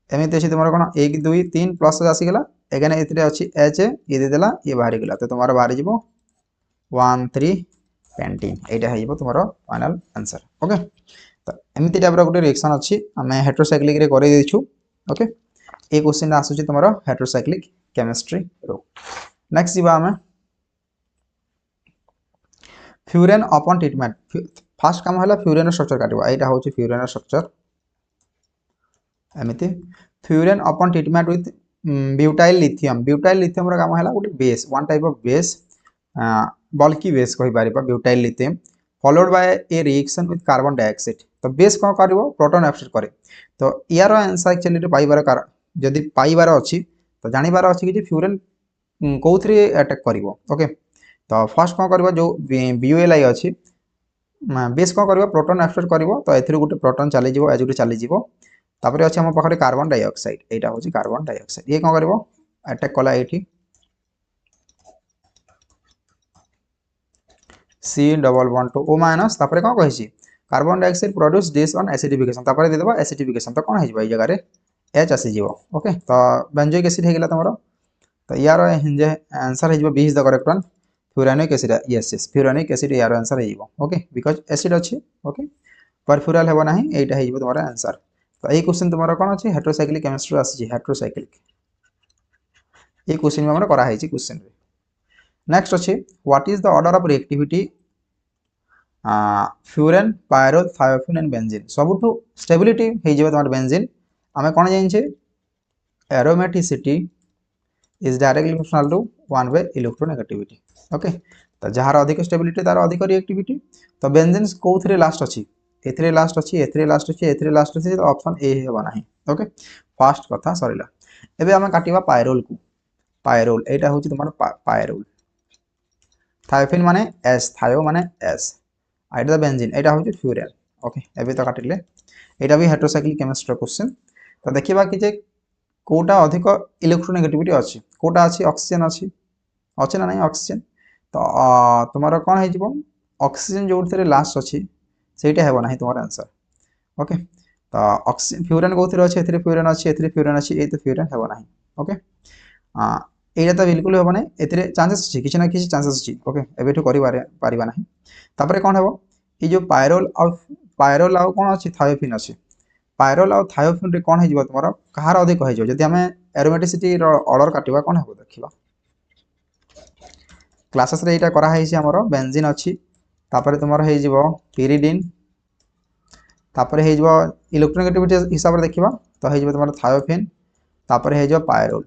एमिति अछि तुमरो कोन 1 2 3 प्लस आसी गेला अगेन एथि अछि H ये दे देला ये बाहर गेला तो तुम्हारा बाहर जिवो 1 3 पेंटीन एटा हे जिवो तुम्हारा फाइनल आंसर ओके तो एमिति टाइप रो गुटे रिएक्शन अछि हमें हेटेरोसाइक्लिक रे करे देछु ओके ए क्वेश्चन आसुची तुम्हारा हेटेरोसाइक्लिक केमिस्ट्री रो नेक्स्ट जिवो हमें फ्यूरेन अपॉन ट्रीटमेंट फर्स्ट काम हला फ्यूरेन स्ट्रक्चर काटिबो एटा होची फ्यूरेन स्ट्रक्चर एमिति furan upon treatment with butyl lithium रो काम हला गुटे base one type of base bulky base कहि पारिबा butyl lithium followed by a reaction with carbon dioxide तो बेस कोन करबो प्रोटॉन एब्सॉर्ब करे तो यार आंसर एक्चुअली पाइबार कारण जदि पाइबार अछि तो जानिबार अछि कि फ्यूरेन कोथरे अटैक करिवो ओके तो फर्स्ट कोन करबो जो BULI अछि बेस कोन करबो प्रोटॉन एब्सॉर्ब करिवो तो एथिरो गुटे प्रोटॉन चली जिवो एज गुटे चली जिवो तापरे अछि हम पाखरे कार्बन डाइऑक्साइड एटा होची कार्बन डाइऑक्साइड ये कोन करबो अटैक कला एठी C double bond to O minus तापरे कोन कहिछि carbon dioxide produce this on acidification तापरे दे देबा एसिडिफिकेशन तो कोन हे जिवो ए जगह रे H आसी जिवो ओके तो बेंजोइक एसिड हे गेला तमरो तो यार आंसर हे जिवो B is the correct one furanic acid yes furanic acid यार आंसर हे जिवो ओके बिकॉज़ एसिड अछि ओके परफ्यूरल हेबो नाही एटा हे जिवो तमरो आंसर तो ए क्वेश्चन तुम्हारा कोन अछि हेटेरोसाइक्लिक केमिस्ट्री आसी हेटेरोसाइक्लिक ये क्वेश्चन में हमर करा है क्वेश्चन रे। नेक्स्ट अच्छे what is the order of reactivity furan pyrrole thiophene and benzene सबुठु स्टेबिलिटी हे जेबो तमर बेंजीन आमे कोन जानि छे aromaticity is directly proportional to 1 by electronegativity okay तो जहार अधिक स्टेबिलिटी तार अधिक रिएक्टिविटी तो बेंजीन कोथरे लास्ट अछि एथरे लास्ट अछि एथरे लास्ट अछि एथरे लास्ट अछि तो ऑप्शन ए हेबा नाही ओके फास्ट कथा सरिला एबे आमे काटिबा पायरोल को पायरोल एटा होछि तमर पायरोल थायोफिन माने एस थायो माने एस आइडा बेंजीन एटा होछि फ्यूरेन ओके एबे तो काटिले एटा भी हेटेरोसाइक्लिक केमिस्ट्री क्वेश्चन तो देखिबा कि जे कोटा अधिक इलेक्ट्रोनेगेटिविटी अछि कोटा अछि ऑक्सीजन अछि अछि ना नहीं ऑक्सीजन तो तुम्हारा कोन हे जिवो ऑक्सीजन जो थरे लास्ट अछि सेटा हेबो नाही तुम्हारा आंसर ओके तो ऑक्सीजन फ्यूरेन कोथरे अछि एथरे फ्यूरेन अछि एथरे फ्यूरेन अछि ए तो फ्यूरेन हेबो नाही ओके एटा तो बिल्कुल हेबो नाही एथरे चांसेस अछि किछ ना किछ चांसेस अछि ओके एबेठु करि पारिबा नाही तापरे कोन हेबो ई जो पायरोल आ कोन अछि थायोफिन अछि पायरोल आ थायोफिन रे कोन हे जिवो तुम्हारा कहार अधिक हे जिवो जदि हमें एरोमेटिसिटी रो ऑर्डर काटिबा कोन हेबो देखिबा क्लासेस रे एटा करा है छि हमरो बेंजीन अछि तापरे तुम्हारा हे जिवो पिरिडीन तापरे हे जिवो इलेक्ट्रोनेगेटिविटी हिसाब रे देखिबा तो हे जिवो तुम्हारा थायोफिन तापरे हे जिवो पायरोल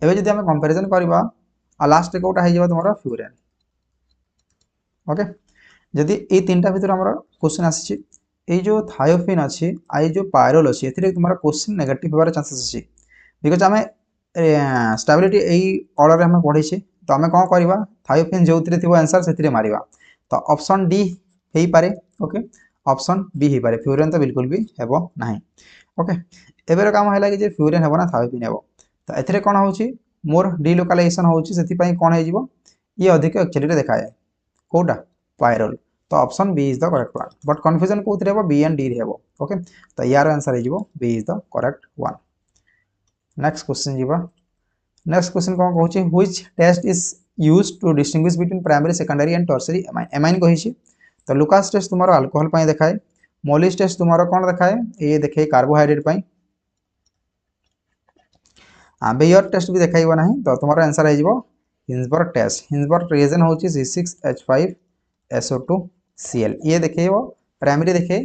एबे जदि हमें कंपैरिजन करबा आ लास्ट कोटा हे जिवो तुम्हारा फ्यूरेन ओके जदि ए तीनटा भितर हमरो क्वेश्चन आसी छि ए जो थायोफिन अछि आ ए जो पायरोल अछि एथिरे तुम्हारा क्वेश्चन नेगेटिव होबार चांसेस अछि बिकॉज़ हमें स्टेबिलिटी ए ऑर्डर रे हमें पढी छि तो हमें कोन करबा थायोफिन जोउतरे थिबो आंसर सेथिरे मारिबा तो ऑप्शन डी हेई पारे ओके ऑप्शन बी हेई पारे फ्यूरेन तो बिल्कुल भी हेबो नाही ओके एबेर काम हैला कि जे फ्यूरेन हेबो ना थायोफिन हेबो तो एथिरे कोन होउछि मोर डिलोकलाइजेशन होउछि सेति पई कोन हे जिवो ये अधिक एक्चुअली रे देखाए कोटा पायरोल तो option B is the correct one but confusion कोथरे हेबो बी एंड डी रे हेबो ओके तो यार आंसर हे जिवो B is the correct one next question जीवा नेक्स्ट क्वेश्चन कोन कहूछि which test is used to distinguish between primary secondary and tertiary amine amine कहिछि तो लुकास टेस्ट तुम्हारो अल्कोहल पई देखाए मोलिस टेस्ट तुम्हारो कोन देखाए ए देखे कार्बोहाइड्रेट पई बेयर टेस्ट भी देखाइबो नाही तो तुम्हारो आंसर हे जिवो हिंसबर्ग रिएक्शन होछि C6H5SO2Cl ये देखेबो प्राइमरी देखे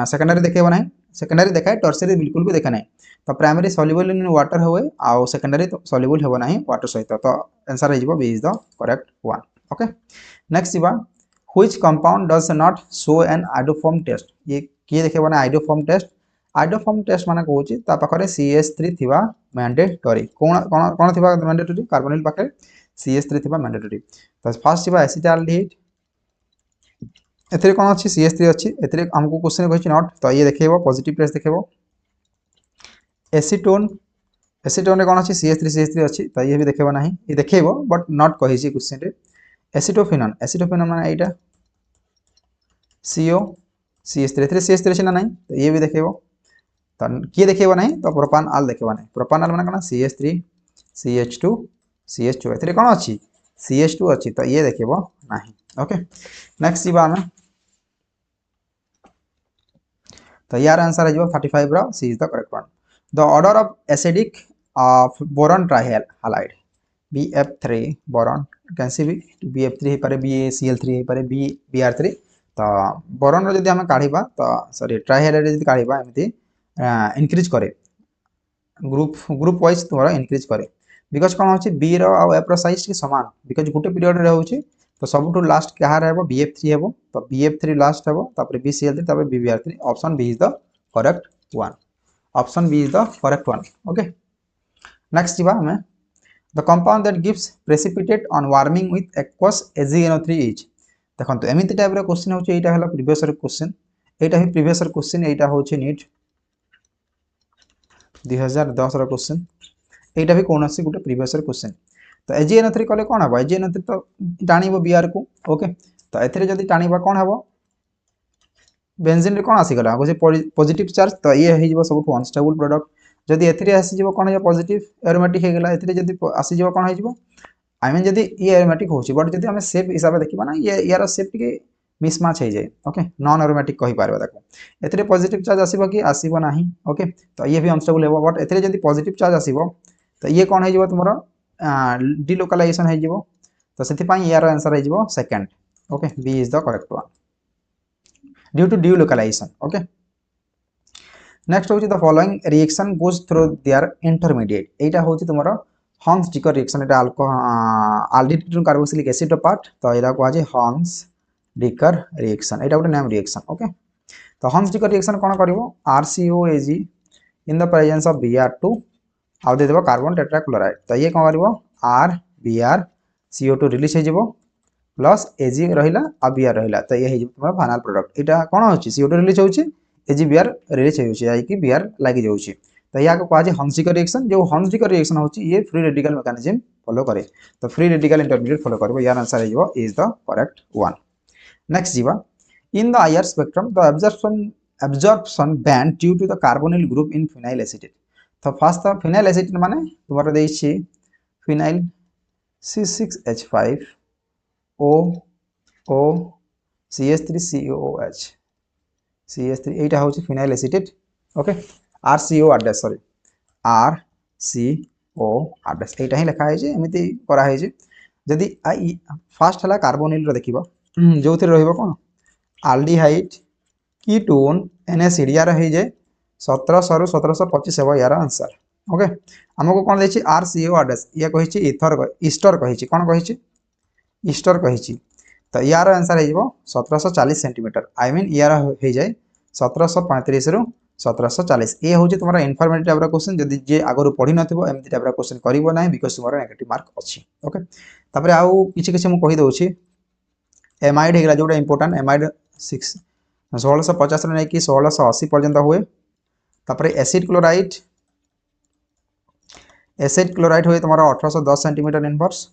सेकेंडरी देखेबो नाही सेकेंडरी देखाए टर्शियरी बिल्कुल भी देखा नाही तो प्राइमरी सॉल्युबल इन वाटर होए आ सेकेंडरी तो सॉल्युबल हेबो नाही वाटर सहित तो आंसर हे जिवो B is the correct one okay next जीवा which compound does not show an iodoform test ये किए देखेबो ना आइडोफॉर्म टेस्ट माने कहूछि ता पाखरे CH3 थिबा मैंडेटरी कोन कोन कोन थिबा मैंडेटरी कार्बोनिल पाखरे CH3 थिबा मैंडेटरी तो फर्स्ट थिबा एसिटाल्डिहाइड एथरे कोन अछि CH3 अछि एथरे हमको क्वेश्चन कहछि नॉट तो ये देखेबो पॉजिटिव टेस्ट देखेबो एसीटोन रे कोन अछि CH3 अछि तो ये भी देखेबो नाही ये देखेबो बट नॉट कहिछि क्वेश्चन रे एसिटोफिनन माने एटा CO CH3 एथरे CH3 अछि ना नाही तो ये भी देखेबो तो किए देखेबो नाही तो प्रोपानॉल देखेबो नाही प्रोपानॉल माने कोन CH3 CH2 CH2 एथरे कोन अछि CH2 अछि तो ये देखेबो नाही ओके नेक्स्ट जीवा हमें तो यार आंसर है जो 35 रो C is the correct one the order of acidic of boron trihalide BF3 boron can C B BF3 हे पारे BaCl3 हे पारे Br3 तो बोरॉन रो जदी हम काढिबा तो सॉरी ट्राइहालाइड जदी काढिबा एमती इंक्रीज करे ग्रुप वाइज तोरा इंक्रीज करे बिकॉज कोन होची बी रो आ एफ रो साइज के समान बिकॉज गुटे पीरियड रे होची तो सबटू लास्ट कहार हेबो BF3 हेबो तो BF3 लास्ट हेबो तापर BCl3 तापर BBr3 option B is the correct one option B is the correct one okay next जीवा हमें the compound that gives precipitate on warming with aqueous AgNO3 is देखंतु एमिति टाइप रो क्वेश्चन होची एटा हला प्रीवियस ईयर क्वेश्चन एटा ही प्रीवियस ईयर क्वेश्चन एटा होची नीट 2010 रो क्वेश्चन एटा भी कोनोसी गुटे प्रीवियस ईयर क्वेश्चन तो AgNO3 कले कोन हबो AgNO3 तो टाणीबो Br को ओके तो एथरे जदी टाणीबा कोन हबो बेंजीन रे कोन आसी गला को पॉजिटिव चार्ज तो ये हे जिवो सब अनस्टेबल प्रोडक्ट जदी एथरे आसी जिवो कोन हे पॉजिटिव एरोमेटिक हे गला एथरे जदी आसी जिवो कोन हे जिवो आई मीन जदी ये एरोमेटिक होची बट जदी हमें शेप हिसाब देखिबा ना ये यार शेप के मिसमैच हो जाए ओके नॉन एरोमेटिक कहि पारबा ताको एथिरे पॉजिटिव चार्ज आसीबो कि आसीबो नाही ओके तो ये भी अनस्टेबल हेबो बट एथिरे जदी पॉजिटिव चार्ज आसीबो तो ये कोन हे जिवो तुमरो डिलोकलाइजेशन हे जिवो तो सेति पई यार आंसर हे जिवो second okay B is the correct one due to delocalization okay next होची the following reaction goes through there intermediate एटा होची तुमरो हॉन्स डिकर रिएक्शन एटा अल्डिहाइड कार्बोक्सिलिक एसिड पार्ट तो एला को आजे हॉन्स डिकर रिएक्शन एटा गोटे नाम रिएक्शन ओके तो हॉन्स डिकर रिएक्शन कोन करबो RCOAG in the presence of Br2 आउ दे देबो कार्बन टेट्राक्लोराइड तो ये कोन करबो RBr CO2 रिलीज हे जिवो प्लस Ag रहिला आ Br रहिला तो ये हे जिवो तुमरा फाइनल प्रोडक्ट एटा कोन होची CO2 रिलीज होची AgBr रिलीज होची आई कि Br लागि जाउची तो या को आज हॉन्स डिकर रिएक्शन जो हॉन्स डिकर रिएक्शन होची ये फ्री रेडिकल मैकेनिज्म फॉलो करे तो फ्री रेडिकल इंटरमीडिएट फॉलो करबो यार आंसर हे जिवो is the correct one next जीवा in the IR spectrum the absorption band due to the carbonyl group in phenyl acetate तो फर्स्ट तो phenyl acetate माने तुम्हारा देछि phenyl C6H5 O O CH3COOH CH3 एटा होछि phenyl acetate okay RCO address sorry RCO address एटा ही लिखा है जे एमिति करा है जे जदी फर्स्ट हला कार्बोनिल रो देखिबो जो थि रहइबो कोन आल्डिहाइड कीटोन NH यार है जे 1700 रु 1725 हेबो यार आंसर ओके हमको कोन देछि RCO एड्रेस ये कहिछि इथर ईस्टर कहिछि कोन कहिछि ईस्टर कहिछि तो यार आंसर हे जिवो 1740 सेंटीमीटर आई मीन यार हे जाय 1735 रु 1740 ए होछि तुम्हारा इन्फॉर्मेटिव टाइप रा क्वेश्चन जदी जे आगरु पढि नथिबो एमति टाइप रा क्वेश्चन करिवो नाही बिकॉज़ तुम्हारा नेगेटिव मार्क अछि ओके तापर आउ किछि किछि मु कहि दोछि एमाइड हेगला जोटा इंपोर्टेंट एमाइड 1650 रे नै कि 1680 पर्यंत हुए तापर एसिड क्लोराइड हुए तुम्हारा 1810 सेंटीमीटर इनवर्स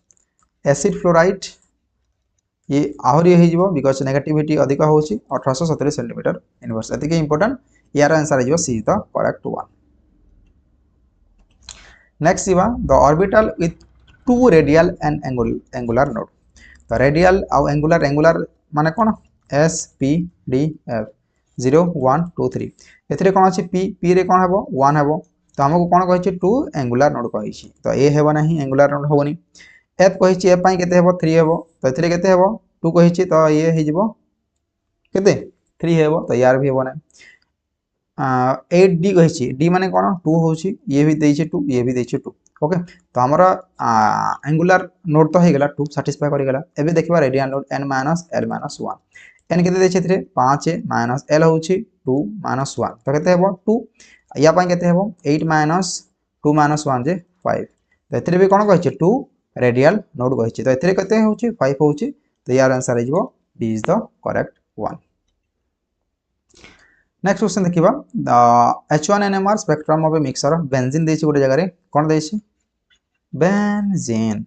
एसिड फ्लोराइड ये आहुरी हे जिवो बिकॉज़ नेगेटिविटी अधिक होछि 1870 सेंटीमीटर इनवर्स एति के इंपोर्टेंट यार आंसर हे जिवो C the correct one next जीवा the orbital with two radial and angular node तो रेडियल आउ एंगुलर माने कोन SPDF 0 1 2 3 एथिरे कोन अछि P रे कोन हेबो 1 हेबो तो हमको कोन कहिछि 2 एंगुलर नोड कहिछि तो ए हेबो नाही एंगुलर नोड होबनी F कहिछि F पई केते हेबो 3 हेबो तो एथिरे केते हेबो 2 कहिछि तो ये हे जिवो केते 3 हेबो तो यार भी हेबो ना 8D कहिछि D माने कोन 2 होछि ये भी देछि 2 ये भी देछि 2 ओके तो हमरा एंगुलर नोड तो हे गेला 2 सैटिस्फाई करि गेला एबे देखबा radial node n - l - 1 n केते देछि थरे 5 - l होछि 2 - 1 तो केते हेबो 2 या पई केते हेबो 8 - 2 - 1 जे 5 तो एथिरे भी कोन कहिछि 2 रेडियल नोड कहिछि तो एथिरे केते होछि 5 होछि तो यार आंसर हे जिवो D is the correct one next question देखिबा the H1NMR spectrum of a mixture of benzene देछि गोटे जगह रे कोन देछि बेंजीन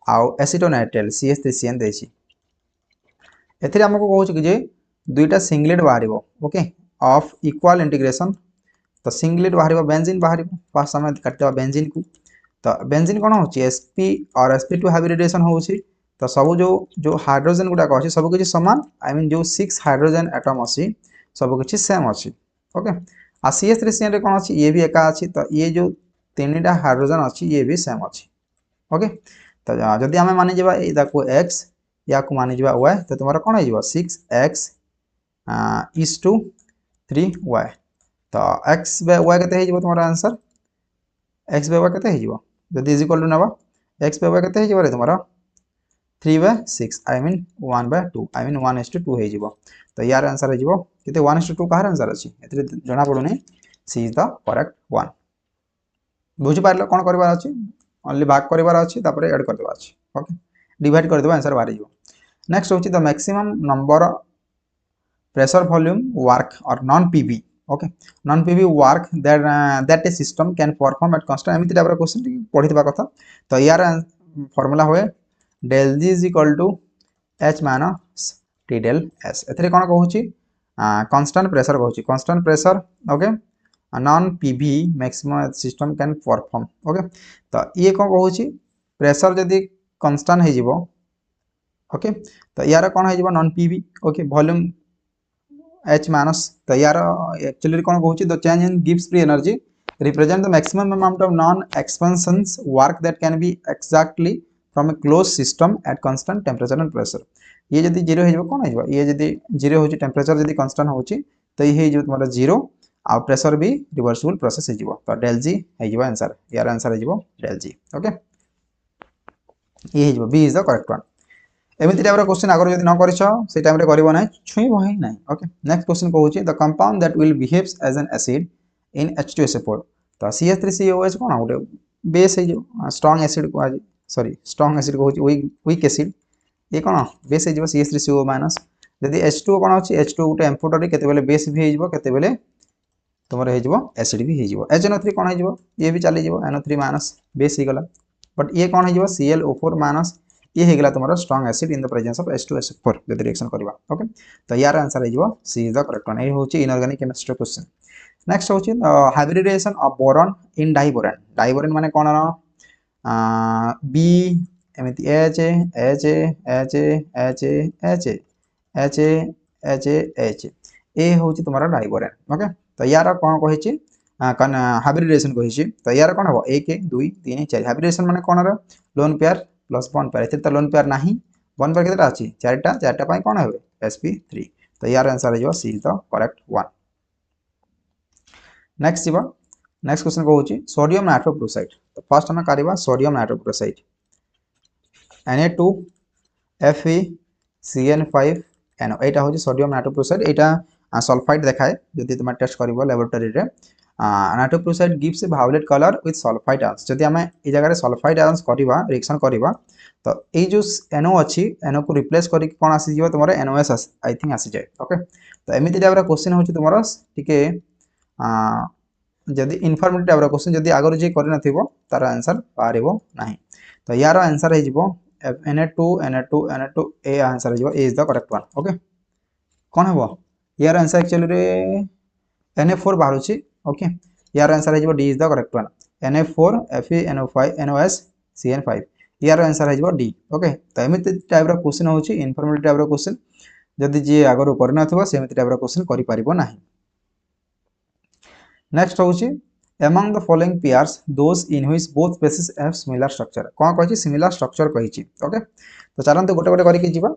आउ एसिटोनाइट्राइल CH3CN देछि एथिरे हमको कहउछ कि जे दुईटा सिंगलेट बाहरिबो ओके ऑफ इक्वल इंटीग्रेशन तो सिंगलेट बाहरिबो बेंजीन बाहरिबो फास्ट समय काटवा बेंजीन को तो बेंजीन कोन होछि sp और sp2 हाइब्रिडेशन होछि तो सब जो हाइड्रोजन गुडा कहछि सब किछि समान आई मीन जो 6 हाइड्रोजन एटम अछि सब किछि सेम अछि ओके आ CH3CN रे कोन अछि ये भी एका अछि तो ये जो तीनटा हाइड्रोजन अछि ये भी सेम अछि ओके तो जदी हमें मानि जेबा ए दाको x या को मानि जेबा y तो तुम्हारा कोन हे जेबा 6x is to 3y तो x बे y केते हे जेबा तुम्हारा आंसर x बे y केते हे जेबा जदी इज इक्वल टू नबा x बे y केते हे जेबा रे तुम्हारा 3/6 आई मीन 1/2 आई मीन 1:2 हे जेबा तो यार आंसर हे जेबा केते 1:2 कहार आंसर अछि एतरे जणा पडुनी सी इज द करेक्ट वन बुझि पारलो कोन करबा अछि ओनली भाग करबार अछि तापर ऐड कर देबा अछि ओके डिवाइड कर देबा आंसर बाहर जेबो नेक्स्ट होछि the maximum number pressure volume work or non PV okay non PV work that a system can perform at constant एमिति टाइप रा क्वेश्चन पढितबा कथा तो यार फार्मूला होय del G is equal to H minus T del S एथरे cone कहूची constant pressure कहूची constant pressure okay non PV maximum system can perform okay तो ये कोन कहूची प्रेशर जदी constant हे जिवो ओके तो यार कौन है non PV okay volume H minus तो यार एक्चुअली कौन कहूँ the change in gives free energy represent the maximum amount of non-expansions work that can be exactly from a closed system at constant temperature and pressure ये जदि जीरो हो कौन हो ये जदि जीरो हो टेम्परेचर जदि कांस्टेंट हो तो ये हो तुम जीरो आ प्रेशर भी रिवर्सिबल प्रोसेस हो तो डेल जी हो आंसर यार आंसर हो डेल जी ओके ये हो B is the correct one एमती टाइप क्वेश्चन आगर जब न कर टाइम कर छुईब ही ना ओके नेक्स्ट क्वेश्चन कहूँ the compound that will behaves as an acid in H2SO4 तो CH3COOH कौन गोटे बेस हो स्ट्रॉन्ग एसिड कह सॉरी स्ट्रॉन्ग एसिड कहूँ वीक एसिड ये कौन बेस हो CH3CO माइनस जदि H2O कौन अच्छी H2O गोटे एम्फोटरी केते बेस भी होते तुम एसिड भी हो HNO3 कौन हो ये भी चली NO3 माइनस बेस हो गला बट ये कौन हो ClO4 माइनस ये होगा तुम strong acid in the presence of H2SO4 जब रिएक्शन करवा ओके तो यार आंसर हो C is the correct one ये हूँ इनऑर्गेनिक केमिस्ट्री क्वेश्चन नेक्स्ट हूँ hybridization of boron in diborane diborane माने कौन बी एमती H H H H H H H H ए हूँ तुम डाइबोरेन ओके तो यार कौन कही हाइब्रिडाइजेशन कही तो यार कौन हम 1 2 3 4 हाइब्रिडाइजेशन माने कौन loan pair plus one pair A तो लोन पेयर ना वन पेयर केटा अच्छी चार्टा कौन है sp3 तो यार आंसर हो C is the correct one next जीवा नेक्स्ट क्वेश्चन कहूँ सोडियम नाइट्रोक्लोराइड तो फर्स्ट आम कर सोडियम नाइट्रोक्लोराइड Na2FeCN5NO यहाँ हूँ सोडियम नाइट्रोक्लोराइड यहाँ सल्फाइड देखाए जब तुम टेस्ट कर लैबोरेटरी रे nitrochloride gives a violet colour with sulphide ions जब आम ये जगह सल्फाइड आयंस करवा रिएक्शन करवा तो ये जो NO अच्छी NO को रिप्लेस कर कौन आसी तुम NOS आई थिंक आसी जाए ओके तो एमती टाइप क्वेश्चन हूँ तुम टे जदि इनफॉर्मेटिव टाइप क्वेश्चन जदि आगर जी कर तार आंसर बाहर ना तो यार आंसर हो Na2 ए आंसर हो is the correct one okay कौन हम यार आंसर एक्चुअली Na4 बाहर ओके यार आंसर हो D is the correct one Na4 FeNO5 CN5 यार आंसर हो डी ओके तो एमती टाइप क्वेश्चन हूँ इनफॉर्मेटिव टाइप क्वेश्चन जदि जी आगर करमती टाइप क्वेश्चन करना नेक्स्ट हूँ among the following pairs those in which both species have similar structure कौन कही सिमिलर स्ट्रक्चर कही ओके तो चलते गोटे गोटे करके जीवा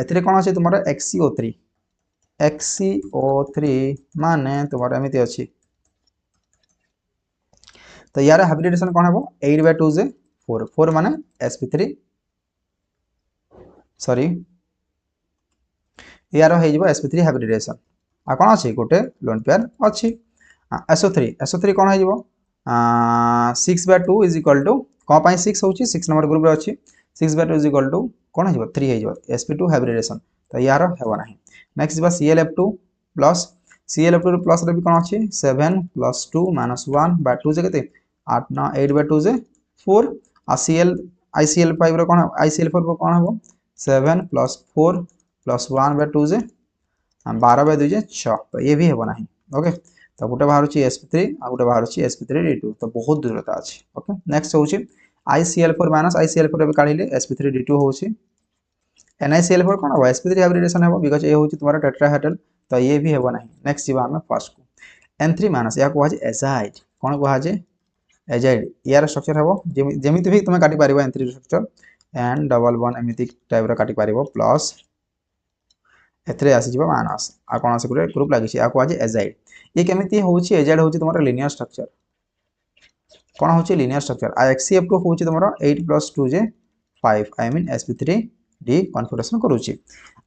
एथिरे कौन अच्छे तुम XCO3 माने तुम एमती अच्छी तो यार हाइब्रिडेशन कौन हम 8/2 जे 4 4 माने sp3 सॉरी यार हो sp3 हाइब्रिडेशन आ कौन अच्छी गोटे लोन पेयर अच्छी SO3 कौन हो 6/2 इज इक्वल टू कौन 6 हूँ 6 नंबर ग्रुप अच्छी 6/2 इज इक्वल टू कौन हो 3 हो sp2 हाइब्रिडेशन तो यार हे ना नेक्स्ट जी ClF2 प्लस ClF2 प्लस भी कौन अच्छी 7 + 2 - 1/2 जे के 8 9 8/2 जे 4 आ ICl5 कौन ICl4 कौन हम 7 + 4 + 1/2 जे 12/2 जे 6 तो ये भी हे ना ओके तो गोटे बाहर sp3 आ गोटे बाहर sp3d2 तो बहुत दूरता अच्छी ओके नेक्स्ट हूँ ICl4 माइनस ICl4 काढ़े sp3d2 हूँ NiCl4 कौन हम sp3 हाइब्रिडेशन हम बिकज ये हूँ तुम टेट्राहेड्रल तो ये भी हे ना नेक्स्ट जी आम फर्स्ट को N3 माइनस या कहुए एजाइड कौन कहुए एजाइड यार स्ट्रक्चर हम जमी भी तुम काटी पार N3 structure and double one एमती टाइप काटी पार प्लस एथरे आसी माइनस आ कौन से गोटे ग्रुप लगी कहुए एजाइड ये केमी हूँ एजाइड हूँ तुम लिनियर स्ट्रक्चर कौन हूँ लिनियर स्ट्रक्चर आ XCF2 हूँ तुम 8 + 2 जे 5 आई मीन sp3d कन्फिगरेशन करुच्ची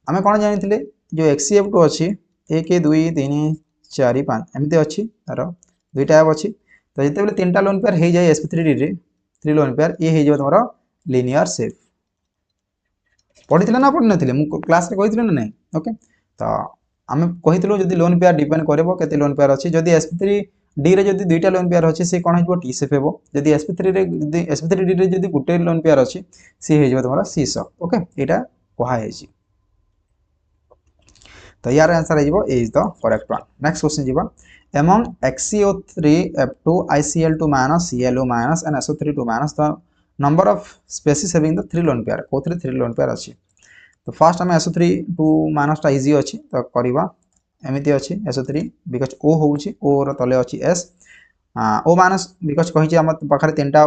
आम कौन जानी जो XCF2 अच्छी 1 2 3 4 5 एमती अच्छी तार दुईटा अच्छी तो जिते बड़े 3टा लोन पेयर हो जाए sp3d रे 3 लोन पेयर ये हो तुम लिनियर शेप पढ़ी ना पढ़ी ना क्लास रे कही ना नहीं ओके तो आम कही जब लोन पेयर डिपेंड कर लोन पेयर अच्छी जदि sp3d रे जदि दुईटा लोन पेयर अच्छी सी कौन हो टी सेप हो जदि sp3d रे जदि गोटे लोन पेयर अच्छी सी हो तुम सी सप ओके यहाँ कहुई तो यार आंसर हो is the correct one next question जी among XCO3 F2 ICl2 - ClO - and SO3 2 - the number of species having the 3 lone pair कोथरे 3 लोन पेयर अछि तो फर्स्ट हम SO3 टू माइनस टा इजी अछि तो करबा एमिति अछि SO3 बिकॉज O होउछि O रो तले अछि S O माइनस बिकॉज कहि हम पाखरे तीनटा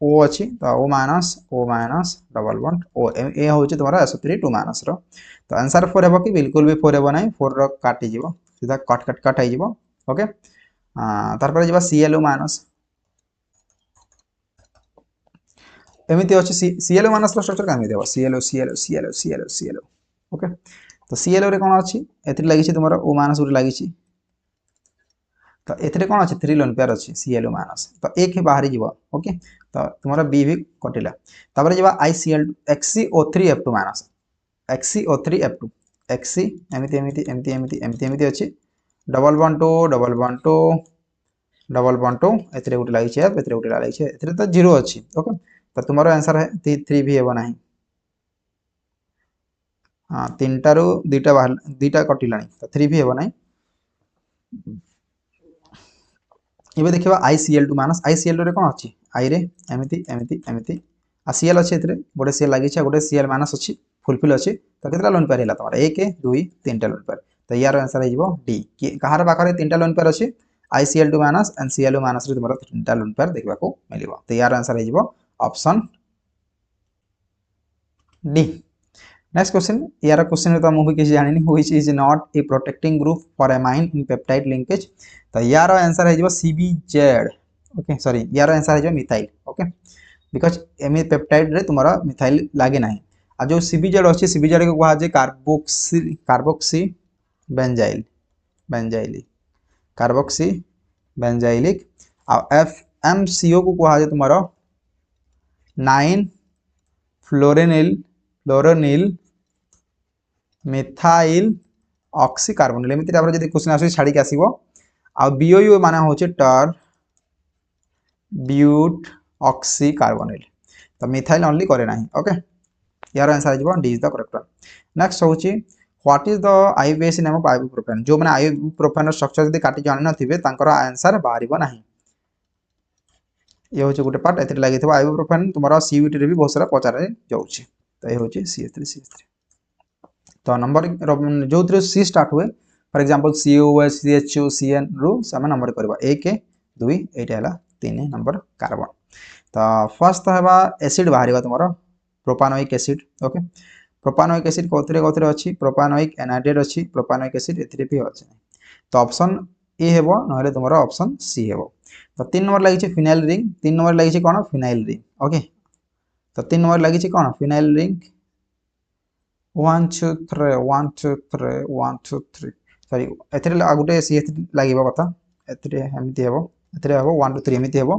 O अच्छी तो O minus double bond O ए होउछि तुम्हारा SO3 2 माइनस रो तो आंसर 4 हेबो कि बिल्कुल भी 4 हेबो नाही 4 रो काटि जीवो सीधा कट आइ जीवो ओके तार पर जीवा ClO माइनस एमिति अछि ClO माइनस रो स्ट्रक्चर कामी देबो ClO ओके तो ClO रे कोन अछि एथि लागि छि तुम्हारा O माइनस उरे लागि छि तो एथरे कोन अछि 3 लोन पेयर अछि ClO माइनस तो एक ही बाहरी जीवो ओके तो तुम्हारा B भी कटिला तापर जीवा ICl XCO3F2 minus XCO3F2 XC एमिति अछि double bond to double bond to एथरे गुटे लागि छै एथरे गुटे लागि छै एथरे तो 0 अछि ओके तो तुम्हारा आंसर है 3 भी हेबो नाही हां तीनटा रो दुईटा कटिलानी तो 3 भी हेबो नाही इबे देखिबा ICl2 माइनस ICl2 रे कोन अछि I रे एमिति आ Cl अछि एथरे गोटे Cl लागि छै गोटे Cl माइनस अछि फुलफिल अछि तो केतरा लोन पेयर हैला तमरा 1 2 3 टा लोन पेयर तो यार आंसर है जीवो डी कि कहार पाखरे 3 टा लोन पेयर अछि ICl2 minus and ClO minus रे तमरा 3 टा लोन पेयर देखबा को मिलिबो तो यार आंसर है जीवो ऑप्शन डी नेक्स्ट क्वेश्चन यार क्वेश्चन तो मु भी किसी जानिनी which is not a protecting group for amine in peptide linkage तो यार आंसर है जीवो CBZ ओके सॉरी यार आंसर है जीवो मिथाइल ओके बिकॉज एम पेप्टाइड रे तुम्हारा मिथाइल लागे ना आ जो CBZ अच्छे CBZ को कहा कार्बोक्सी कार्बोक्सी बेंजाइलिक आ FMCO को कहा तुम्हारा 9 फ्लोरोनिल मिथाइल ऑक्सीकार्बोनिल एमिति तापर जदी क्वेश्चन आसी छाडी के आसीबो आ BOU माने होचे टर ब्यूट ऑक्सीकार्बोनिल तो मिथाइल ओनली करे नाही ओके यार आंसर आइबो D is the correct one next होची what is the IUPAC name of ibuprofen जो माने आइबुप्रोफेन स्ट्रक्चर जदी काटी जानि नथिबे तांकर आंसर बाहरिबो नाही ये होची गुटे पार्ट एथि लागि थबो आइबुप्रोफेन तुम्हारा सीयूटी रे भी बहुत सारा पचारे जाउची तो ये होची CH3 तो नंबर जो थ्रो C स्टार्ट हुए for example COOH CHO CN रु सम नंबर करबा 1 2 एटा हला 3 नंबर कार्बन तो फर्स्ट हेबा एसिड बाहरिबा तुम्हारा propanoic acid okay propanoic acid कोथरे अछि प्रोपानोइक एनाइड्रेट अछि प्रोपानोइक एसिड एथरे भी अछि तो ऑप्शन ए हेबो नहले तुम्हारा ऑप्शन सी हेबो तो 3 नंबर लागि छै फिनाइल रिंग 3 नंबर लागि छै कोन फिनाइल रिंग ओके तो 3 नंबर लागि छै कोन फिनाइल रिंग 1 2 3 1 2 3 1 2 3 सॉरी एथरे गुटे CH3 लागिबा कथा एथरे एमिति हेबो एथरे हेबो 1 2 3 एमिति हेबो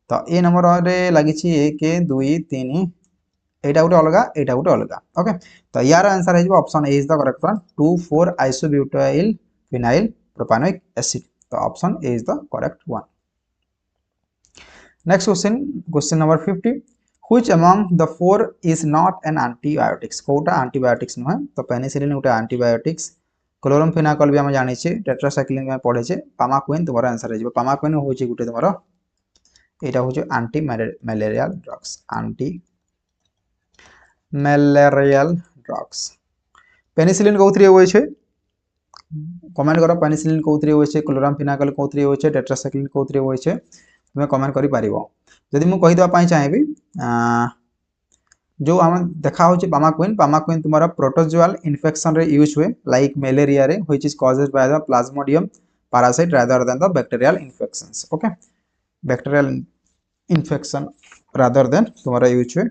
तो ए नंबर रे लागि छै 1 2 3 एटा गुटे अलगा ओके तो यार आंसर है option A is the correct one 2 4 isobutyl phenyl propanoic acid तो option A is the correct one next question number 50 which among the four is not an antibiotics कोटा antibiotics नुहे तो पेनिसिलिन गुटे antibiotics क्लोरामफेनाकल भी हम जानि छी टेट्रासाइक्लिन में पढे छे पामाक्विन तुम्हारा आंसर है जीवो पामाक्विन होची गुटे तुम्हारा एटा होची एंटी मलेरियल ड्रग्स पेनिसिलिन कोथरे होय छे कमेंट करो पेनिसिलिन कोथरे होय छे क्लोरामफेनाकल कोथरे होय छे टेट्रासाइक्लिन कोथरे होय छे तुम कमेंट करि पारिबो जदि मु कहि दवा पाई चाहेबी जो हम देखा होची पामाक्विन तुम्हारा प्रोटोजोअल इन्फेक्शन रे यूज हुए लाइक मलेरिया रे which is caused by the Plasmodium parasite rather than the bacterial infections okay bacterial infection rather than तुम्हारा यूज हुए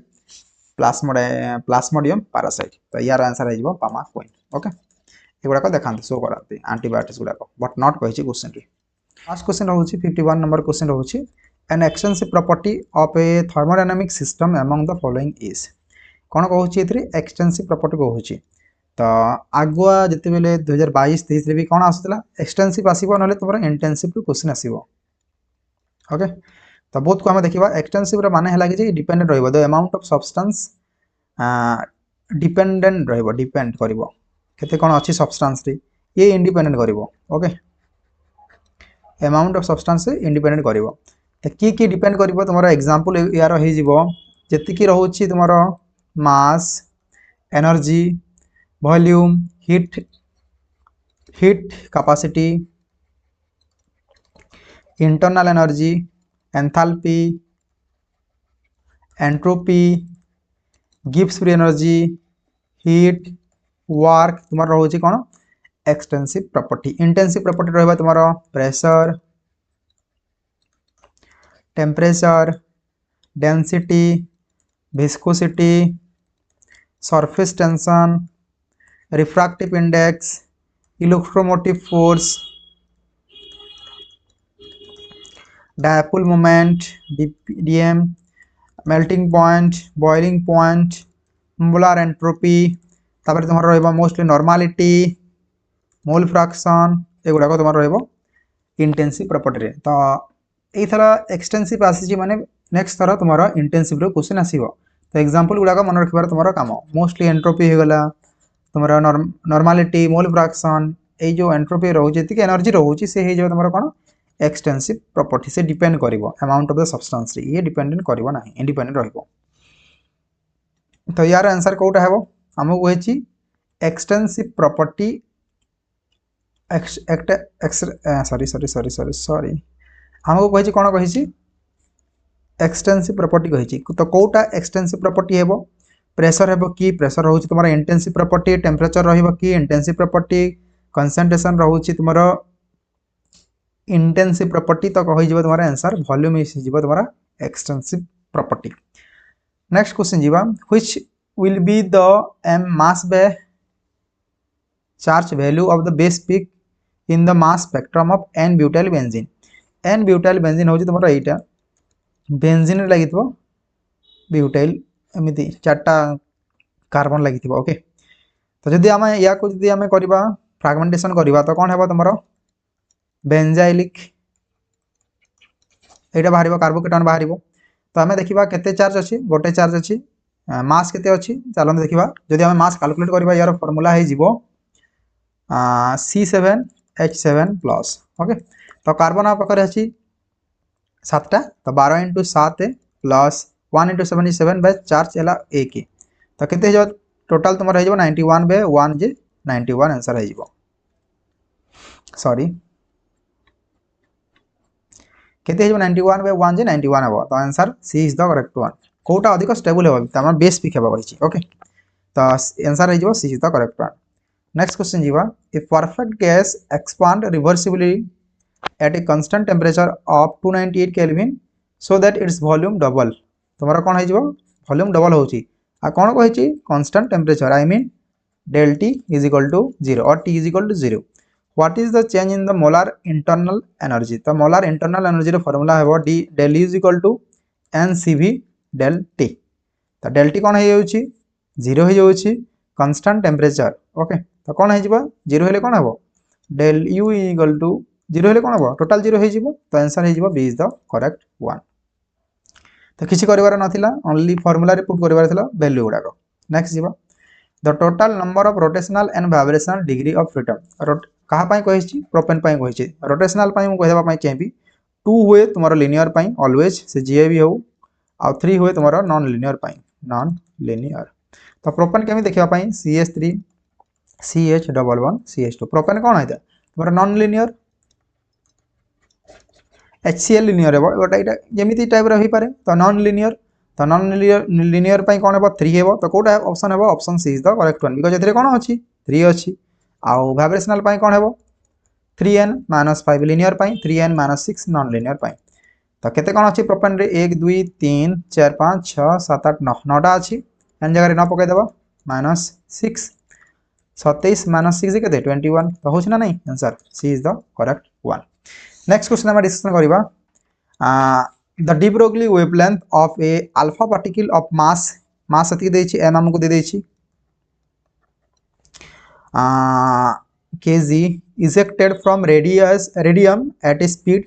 प्लाज्मोडियम पैरासाइट तो यार आंसर है जीवो पामाक्विन ओके एगुडा को देखांत शो कराते एंटीबायोटिक्स गुडा को बट नॉट कहिछि क्वेश्चन रे लास्ट क्वेश्चन होची 51 नंबर क्वेश्चन होची an extensive property of a thermodynamic system among the following is कोन कहूची एथरे एक्सटेंसिव प्रॉपर्टी कहूची तो आगुआ जते बेले 2022 23 रे भी कोन आसतला एक्सटेंसिव आसीबो नले तोरा इंटेंसिव क्वेश्चन आसीबो ओके तो बहुत को हम देखिबा एक्सटेंसिव रे माने हला कि डिपेंडेंट रहइबो the amount of substance dependent रहइबो डिपेंड करिवो केते कोन अछि सब्सटेंस रे ये इंडिपेंडेंट करिवो okay amount of substance independent करिवो तो की डिपेंड करिवो तुम्हारा एग्जांपल यार हे जीवो जेतिकी रोचे तुम mass energy volume heat capacity internal energy enthalpy entropy gives free energy heat work तुम रोचे कौन एक्सटेंसिव प्रॉपर्टी इंटेंसिव प्रॉपर्टी रहा तुम pressure temperature density viscosity surface tension refractive index electromotive force dipole moment DM melting point boiling point molar entropy तापर तुम रहा मोस्टली नॉर्मालिटी मोल फ्रैक्शन एगुड़ाक तुम रहा इंटेंसिव प्रॉपर्टी तो यथर एक्सटेंसिव आसी माने नेक्स्ट थर तुम इंटेंसिव क्वेश्चन आसो तो एग्जांपल गुड़ाक मन रखिबार तुम काम मोस्टली एंट्रोपी होगला तुम नॉर्मालिटी मोल फ्रैक्शन ये जो एंट्रोपी रोचे जी एनर्जी रोचे से हो तुम कौन एक्सटेंसिव प्रॉपर्टी से डिपेंड कर अमाउंट ऑफ द सब्सटेंस ये डिपेंडेंट करना ना इंडिपेंडेंट रहिबो तो यार आंसर कोटा है आमको कही extensive property sorry sorry sorry sorry sorry आमको कही कौन कही एक्सटेंसिव प्रॉपर्टी कही तो कौटा एक्सटेंसिव प्रॉपर्टी है प्रेशर है कि प्रेशर रोचे तुम इंटेंसिव प्रॉपर्टी टेम्परेचर रहिबो कि इंटेंसिव प्रॉपर्टी कंसंट्रेशन रोचे तुम इंटेंसिव प्रॉपर्टी तो कही तुम आंसर वॉल्यूम तुम एक्सटेंसिव प्रॉपर्टी नेक्स्ट क्वेश्चन जीवा which will be the m mass by charge value of the base peak in the mass spectrum of n butyl benzene हो तुम यहाँ बेंजीन लगी ब्यूटाइल एमती चार्टा कार्बन लगी ओके तो जदि आम या करवा फ्रैगमेंटेशन करवा तो कौन है तुम बेंजाइलिक यहाँ बाहर कार्बोकेटन बाहर तो आम देखा केते चार्ज अच्छी गोटे चार्ज अच्छी मास केते अच्छी चलो देखा जदि आम मास कैलकुलेट करवा यार फॉर्मूला हो C7H7+ ओके तो कार्बन आ पाखे अच्छी 7टा तो 12 × 7 प्लस 1 × 7 7 बाय चार्ज है 1 तो केते हो टोटाल तुम हो 91/1 जे 91 आंसर हो सॉरी केते हो 91/1 जे 91 हे तो answer C is the correct one कोटा अधिक स्टेबल हो तमाम बेस पिक हेबा कहिछि ओके तो आंसर हो C is the correct one next question जीवा a perfect gas expand reversibly at a constant temperature of 298 Kelvin so that its volume double तुम्हारा कौन हो वॉल्यूम डबल होची आ कौन कही constant temperature I mean del T is equal to 0 or T is equal to 0 what is the change in the molar internal energy तो molar internal energy रो फार्मूला है D del E is equal to NCV del T तो del T कौन हो जाउची 0 हो जाउची constant temperature ओके तो कौन हो 0 हेले कौन हो del U is equal to 0 हेले कौन हम टोटाल 0 हो तो आंसर हो B is the correct one तो किसी कर नाला ओनली फॉर्मूला पुट कर वैल्यू गुड़ाक नेक्स्ट जीवा the total number of rotational and vibrational degree of freedom कहाँ कही प्रोपेन कही रोटेशनल मुझे चाहिए 2 हुए तुम लिनियर ऑलवेज से जी भी हो आ 3 हुए तुम नॉन लिनियर तो प्रोपेन केमी देखा CH3 CH11 CH2 प्रोपेन कौन है तुम नॉन लिनियर HCl लिनियर है गोटा जमी टाइप हो पारे तो नॉन लिनियर लिनियर कौन है 3 है तो कौटा ऑप्शन है option C is the correct one because ये कौन अच्छी 3 अच्छी आउ वाइब्रेशनल कौन है 3n - 5 linear 3n - 6 non linear तो केते कौन अच्छी प्रोपेन रे 1 2 3 4 5 6 7 8 9 9टा अच्छी एन जगह 9 पकईदेव -6 27 - 6 के 21 तो हो ना नहीं answer C is the correct one next question आम डिस्कशन करवा the de Broglie wavelength of a alpha particle of mass M आमको दे kg ejected from radium at a speed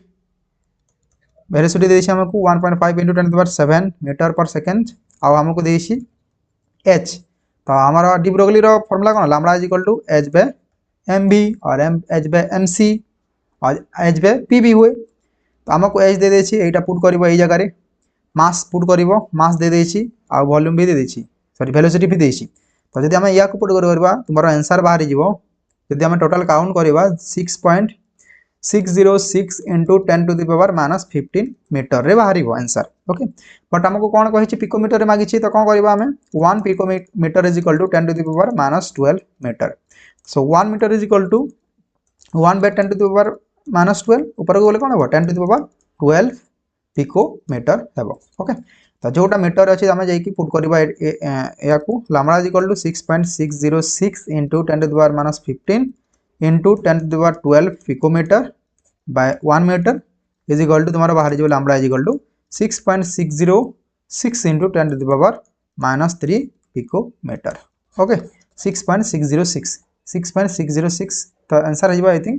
velocity देछि हमको 1.5 × 10⁷ मीटर पर सेकेंड आउ हमको देछि h तो हमारा डी ब्रोगली रो फार्मूला कौन lambda is equal to h/mv और h/mc और h/p भी हुए तो आमको h दे देछि एटा पुट करबो एई जगह रे मास पुट करिवो मास दे देछि आ वॉल्यूम भी दे देछि सॉरी वेलोसिटी भी देछि तो जदि हम या को पुट करबा तुमरो आंसर बाहरी जीवो जदि हम टोटल काउंट करबा 6.606 into 10 to the power minus 15 metre रे बाहरी आंसर ओके बट हमको कौन कही पिकोमीटर रे मागी तो कौन करबा हमें 1 picometre is equal to 10 to the power minus 12 metre so 1 metre is equal to 1 by 10 to the power minus 12 ऊपर को बोले कौन हो 10 to the power 12 पिकोमीटर हेबो ओके तो जोटा मीटर अछि हम जाई कि पुट करबा या को lambda is equal to 6.606 into 10 to the power minus 15 into 10 to the power 12 picometre by 1 metre is equal to तुम्हारा बाहर जो lambda is equal to 6.606 into 10 to the power minus 3 picometre okay 6.606 तो आंसर है I think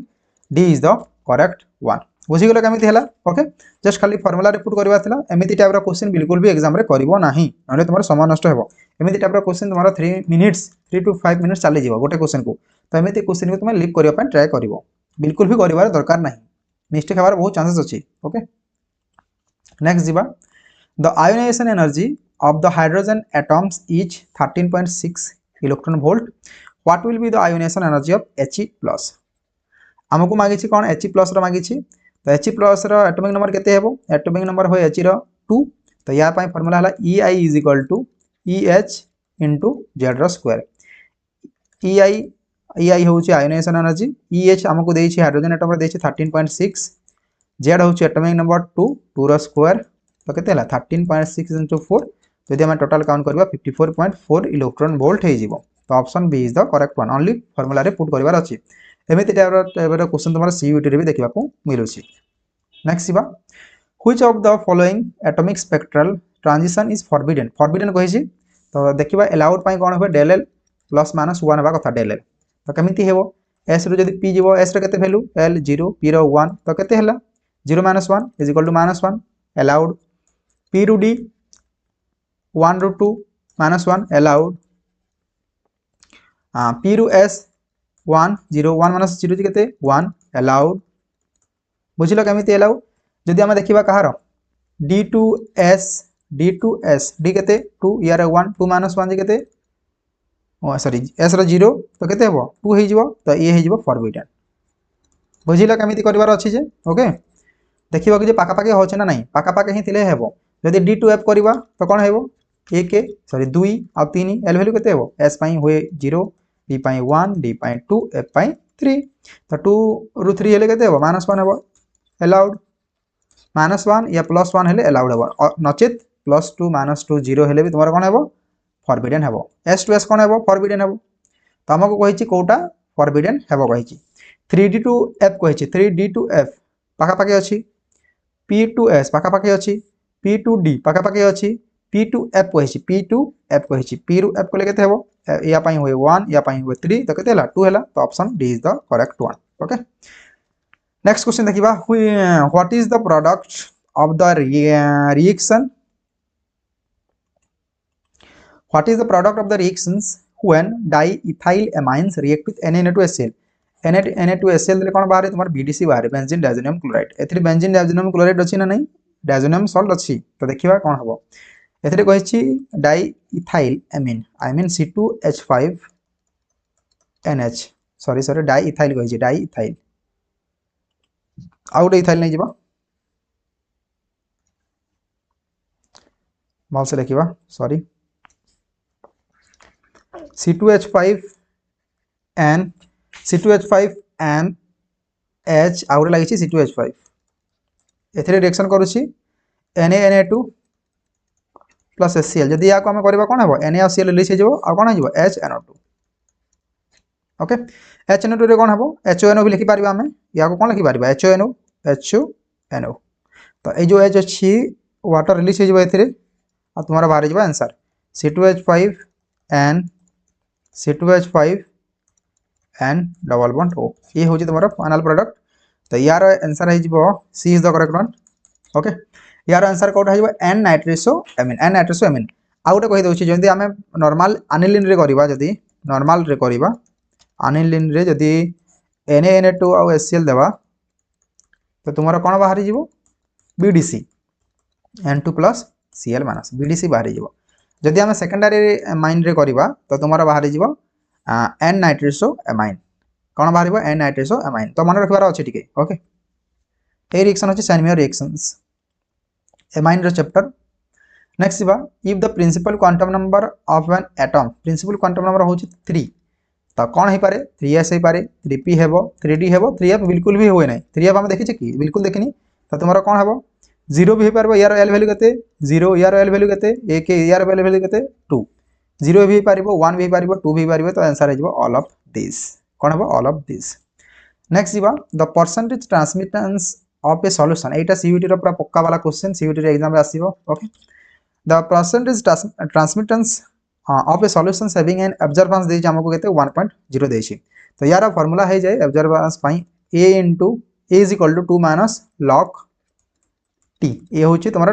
D is the correct one बुझीगल केमिति हला ओके जस्ट खाली फार्मूला रे पुट करबा थिला एमिति टाइप रो क्वेश्चन बिल्कुल भी एग्जाम रे करबो नाही नले तुम्हारा समय नष्ट हेबो एमिति टाइप रो क्वेश्चन तुम्हारा 3 मिनिट्स 3 to 5 मिनिट्स चली जीवो गोटे क्वेश्चन को तो एमिति क्वेश्चन को तुम लीव करिया पय ट्राई करिवो बिल्कुल भी करिवार दरकार नाही मिस्टेक हबार बहुत चांसेस अछि ओके नेक्स्ट जीवा the ionisation energy of the hydrogen atoms is 13.6 electron volt what will be the ionisation energy of He+ हमको मागी छी कोन He+ रो मागी छी तो He+ रो एटॉमिक नंबर केते हेबो एटॉमिक नंबर हो He रो 2 तो या पय फार्मूला हला EI = EH * Z रो स्क्वायर EI होउची आयोनाइजेशन एनर्जी EH हमको देई छी हाइड्रोजन एटम रो देई छी 13.6 Z होउची एटॉमिक नंबर 2 2 रो स्क्वायर तो केते हला 13.6 * 4 यदि हम टोटल काउंट करबा 54.4 इलेक्ट्रॉन वोल्ट हे जीवो तो option B is the correct one only formula रे पुट करबार अछि एमिति टाइप रो क्वेश्चन तुम्हारा सीयूटी रे भी देखिबा को मिलुछि नेक्स्ट जीवा which of the following atomic spectral transition is forbidden forbidden कहि छी तो देखिबा अलाउड पय कोन होबे del l + -1 बा कथा del l तो केमिति हेबो s रो जदी p जीवो s रो केते वैल्यू l 0 p रो 1 तो केते हला 0 - 1 = -1 अलाउड p रो d 1 रो 2 -1 अलाउड p रो s 1 0 1 - 0 केते 1 अलाउड बुझिलो केमिति अलाउड जदी हम देखिबा कहार d2s d केते 2 यार 1 2 - 1 केते सॉरी s रो 0 तो केते हेबो 2 हे जिवो तो ए हे जिवो फॉरबिडन बुझिलो केमिति करबार अछि जे ओके देखिबा कि जे पाका पाके होछ ना नहीं पाका पाके ही थिले हेबो जदी d2f करबा तो कोन हेबो 1 सॉरी 2 आ 3 l वैल्यू केते हेबो s पई होए 0 d पई 1 d पई 2 f पई 3 तो 2 रो 3 हेले केते हेबो -1 हेबो अलाउड -1 या +1 हेले अलाउड हेबो नचित +2 -2 0 हेले भी तुम्हारा कोन हेबो फॉरबिडन हेबो s to s कोन हेबो फॉरबिडन हेबो तो हमको कहि छी कोटा फॉरबिडन हेबो कहि छी 3d to f कहि छी 3d to f पाका पाके अछि p to s पाका पाके अछि p to d पाका पाके अछि p to f कहि छी p to f कहि छी p रो f को लेके हेबो या पई होय 1 या पई होय 3 तो केते हला 2 हला तो option D is the correct one okay next question देखिबा what is the product of the reaction what is the product of the reactions when diethyl amines react with Na2HCl Na2HCl ले कोन बाहर तुम्हार BDC बाहर बेंजीन डायजोनियम क्लोराइड एथि बेंजीन डायजोनियम क्लोराइड अछि ना नहीं डायजोनियम सॉल्ट अछि तो देखिबा कोन हबो एथि कहि छी diethyl amine I mean C2H5NH sorry diethyl कहि छी डाइइथाइल आउट इथाइल नहीं जीवा माल से लिखिबा सॉरी C2H5H आउट लागि छी C2H5 एथरे रिएक्शन करूची Na2 प्लस HCl जदी या को हम करबा कोन हेबो NaCl रिलीज हे जेबो आ कोन हे जेबो HNO2 ओके HNO2 रे कोन हेबो HONO भी लिखि पारिबा हमें या को कोन लिखि पारिबा HONO तो ए जो H अछि वाटर रिलीज हे जेबो एथरे आ तुम्हारा बाहर जेबो answer C2H5N double bond O ये हो जे तुम्हारा फाइनल प्रोडक्ट तो यार आंसर है जेबो C is the correct one okay यार आंसर कोड है जेबो N नाइट्रोसोएमिन आउटे कहि दोछि जदी हमें नॉर्मल अनिलीन रे करबा जदी नॉर्मल रे करबा अनिलीन रे जदी Na2 और HCl देबा तो तुम्हारा कोन बाहर जीवो BDC N2 + Cl minus BDC बाहरी जीवो जदि आम सेकेंडरी माइन रे करबा तो तुमार बाहरी जीवो N नाइट्रोसो एमाइन कौन बाहर N नाइट्रोसो एमाइन तो मन रखबार अच्छे टिके ओके ए रिएक्शन होची सैनमियर रिएक्शंस एमाइन रो चैप्टर नेक्स्ट जीवा if the principal quantum number of an atom principal quantum number होची 3 तो कौन हो पारे 3s हो पारे 3p हेबो 3d हेबो 3f बिल्कुल भी होए नै 3f हम देखि कि बिल्कुल देखिनी तो तुमार कौन हेबो 0 भी हो पारबो यार एल वैल्यू केते 0 यार एल वैल्यू केते 1 यार एल वैल्यू केते 2 0 भी हो पारबो 1 भी हो पारबो 2 भी हो पारबो तो आंसर हो ऑल ऑफ दिस कौन हेबो ऑल ऑफ दिस नेक्स्ट जीवा the percentage transmittance of a solution एटा सीयूटी रो पूरा पक्का वाला क्वेश्चन सीयूटी रे एग्जाम रे आसीबो okay the percentage transmittance of a solution having an absorbance देछि हमको केते 1.0 देछि तो यार फार्मूला है जाय ऑब्जर्वेंस पई a * a = 2 - log t ए होछि तुम्हारा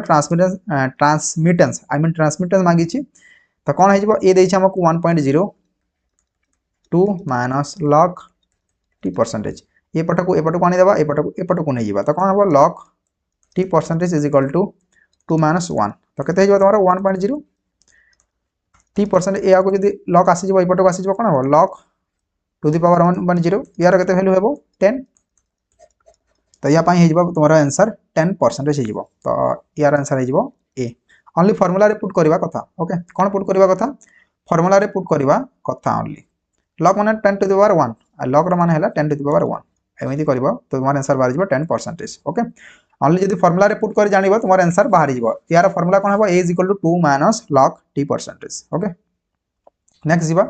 ट्रांसमिटेंस आई मीन ट्रांसमिटेंस मांगी छी तो कोन है जबो a देछि हमको 1.0 2 - log t परसेंटेज ए पटको आनी देबा ए पटको नै जिबा तो कोन हबो log t परसेंटेज = 2 - 1 तो केते हो तुम्हारा 1.0 t परसेंट ए आको जदी log आसी जबो ए पटको आसी जबो कोन हबो log टू द पावर 1.0 यार केते वैल्यू हेबो 10 तो या पाई हे जबो तुम्हारा आंसर 10% हे जबो तो यार आंसर हे जबो ए ओनली फार्मूला रे पुट करबा कथा ओके कोन पुट करबा कथा फार्मूला रे पुट करबा कथा ओनली log माने 10 टू द पावर 1 आ log रो माने हैला 10 टू द पावर 1 एमिति करबो तो तुम्हारा आंसर बाहर जबो 10% ओके ओनली जदी फार्मूला रे पुट कर जानिबो तुम्हारा आंसर बाहर जबो यार फार्मूला कोन हबो a = 2 - log t percentage okay next जीवा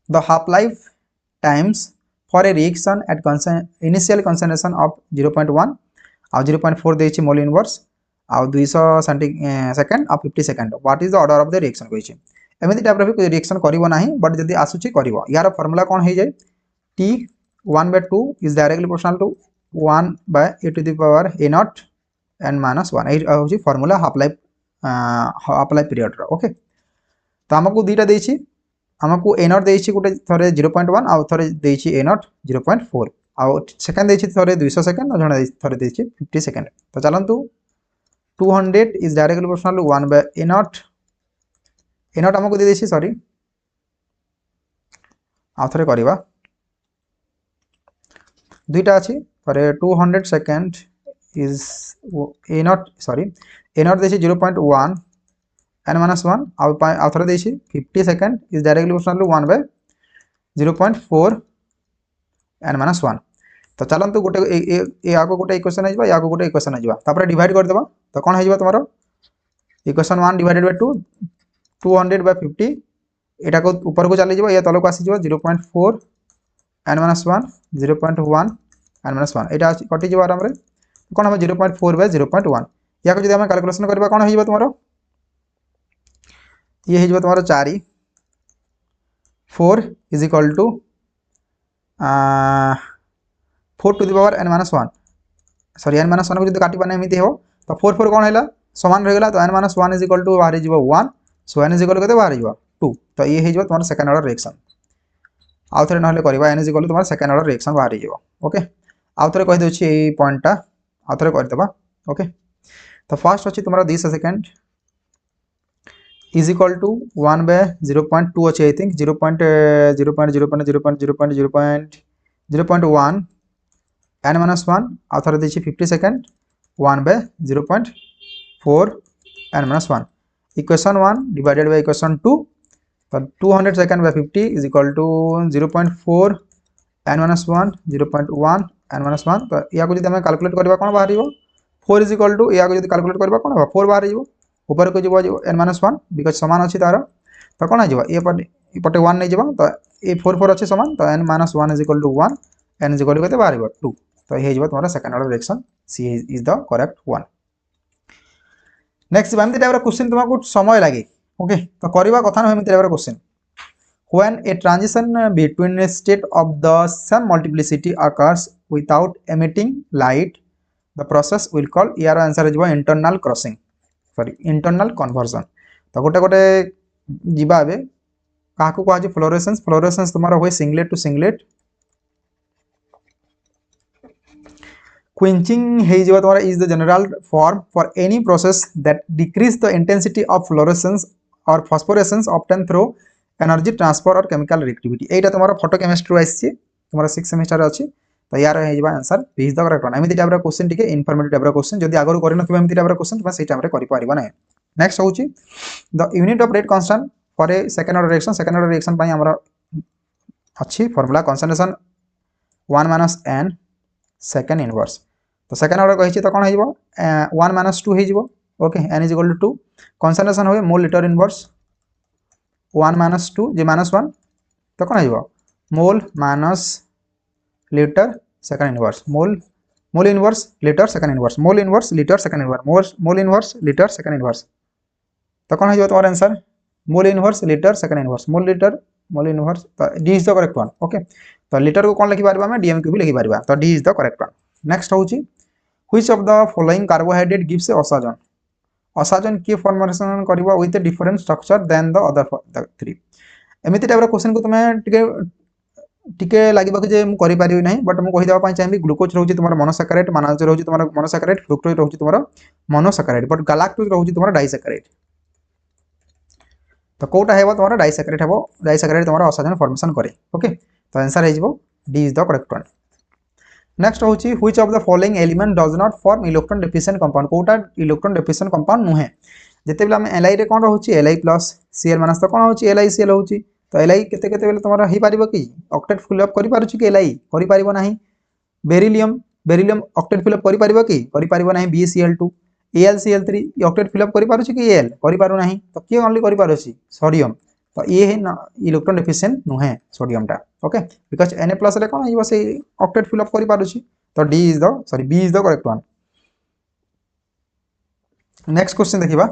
the half life times for a reaction at initial concentration of 0.1 आ 0.4 देछि मोल इनवर्स आ 200 सेकंड आ 50 second what is the order of the reaction कहिछि एमिति टाइप रो रिएक्शन करिवो नाही बट जदी आसुछि करिवो यार फार्मूला कोन हे जाय t 1/2 is directly proportional to 1/a to the power a naught n - 1 ए होछि फार्मूला हाफ लाइफ पीरियड रो ओके तो हमको दुईटा देछि हमको a naught देछि गोटे थरे 0.1 आ थरे देछि a naught 0.4 आ सेकंड देछि थरे 200 सेकंड आ जणे थरे देछि 50 सेकंड तो चलंतु 200 is directly proportional to 1/a naught हमको दे देछि सॉरी आ थरे करबा दुईटा अछि थरे 200 second is a naught sorry a naught देछि 0.1 n - 1 आउ थरे देछि 50 second is directly proportional to 1/0.4 n - 1 तो चलंतु गोटे ए आको गोटे इक्वेशन आ जबा या को गोटे इक्वेशन आ जबा तापर डिवाइड कर देबा तो कोन हे जबा तुम्हारो इक्वेशन 1 / 2 200/50 एटा को ऊपर को चली जबा या तल को आसी जबा 0.4 n - 1 0.1 n - 1 एटा कटि जबा आराम रे कोन हम 0.4/0.1 या को जदी हम कैलकुलेशन करबा कोन हे जबा तुम्हारो ये हे जबा तुम्हारो 4 4 is equal to 4 to the power n - 1 sorry n - 1 को जदी काटी बने एमिति हो तो 4 4 कोन हैला समान रह गेला तो n - 1 इज इक्वल टू बाहर जीवो 1 सो n इज इक्वल कते बाहर जीवो 2 तो ये हे जबा तुम्हारो सेकंड ऑर्डर रिएक्शन आउ थरे नहले करबा n इज इक्वल टू तुम्हारो सेकंड ऑर्डर रिएक्शन बाहर जीवो ओके आउ थरे कहि दोछि ए पॉइंट टा आउ थरे कर देबा ओके तो फर्स्ट अछि तुम्हारो 200 सेकंड इज इक्वल टू 1/0.2 अछि आई थिंक 0.0.0.0.0.1 n - 1 आउ थरे देछि 50 second 1/0.4 n - 1 equation 1 divided by equation 2 तो 200 second by 50 is equal to 0.4 n - 1 0.1 n - 1 तो या को जदी हम कैलकुलेट करबा कोन बाहरिबो 4 इज इक्वल टू या को जदी कैलकुलेट करबा कोन बा 4 बाहरिबो ऊपर को जीवो n - 1 बिकॉज़ समान अछि तार तो कोन जीवो ए पटे 1 नै जीवो तो ए 4 4 अछि समान तो n - 1 is equal to 1 n is equal कते बाहरिबो 2 तो हे जीवो तुम्हारा second order reaction C is the correct one next बामती टाइप क्वेश्चन तुमको समय लागे ओके तो करबा कथा न हेमिति type question when a transition between a state of the same multiplicity occurs without emitting light the process will call यार आंसर हो internal crossing sorry internal conversion तो गोटे गोटे जीवा बे काको को आज फ्लोरेसेंस तुम्हारा होय सिंगलेट टू सिंगलेट क्विंचिंग हे जो तुम्हारा is the general form for any process that decrease the intensity of fluorescence or phosphorescence obtain through energy transfer or chemical reactivity एटा तुम्हारा फोटोकेमिस्ट्री आइछि तुम्हारा 6 सेमेस्टर अछि तो यार हे जबा answer B is the correct one एमिति टाइप रो क्वेश्चन टिके इन्फॉर्मेटिव टाइप रो क्वेश्चन जदी आगरो करि नथिबा एमिति टाइप रो क्वेश्चन तुम सेही टाइम रे करि परिबा नै नेक्स्ट होछि the unit of rate constant for a second order reaction पई हमरा अच्छी formula concentration 1 - n second inverse तो सेकंड ऑर्डर कहि तो कोन हेजिवो 1 - 2 हेजिवो ओके n = 2 कंसंट्रेशन होय मोल लीटर इनवर्स 1 - 2 जे -1 तो कोन हेजिवो mole minus litre second inverse mole inverse litre second inverse mole inverse litre second inverse mole inverse litre second inverse तो कोन हेजिवो तुम्हारा answer mole inverse litre second inverse mole inverse तो D is the correct one okay तो लीटर को कौन लिखि पारबा हम डीएम क्यूब लिखि पारबा तो D is the correct one next होची which of the following carbohydrate gives a osazone osazone की फॉर्मेशन करबा with a different structure than the other three एमिति टाइप रो क्वेश्चन को तुमे टिके लागिबा जे मु करि पारिबि नै बट मु कहि देबा पई चाहबी ग्लूकोज रहउची तुम्हारा मोनोसैकेराइड मानाज रहउची तुम्हारा मोनोसैकेराइड फ्रुक्टोज रहउची तुम्हारा मोनोसैकेराइड बट गैलेक्टोज रहउची तुम्हारा डाइसैकेराइड तो कोटा हेबो तुम्हारा डाइसैकेराइड तुम्हारा ओसाजन फॉर्मेशन करे ओके तो आंसर हेजिवो D is the correct one next होची which of the following element does not form electron deficient compound कोटा इलेक्ट्रॉन डेफिशिएंट कंपाउंड नुहे जते बेला हम Li रे कोन रहउची Li+ Cl- तो कोन होची LiCl होची तो Li केते केते बेले तुम्हारा हे पारिबो कि ऑक्टेट फिल अप करि पारुची कि Li करि पारिबो नाही बेरिलियम ऑक्टेट फिल अप करि पारिबो कि करि पारिबो नाही BeCl2 AlCl3 octet fill up करि पारुची कि Al करि पारु नाही तो के ओनली करि पारुची सोडियम तो ये है इलेक्ट्रॉन डेफिशिएंट नुहे सोडियम टा ओके बिकॉज़ Na+ रे कोन हिबो से ऑक्टेट फिल अप करि पारुची तो B is the correct one next question देखिबा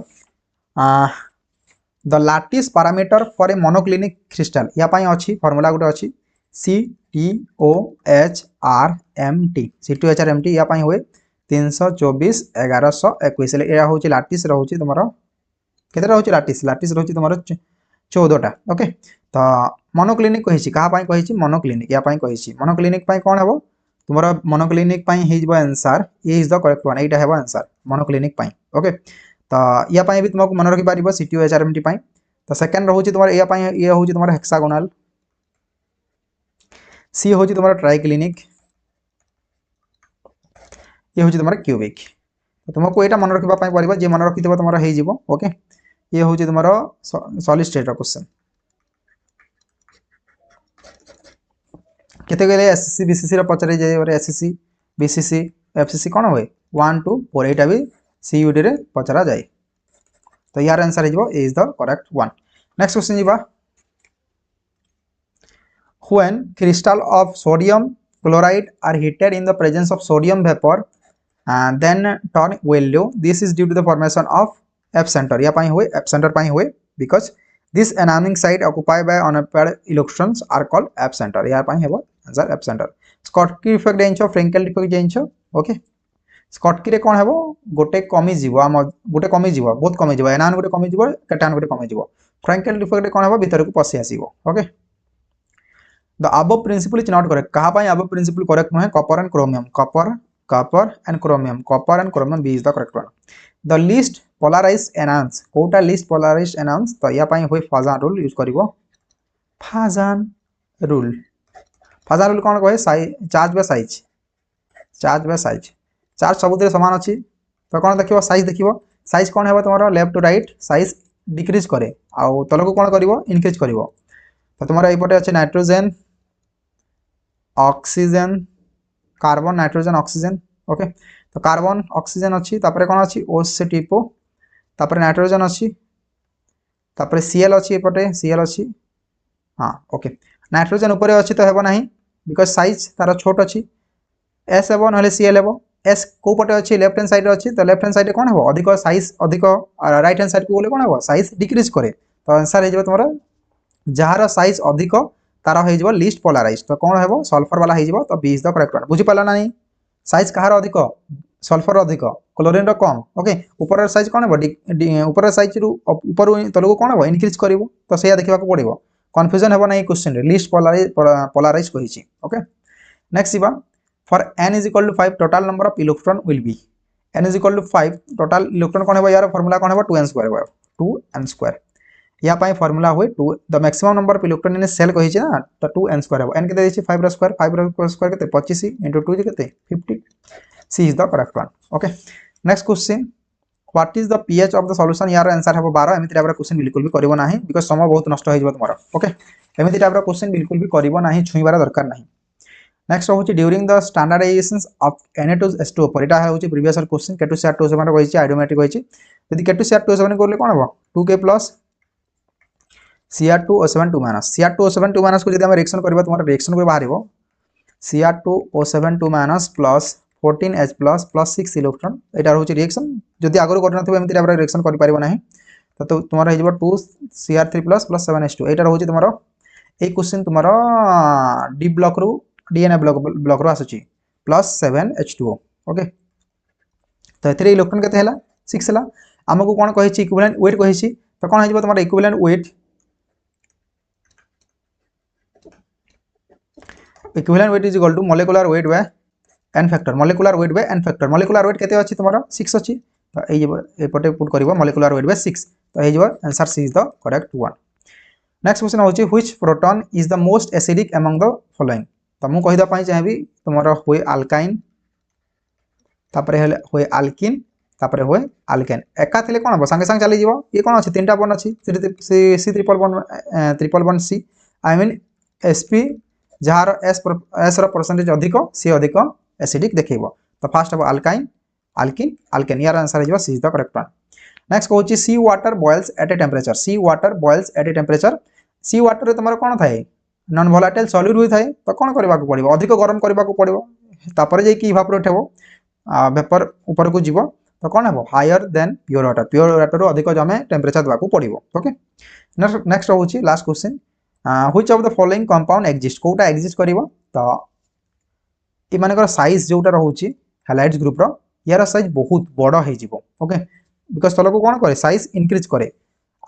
the lattice parameter for a monoclinic crystal या पई अछि फार्मूला गुटे अछि CTOHRMT या पई होय 324 1121 एया होची लैटिस रहउची तुम्हारा केते रहउची लैटिस रहउची तुम्हारा 14 टा ओके तो मोनोक्लिनिक कहिछि कहा पई कहिछि मोनोक्लिनिक या पई कहिछि मोनोक्लिनिक पई कोन हेबो तुम्हारा मोनोक्लिनिक पई हेजबो answer A is the correct one एटा हेबो आंसर मोनोक्लिनिक पई ओके तो या पई भी तुमको मन रखि पारिबो CTOHRMT पई तो सेकंड रहउची तुम्हारा या पई ये होची तुम्हारा हेक्सागोनल सी होची तुम्हारा ट्राइक्लिनिक ये होची तुम्हारा क्यूबिक तो तुमको एटा मन रखिबा पई परिबो जे मन रखितबो तुम्हारा हे जिवो ओके ये होची तुम्हारा सॉलिड स्टेट रो क्वेश्चन केते गेले एसएससी बीसीसी रो पचरे जे और एसएससी बीसीसी एफसीसी कोन होय 1 2 4 एटा भी सीयूडी रे पचरा जाय तो यार आंसर हे जिवो A is the correct one next question जिबा when crystal of sodium chloride are heated in the presence of sodium vapor and then turn yellow this is due to the formation of F center या पाई हुए F center पाई हुए because this enaming site occupied by unpaired electrons are called F center या पाई हेबो answer F center Schottky effect जानिछो फ्रेंकेल इफेक्ट जानिछो ओके Schottky रे कोन हेबो गोटे कमी जीवो हम गोटे कमी जीवो बहुत कमी जीवो एनान गोटे कमी जीवो कैटान गोटे कमी जीवो फ्रेंकेल इफेक्ट रे कोन हेबो भीतर को पसी आसीबो okay The above principle is not correct. कहाँ पाई above principle correct नहीं है? Copper and chromium. Copper and chromium. B is the correct one. The least polarized enants. Kota least polarized enants. तो यहाँ पाई हुई Fasan rule use करिवो. Fasan rule. Fasan rule कौन कहे? Charge by size. Charge सबुतरे समान अच्छी. तो कौन देखिवो? Size देखिवो. Size कौन है वो तुम्हारा left to right size decrease करे. आउ तलको कौन करिवो? Increase करिवो. तो तुम्हारा ये पटे अच्छे nitrogen oxygen carbon nitrogen oxygen okay तो कार्बन ऑक्सीजन अच्छी तापरे कोन अच्छी ओस से टिपो तापरे नाइट्रोजन अच्छी तापरे Cl अच्छी एपटे Cl अच्छी हाँ ओके नाइट्रोजन ऊपर अच्छी तो हेबो नाही बिकॉज़ साइज तार छोट अच्छी S हेबो नले Cl हेबो S को पटे अच्छी लेफ्ट हैंड साइड अच्छी तो लेफ्ट हैंड साइड कोन हेबो अधिक साइज अधिक राइट हैंड साइड को बोले कोन हेबो साइज डिक्रीज करे तो आंसर हे जेबो तुम्हारा जहार साइज अधिक तार हो लिस्ट पोलाराइज तो कौन है सल्फर वाला हो तो B is the correct one बुझी पाला ना नहीं साइज कहार अधिक सल्फर अधिक क्लोरीन कम ओके ऊपर साइज कौन है ऊपर साइज रु ऊपर तलक कौन है इनक्रीज कर तो सैया देखा पड़ो कन्फ्यूजन हे ना क्वेश्चन लिस्ट पोलाराइज कही ओके नेक्स्ट जीवा for n is equal to 5 total number of electron will be n is equal to 5 total electron कौन है यार फार्मूला कौन है 2n स्क्वायर है 2n स्क्वायर या पाई फार्मूला हुए 2 the maximum number of electron in cell कहि छै ना तो 2n स्क्वायर है n के देछि 5 रो स्क्वायर केते 25 into 2 केते 50 c is the correct one okay next question what is the pH of the solution यार आंसर है 12 एमिति टाइप रो क्वेश्चन बिल्कुल भी करिवो नाही बिकॉज़ समय बहुत नष्ट होई जबो तुम्हारा ओके एमिति टाइप रो क्वेश्चन बिल्कुल भी करिवो नाही छुईबार दरकार नाही नेक्स्ट होची during the standardisation of Na2H2O एटा होची प्रीवियस क्वेश्चन K2Cr2O7 होईची आइडोमेट्रिक होईची यदि K2Cr2O7 करले कोन हबो 2K plus Cr2O7 2 minus Cr2O7 2 minus को यदि हम रिएक्शन करबा तुम्हारा रिएक्शन को बाहरिबो Cr2O7 2 minus plus 14H plus plus 6 electron एटा होची रिएक्शन यदि आगरो करना थबो एमिति टाइप रिएक्शन करि परिबो नाही तो तुम्हारा हे जबो 2Cr3 प्लस 7H2 एटा होची तुम्हारा ए क्वेश्चन तुम्हारा डी ब्लॉक रू डीएनए ब्लॉक रो आसुची प्लस 7H2O ओके तो एथरे इलेक्ट्रॉन केते हला 6 हला हमकु कोन कहिछि इक्विवेलेंट वेट कहिछि तो कोन हेजबो तुम्हारा equivalent weight is equal to molecular weight by n factor molecular weight by n factor molecular weight केते अछि तुम्हारा 6 अछि तो ए जेबो एपटे पुट करबो मोलेकुलर वेट बाय 6 तो ए जेबो answer C is the correct one next question होची which proton is the most acidic among the following तो मु कहिदा पई चाहबी तुम्हारा होय अल्काइन तापरे होय अल्किन तापरे होय अल्केन एका थिले कोन संगे संगे चली जीवो ये कोन अछि तीनटा बॉन्ड अछि C triple bond C I mean sp जार s रो परसेंटेज अधिक सी अधिक एसिडिक देखैबो तो फर्स्ट अब अल्काइन अल्किन अल्केन यार answer is C is the correct one next होची sea water boils at a temperature sea water boils at a temperature sea water तुम्हारा कोन थाए नॉन वोलेटाइल सॉल्यूट हुई थाए तो कोन करबा को पड़िबो अधिक गरम करबा को पड़िबो तापर जे की इवापोरेट हेबो वेपर ऊपर को जीवो तो कोन हेबो हायर देन प्योर वाटर रो अधिक जमे टेम्परेचर दबा को पड़िबो ओके नेक्स्ट होची last question which of the following compound exist कोटा एग्जिस्ट करिवो तो इ मानकर साइज जोटा रहउची हैलाइड्स ग्रुप रो यार साइज बहुत बड़ हे जीवो ओके बिकॉज़ तल को कोन करे साइज इंक्रीज करे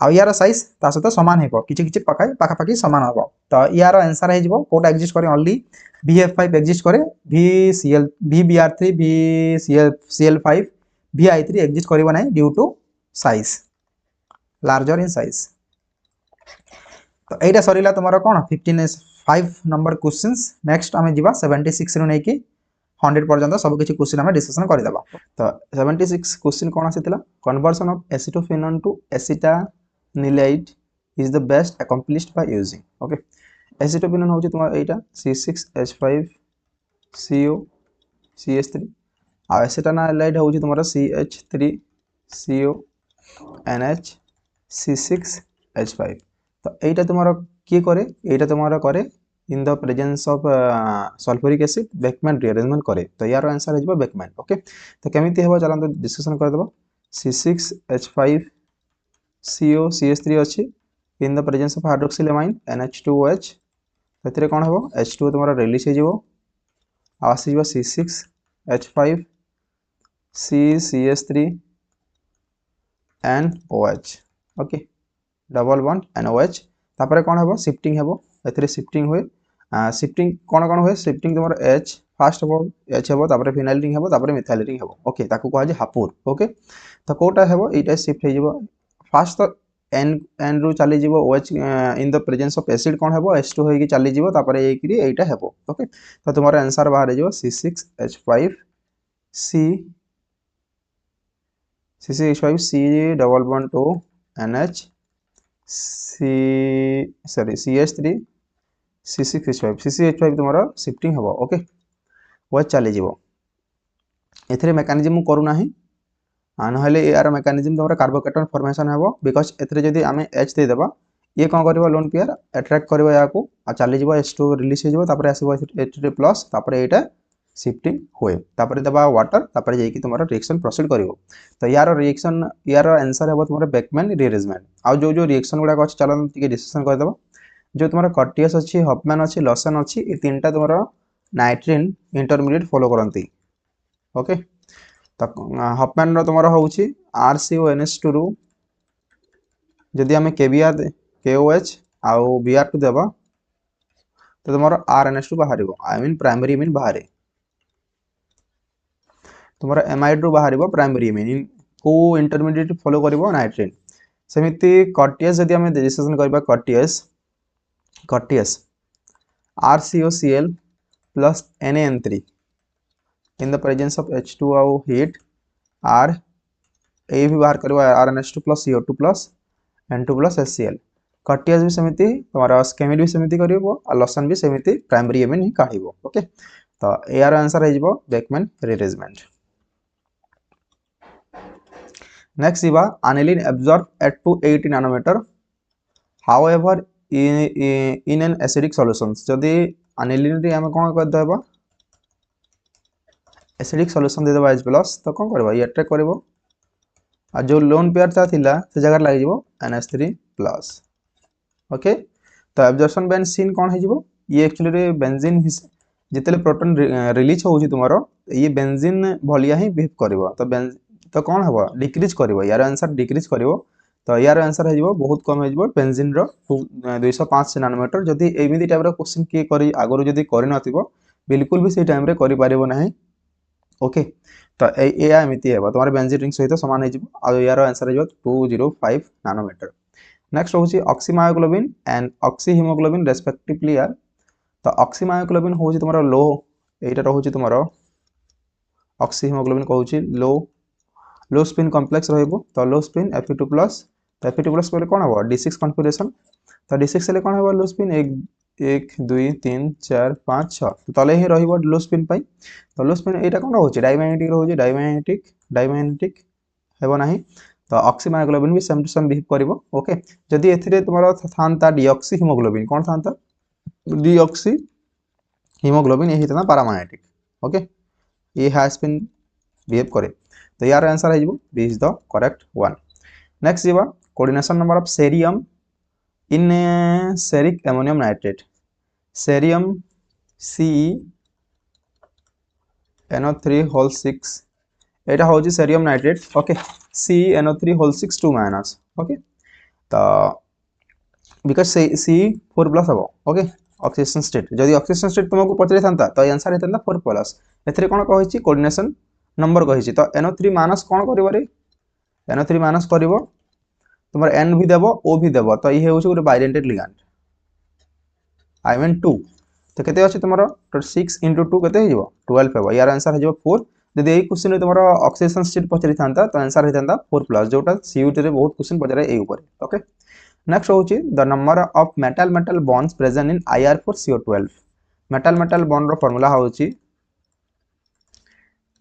आ यार साइज ता सहित समान हेबो किछि किछि पाखा समान हेबो तो यार आंसर हे जीवो कोटा एग्जिस्ट करे ओनली BF5 एग्जिस्ट करे VCl VBr3 VCl5 VI3 exist करिवो नै due to size larger in size तो एटा सरीला तुम्हारा कोन 5 नंबर क्वेश्चंस नेक्स्ट हमें जीवा 76 रो नै कि 100 पर्यंत सब किछि क्वेश्चन हमें डिस्कशन करि देबा तो 76 क्वेश्चन कोन आसीतला conversion of acetophenone to acetanilide is the best accomplished by using okay acetophenone होची तुम्हारा एटा C6H5CO CH3 आ एसिटानिलाइड होची तुम्हारा CH3CO NH C6H5 तो एटा तुम्हारा की करे एटा तुम्हारा करे in the presence of sulphuric acid Beckmann rearrangement करे तो यार आंसर है बेकमैन ओके तो केमिति हेबो चलन तो डिस्कशन कर देबो C6H5CO CH3 अछि इन the presence of hydroxyl amine NH2OH एतरे कोन हेबो H2 तुम्हारा रिलीज हे जेबो आसी जेबो C6H5 CH3 NOH okay double bond NOH तापर कोन हेबो शिफ्टिंग हेबो एतरे शिफ्टिंग होय शिफ्टिंग कोन कोन होय शिफ्टिंग तुम्हारा H फर्स्ट हेबो H हेबो तापर फिनाइल रिंग हेबो तापर मिथाइल रिंग हेबो ओके ताकू कहा जे हापुर ओके तो कोटा हेबो एटा शिफ्ट हे जेबो फर्स्ट तो N रू चली जीवो OH in the presence of acid कोन हेबो H2 होई कि चली जीवो तापर एकरी एटा हेबो ओके तो तुम्हारा आंसर बाहर जीवो C6H5 C double bond to NH CH3 C6H5 तुम्हारा शिफ्टिंग हेबो ओके वो चली जीवो एथरे मेकानिज्म करू नाही नहले यार मेकानिज्म तुम्हारा कार्बोकेटन फॉर्मेशन हेबो बिकॉज़ एथरे जदी आमे H दे देबा ये कोन करबो लोन पेयर अट्रैक्ट करबो या को आ चली जीवो H2 रिलीज हे जीवो तापर आसीबो H3 प्लस तापर एटा शिफ्टिंग होए तापर देबा वाटर तापर जे कि तुम्हारा रिएक्शन प्रोसीड करिवो तो यार रिएक्शन यार आंसर हेबो तुम्हारा बेकमैन रीअरेंजमेंट आ जो रिएक्शन गुडा अछि चलन तिके डिस्कशन कर देबो जो तुम्हारा कर्टियस अछि हॉफमैन अछि लॉसन अछि ए तीनटा तुम्हारा नाइट्रिन इंटरमीडिएट फॉलो करंती ओके तो हॉफमैन रो तुम्हारा होउछि RCONH2 रू जदी हमें KOH आ Br2 देबा तो तुम्हारा RNH2 बाहरिबो आई मीन प्राइमरी मीन बाहरे तुमर एमाइड रू बाहर प्राइमरी एमिन को इंटरमीडिएट फॉलो करिवो नाइट्रेट सेमिति कटियस जदि हम डिस्कशन करबा Curtius RCOCl plus NaN3 in the presence of H2O heat R ए भी बाहर करिवो RNH2 plus CO2 plus N2 plus HCl courteous भी सेमिति तुम्हारा स्केमिड भी सेमिति करिवो आ लसन भी सेमिति प्राइमरी एमिन ही काढिवो ओके तो यार आंसर है जिवो Beckmann rearrangement next Eva aniline absorb at 280 nanometer however in an acidic solutions जदि aniline रे हम कोन कर देबा acidic solution दे देबा H+ तो कोन करबा ये अटैक करबो आ जो लोन पेयर ता थिला से जगह लागि जिवो NH3+ ओके तो एब्जॉर्प्शन बेंजीन कोन है जिवो ये एक्चुअली रे बेंजीन जितले प्रोटॉन रिलीज होउची तुमारो ये बेंजीन भलिया ही बिहेव करबो तो कौन हबो डिक्रीज करबो यार आंसर डिक्रीज करबो तो यार आंसर है जिवो बहुत कम है जिवो बेंजीन रो 205 नैनोमीटर जदी एमिदी टाइप रो क्वेश्चन के करी आगरो जदी करि नथिबो बिल्कुल भी से टाइम रे करि पारिबो नाही ओके तो ए एमिति हेबो तुम्हारे बेंजीन रिंग सहित समान है जिवो आ यार आंसर है जिवो 205 नैनोमीटर नेक्स्ट होची ऑक्सीमायोग्लोबिन एंड ऑक्सीहीमोग्लोबिन रेस्पेक्टिवली यार तो ऑक्सीमायोग्लोबिन होची तुम्हारा लो एटा रहउची तुम्हारा ऑक्सीहीमोग्लोबिन कहउची लो स्पिन कॉम्प्लेक्स रहइबो तो लो स्पिन Fe2+ तो Fe2+ पर कोन हबो D6 कॉन्फिगरेशन तो D6 ले कोन हबो लो स्पिन 1 2 3 4 5 6 तो तले ही रहिबो लो स्पिन पई तो लो स्पिन एटा कोन रहउची डायमैग्नेटिक रहउची डायमैग्नेटिक हेबो नाही तो ऑक्सीमायोग्लोबिन भी सेम टू सेम बिहेव करिवो ओके जदी एथिरे तुम्हारा थांता डीऑक्सी हीमोग्लोबिन कोन थांता डीऑक्सी हीमोग्लोबिन यही था पैरामैग्नेटिक ओके ये हैज बीन बिहेव करे तो यार आंसर है B is the correct one next जीवा coordination number of cerium in ceric ammonium nitrate cerium CeNO3 6 एटा होची cerium nitrate okay CeNO3 2 minus okay तो बिकॉज़ C4+ हबो ओके ऑक्सीडेशन स्टेट जदी ऑक्सीडेशन स्टेट तुमको पचरे थांता तो आंसर हेतंता 4+ एथरे कोन कहिछि कोऑर्डिनेशन नंबर कहिछि तो NO3 माइनस कोन करिवो रे NO3 माइनस करिवो तुमर N भी देबो O भी देबो तो ये होछि गुटे बाइडेंटेड लिगैंड I mean 2 तो केते अछि तुमरो 6 * 2 केते हिजो 12 हेबो यार आंसर हिजो 4 जदी एई क्वेश्चन रे तुमरो ऑक्सीडेशन स्टेट पचरि थांता तो आंसर हेतंता 4+ जोटा CUT रे बहुत क्वेश्चन पचरे एई ऊपर ओके नेक्स्ट होछि the number of metal metal bonds present in IR4CO12 metal metal bond रो फार्मूला होछि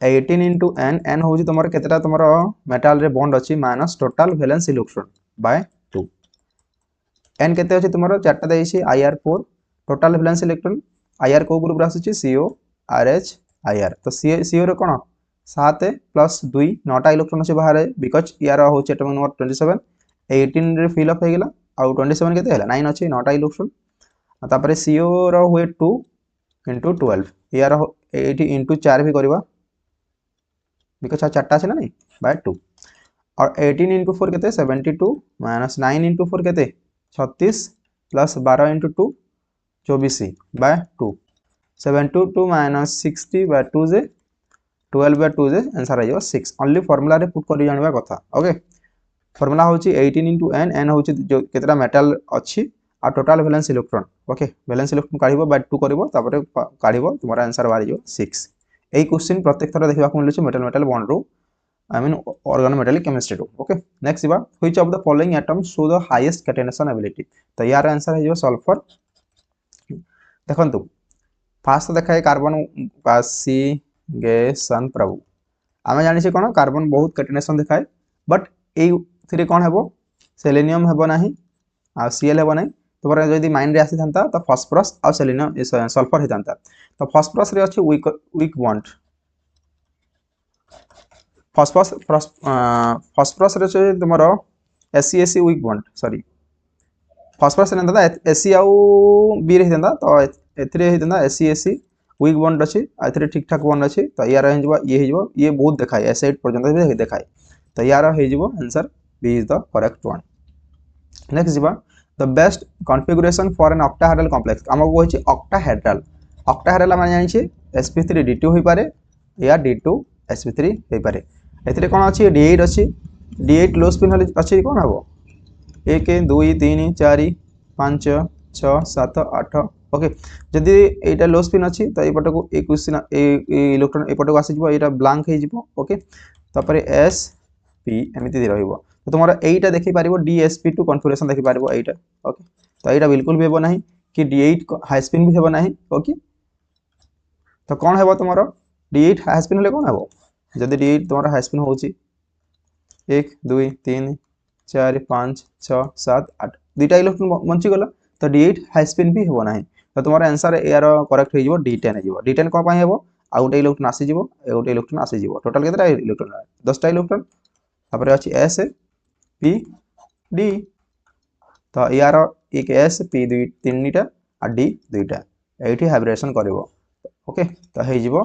18 into n होची तुमर केतेटा तुमर मेटल रे बॉन्ड अछि minus total valence electron by 2 n केते अछि तुमर चारटा देइछि IR4 total valence electron IR को ग्रुप रासुछि CO RH IR तो CO रे कोन 7 + 2 9टा इलेक्ट्रॉन अछि बाहर बिकॉज़ यार होछि एटॉमिक नंबर 27 18 रे फिल अप हे गेला आ 27 केते हैला 9 अछि 9टा इलेक्ट्रॉन आ तापरे CO रो होय 2 * 12 यार 80 * 4 भी करबा बिकॉज़ चारटा छै ना नहीं बाय 2 और 18 * 4 केते 72 माइनस 9 * 4 केते 36 प्लस 12 * 2 24 बाय 2 72 माइनस 60 बाय 2 जे 12 बाय 2 जे आंसर आइयो 6 ओनली फार्मूला रे पुट करि जानबा कथा ओके फार्मूला होची 18 * n होची जो केतरा मेटल अछि आ total valence electron okay valence electron काढिबो बाय 2 करबो तापर काढिबो तुम्हारा आंसर बारियो 6 ए क्वेश्चन प्रत्येक थरा देखबा को मिलुछि मेटल मेटल बॉन्ड रो आई मीन ऑर्गेनोमेटालिक केमिस्ट्री रो ओके नेक्स्ट इबा which of the following atoms show the highest catenation ability तो यार आंसर है जो सल्फर देखंतु फास्ट देखाय कार्बन पासीगेशन प्रभु आमे जानि छी कोन कार्बन बहुत कैटेनेशन देखाय बट ए थ्री कोन हेबो सेलेनियम हेबो नाही आ Cl हेबो नाही तोरा जदी माइंड रे आसी थांता तो फास्फोरस आ सेलेनियम सल्फर हितांता तो फास्फोरस रे अछि वीक बॉन्ड फास्फोरस रे छै तुमरो SC weak bond sorry phosphorus रे दादा SC आ B रे हितांता तो एथरे हितांता SC वीक बॉन्ड अछि एथरे ठीक ठाक बॉन्ड अछि तो यार हिजबो ये बहुत देखाय एसिड पर्यंत भी देखाय तो यार हिजबो answer B is the correct one next जीवा the best configuration for an octahedral complex हमको होछि ऑक्टाहेड्रल माने जानि छी sp3 d2 होई पारे या d2 sp3 हे पारे एथिरे कोन अछि d8 अछि d8 लो स्पिन हले अछि कोन हबो 1 2 3 4 5 6 7 8 ओके जदि एटा लो स्पिन अछि त ए पट को ए क्वेश्चन ए इलेक्ट्रॉन ए पट को आसी जिवो एटा ब्लैंक हे जिवो ओके तापरे s p एमिति रहइबो तो तुम्हारा एटा देखि पारिबो dsp2 कॉन्फ़िगरेशन देखि पारिबो एटा ओके तो एटा बिल्कुल भी हेबो नाही कि d8 हाई स्पिन भी हेबो नाही ओके तो कोन हेबो तुम्हारा d8 हाई स्पिन ले कोन हेबो जदि d8 तुम्हारा हाई स्पिन होउची 1 2 3 4 5 6 7 8 दुईटा इलेक्ट्रॉन बंची गला तो d8 हाई स्पिन भी हेबो नाही तो तुम्हारा आंसर यार करेक्ट हे जिवो d10 हे जिवो d10 को पय हेबो आ गोटे इलेक्ट्रॉन आसी जिवो ए गोटे इलेक्ट्रॉन आसी जिवो टोटल केतरा इलेक्ट्रॉन 10 टा इलेक्ट्रॉन तापर अछि s p d तो यार एक s p दुई तीनटा आ d दुईटा एठी हाइब्रिडेशन करबो ओके तो हे जिवो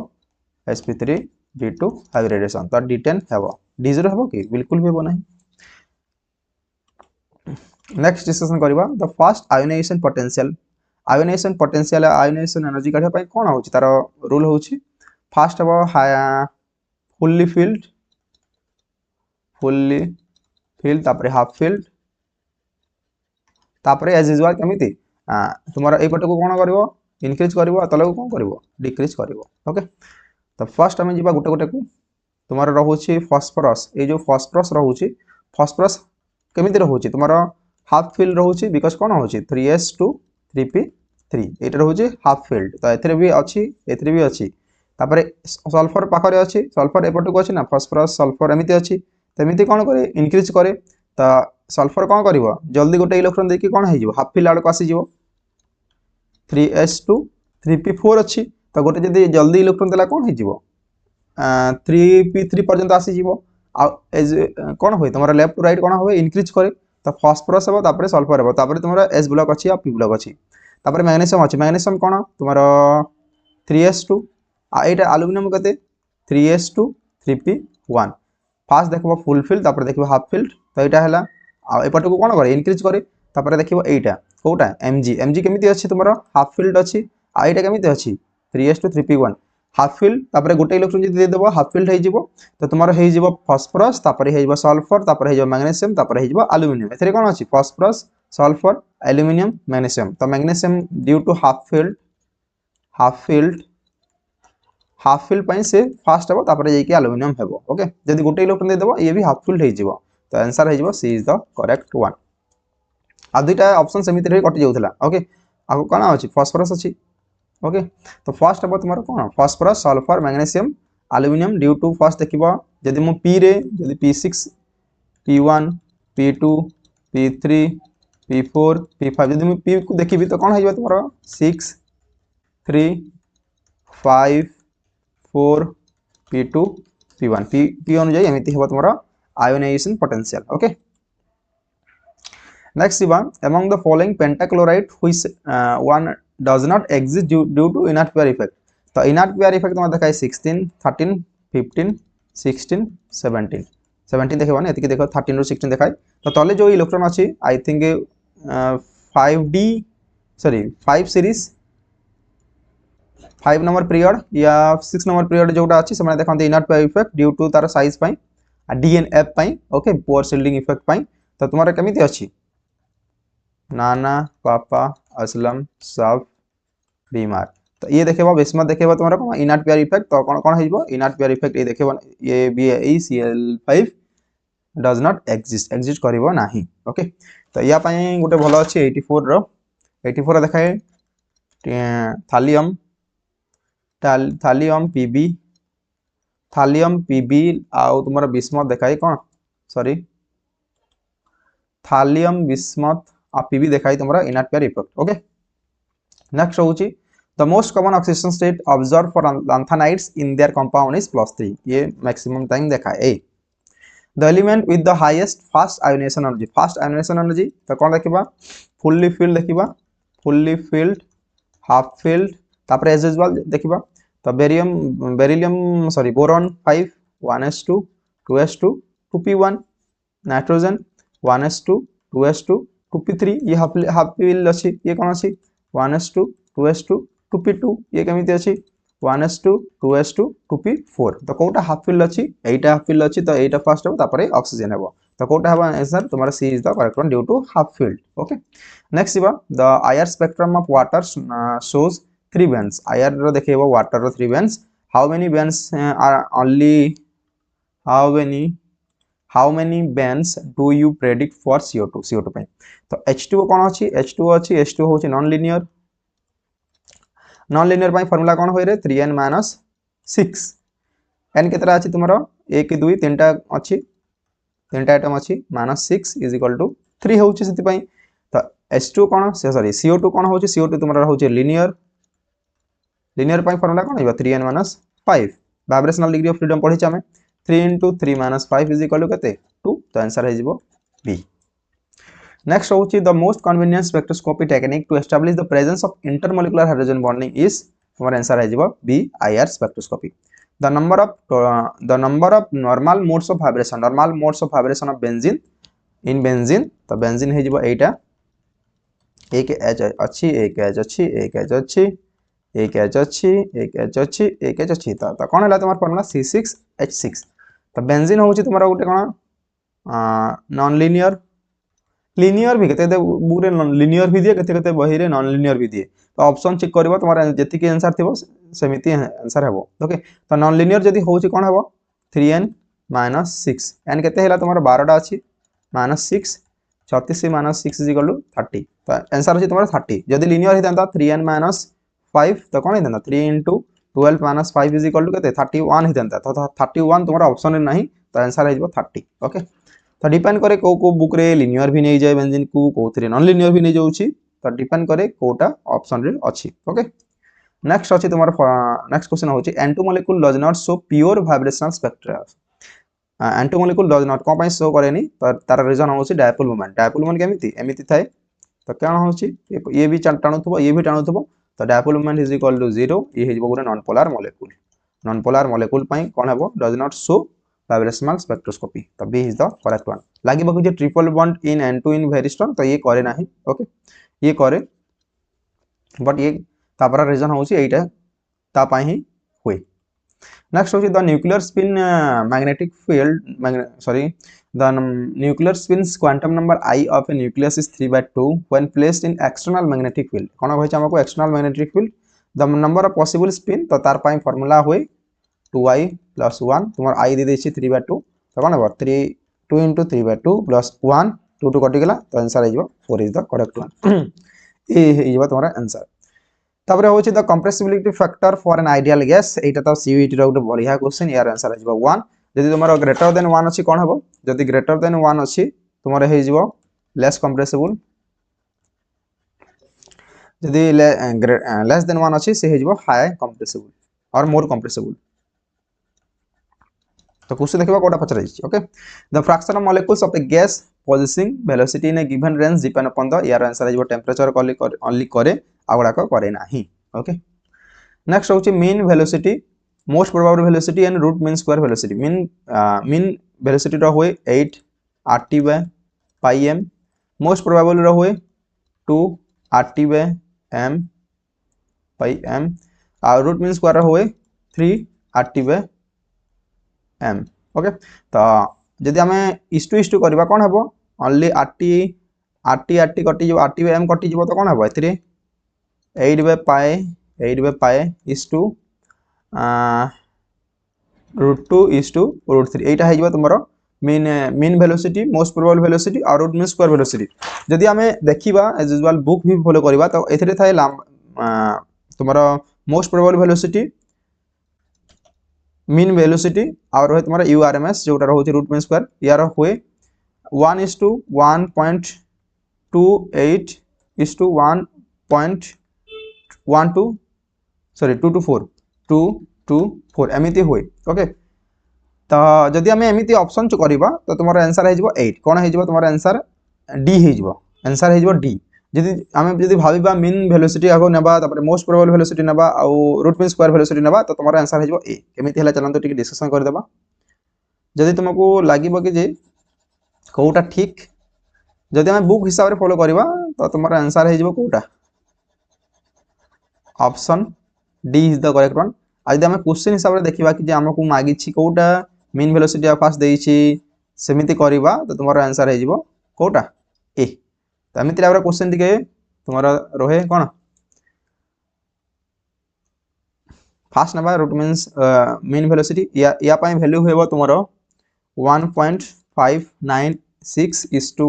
sp3 d2 हाइब्रिडेशन तो d10 हेबो d0 हेबो कि बिल्कुल भी हेबो नाही नेक्स्ट डिस्कशन करबा the first ionization potential ionization energy काढे पय कोन होची तार रूल होची फास्ट हेबो फुल्ली फिल्ड तापर हाफ फिल्ड तापर एज यूजुअल केमिति तुम्हारा ए पट को कोन करबो इंक्रीज करबो तले को कोन करबो डिक्रीज करबो ओके तो फर्स्ट हमें जीवा गोटे गोटे को तुम्हारा रहउची फास्फोरस ए जो फास्फोरस रहउची फास्फोरस केमिति रहउची तुम्हारा हाफ फिल्ड रहउची बिकॉज़ कोन होची 3s2 3p3 एटा रहउची हाफ फिल्ड तो एथरे भी अछि एथरे भी अछि तापर सल्फर पाखरे अछि सल्फर एपट को अछि ना फास्फोरस सल्फर एमिति अछि तेमिति कोन करे इंक्रीज करे तो सल्फर कोन करिवो जल्दी गोटे इलेक्ट्रॉन देकी कोन हे जिवो हाफ फिल्ड आड़ को आसी जिवो 3s2 3p4 अछि तो गोटे जदी जल्दी इलेक्ट्रॉन देला कोन हे जिवो 3p3 पर्यंत आसी जिवो आ एज कोन होय तमरा लेफ्ट टू राइट कोन होय इंक्रीज करे तो फास्फोरस हेबो तापर सल्फर हेबो तापर तमरा s ब्लॉक अछि आ p ब्लॉक अछि तापर मैग्नीशियम अछि मैग्नीशियम कोन तमरा 3s2 आ एटा एल्युमिनियम कते 3s2 3p1 फास्ट देखबो फुल फिल्ड तापर देखबो हाफ फिल्ड तो एटा हला आ एपट को कोन करे इंक्रीज करे तापर देखबो एटा कोटा mg केमिति अछि तमरा हाफ फिल्ड अछि आ एटा केमिति अछि 3s2 3p1 हाफ फिल्ड तापर गोटे इलेक्ट्रॉन जदी दे देबो हाफ फिल्ड हे जिवो तो तुम्हारा हे जिवो फास्फोरस तापर हे जिवो सल्फर तापर हे जिवो मैग्नीशियम तापर हे जिवो एल्युमिनियम एथरे कोन अछि फास्फोरस सल्फर एल्युमिनियम मैग्नीशियम तो magnesium due to half filled पय से फास्ट हेबो तापर जे कि एल्युमिनियम हेबो ओके जदी गोटे इलेक्ट्रॉन दे देबो ये भी हाफ फिल्ड हे जिवो तो आंसर हे जिवो C is the correct one आ दुईटा ऑप्शन समिति रे कटि जाउथला ओके आ कोन अछि फास्फोरस अछि ओके तो फर्स्ट अब तुम्हारा कोन phosphorus sulphur magnesium aluminium due to first देखिबो जदी मो p रे जदी p6 p1 p2 p3 p4 p5 जदी मो p को देखिबी तो कोन हेबो तुम्हारा 6 3 5 4 p2 p1 p अनुसार एमिति हेबो तुम्हारा ionization potential okay next even among the following pentachloride which one does not exist due to inert pair effect तो inert pair effect तुम्हारा देखाय 16 13 15 16 17 17 देखबो ना एतिके देखो 13 रो 16 देखाय तो तले जो इलेक्ट्रॉन अछि I think 5d sorry 5 series 5 number period या 6 नंबर पीरियड जोटा अछि से माने देखंते inert pair effect due to तार साइज पई आ डीएनएफ पई ओके पोर शिल्डिंग इफेक्ट पई तो तुम्हारा केमिति अछि नाना पापा असलम सब बीमार तो ये देखेबो बिस्मत देखेबो तुम्हारा कोन इनर्ट पेयर इफेक्ट तो कोन कोन हेजबो इनर्ट पेयर इफेक्ट ये देखेबो ये BaCl5 डज नॉट एग्जिस्ट करिवो नाही ओके तो या पई गोटे भलो अछि 84 रो 84 देखाय थालियम पीबी आउ तुम्हारा बिस्मत देखाई कोन सॉरी थालियम बिस्मत आ पीबी देखाई तुम्हारा inert pair effect okay next होची the most common oxidation state observe for lanthanides in their compound is +3 ये मैक्सिमम टाइम देखाए ए the element with the highest first ionization energy तो कोन देखिबा फुल्ली फिल्ड हाफ फिल्ड तापर एज यूजुअल देखिबा तो beryllium sorry boron 5 1s2 2s2 2p1 nitrogen 1s2 2s2 2p3 ये हाफ फिल्ड अछि ये कोन अछि 1s2 2s2 2p2 ये केमिति अछि 1s2 2s2 2p4 तो कोटा हाफ फिल्ड अछि एटा हाफ फिल्ड अछि तो एटा फर्स्ट हो तापर ऑक्सीजन हेबो तो कोटा हेबो आंसर तुम्हारा C is the correct one due to half filled okay next इबा the IR spectrum of water shows three bands IR रो देखैबो water रो three bands how many bands are only how many bands do you predict for CO2 पे तो H2O कोन अछि H2O अछि H2O होछि नॉन लीनियर पाई फार्मूला कोन होय रे 3n - 6 n केतरा अछि तुमरो 1 2 3टा अछि 3टा आइटम अछि -6 = 3 होछि सेति पाई तो H2 कोन सॉरी CO2 कोन होछि CO2 तुमरो होछि लीनियर पाई फार्मूला कोन होइबा 3n - 5 vibrational degree of freedom पढि छामे 3 * 3 - 5 = केते 2 तो आंसर है जिवो B next होछि the most convenient spectroscopy technique to establish the presence of intermolecular hydrogen bonding is हमारा आंसर है जिवो B IR spectroscopy the number of normal modes of vibration of benzene in benzene तो benzene है जिवो एटा एक H अछि एक H अछि एक H अछि एक H अछि एक H अछि एक H अछि तो कोन हला तुम्हार फार्मूला C6H6 तो बेंजीन होछि तुम्हारा गुटे कोन नॉन लीनियर भी केते बुरे लीनियर भी दिए केते केते बही रे नॉन लीनियर भी दिए तो ऑप्शन चेक करबो तुम्हारा जति के आंसर थिबो सेमिति आंसर हेबो ओके तो नॉन लीनियर जदी होछि कोन हेबो 3n - 6 n केते हला तुम्हारा 12 टा अछि -6 36 - 6 = 30 तो आंसर अछि तुम्हारा 30 जदी लीनियर हितंता 3n - 5 तो कोन हितंता 3 * 12 - 5 = केते 31 हितंता तो 31 तुम्हारा ऑप्शन रे नहीं तो आंसर है 30 ओके तो डिपेंड करे को बुक रे लीनियर भी नहीं जाए बेंजीन को कोथरे नॉन लीनियर भी नहीं जाउची तो डिपेंड करे कोटा ऑप्शन रे अछि ओके नेक्स्ट अछि तुम्हारा नेक्स्ट क्वेश्चन होची N2 molecule does not show pure vibrational spectra N2 molecule does not को शो करेनी तो तार रीजन होची डायपोल मोमेंट केमिति एमिति थाए तो कोन होची ये भी टाणुथबो ये भी टाणुथबो तो dipole moment is equal to 0 ये हेजबो गुरे नॉन पोलर मॉलिक्यूल पई कोन हेबो does not show vibrational spectroscopy तो B is the correct one लागि बकु जे triple bond in N2 in very strong तो ये करे नाही ओके ये करे बट ये तापर रीजन होची एटा ता पाई ही होई नेक्स्ट होची the nuclear spin magnetic field sorry the nuclear spin's quantum number I of a nucleus is 3/2 when placed in external magnetic field कोन होय हमको external magnetic field the number of possible spin तो तार पाई फार्मूला होय 2i plus 1 तुम्हार I दे देछि 3/2 तो कोन हो 3 2 * 3/2 plus 1 2 2 कटि गेला तो आंसर आइबो 4 इज द करेक्ट वन ए हेइबो तुम्हारा आंसर तबरे होछि the compressibility factor for an ideal gas एटा तो सीयूईटी रो गुटे बढ़िया क्वेश्चन यार आंसर आइबो 1 जदि तुम्हारा ग्रेटर देन 1 अछि कोन हेबो जदि ग्रेटर देन 1 अछि तुम्हारा हेइजिबो लेस कंप्रेसिबल जदि लेस देन 1 अछि से हेइजिबो हाई कंप्रेसिबल और मोर कंप्रेसिबल तो क्वेश्चन देखिबा कोटा पचराई okay the fraction of molecules of a gas possessing velocity in a given range depend upon the यार आंसर है टेम्परेचर ओनली करे आगुडा को करे नाही ओके नेक्स्ट होची mean velocity most probable velocity and root mean square velocity mean velocity रो होय 8 RT/m मोस्ट प्रोबेबल रो होय 2 RT/m और रूट मीन स्क्वायर रो होय 3 RT/m ओके तो जदि हमें इष्टु करबा कोन हेबो ओनली RT कटि जो RT/m कटि जो तो कोन हेबो एथिरे 8/pi is to √2 is to √3 एटा हे जिवो तुमरो mean velocity most probable velocity और रूट मीन स्क्वायर वेलोसिटी जदि हमें देखिबा एज यूजुअल बुक भी फॉलो करबा तो एथिरे थाए तुमरो most probable velocity mean velocity और रहे तुम्हारा URMS जोटा रहउछि रूट मीन स्क्वायर यार होए 1:1.28 is to 1.12 सॉरी 2 to 4 एमिति होए ओके तो जदि हमें एमिति ऑप्शन चो करबा तो तुम्हारा आंसर हे जिवो 8 कोन हे जिवो तुम्हारा आंसर डी हे जिवो आंसर हे जिवो डी जदि हमें जदि भाबीबा मीन वेलोसिटी आगो नेबा तापर मोस्ट प्रोबेबल वेलोसिटी नेबा और रूट मीन स्क्वायर वेलोसिटी नेबा तो तुम्हारा आंसर हे जिवो ए केमिति हला चलन तो टिके डिस्कशन कर देबा जदि तुमको लागिबो कि जे कोटा ठीक जदि हमें बुक हिसाब रे फॉलो करबा तो तुम्हारा आंसर हे जिवो कोटा option D is the correct one आज आम क्वेश्चन हिसाब से देखा कि आमको मागी कौटा मीन वेलोसिटी फास्ट देती सेमती करवा तो तुम आंसर हो कौटा ए। तो एमती टाइप क्वेश्चन टी तुम रहे कौन फास्ट ना रूट मीन्स मीन वेलोसिटी या वैल्यू हो तुम 1.596 is to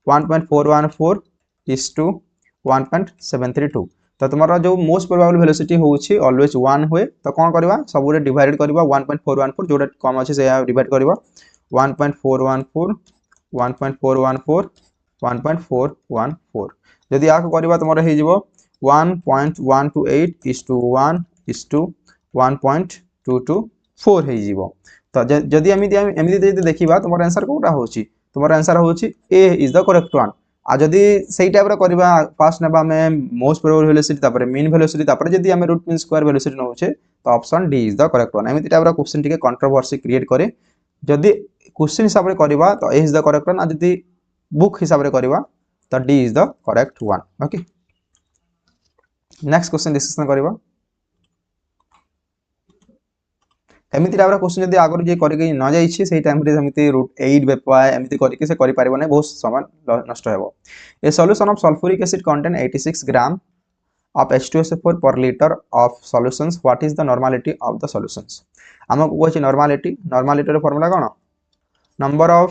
1.414 is to 1.732 तो तुम जो मोस्ट प्रोबेबल वेलोसिटी होची ऑलवेज 1 हुए तो कौन करवा सब डिवाइड करवा 1.414 जोटा कम अच्छे से डिवाइड करवा 1.414 1.414 1.414 जदि या करवा तुम हो 1.128 is to 1 is to 1.224 हो तो जदि एमती देखा तुम आंसर कौटा हो तुम आंसर हो A is the correct one आ जदि सही टाइप करवा फास्ट ना मोस्ट प्रोबेबल वेलोसिटी तापर मीन वेलोसिटी तापर जदि हम रूट मीन स्क्वायर वेलोसिटी नौचे तो option D is the correct one एमती टाइप क्वेश्चन टिके कंट्रोवर्सी क्रिएट करे जदि क्वेश्चन हिसाब से करवा तो ए इज द करेक्ट वन आ जदि बुक हिसाब से करवा तो D is the correct one okay next question discussion करवा एमती टाइप क्वेश्चन जब आगुरी जी कर न जाइए टाइम रूट 8 बेपाय एमती करके से कर पारे बहुत समय नष्ट हो ए solution of sulphuric acid contain 86 gram of H2SO4 per liter of solutions what is the normality of the solutions आमको कहे normality normality रो फार्मूला कोन number of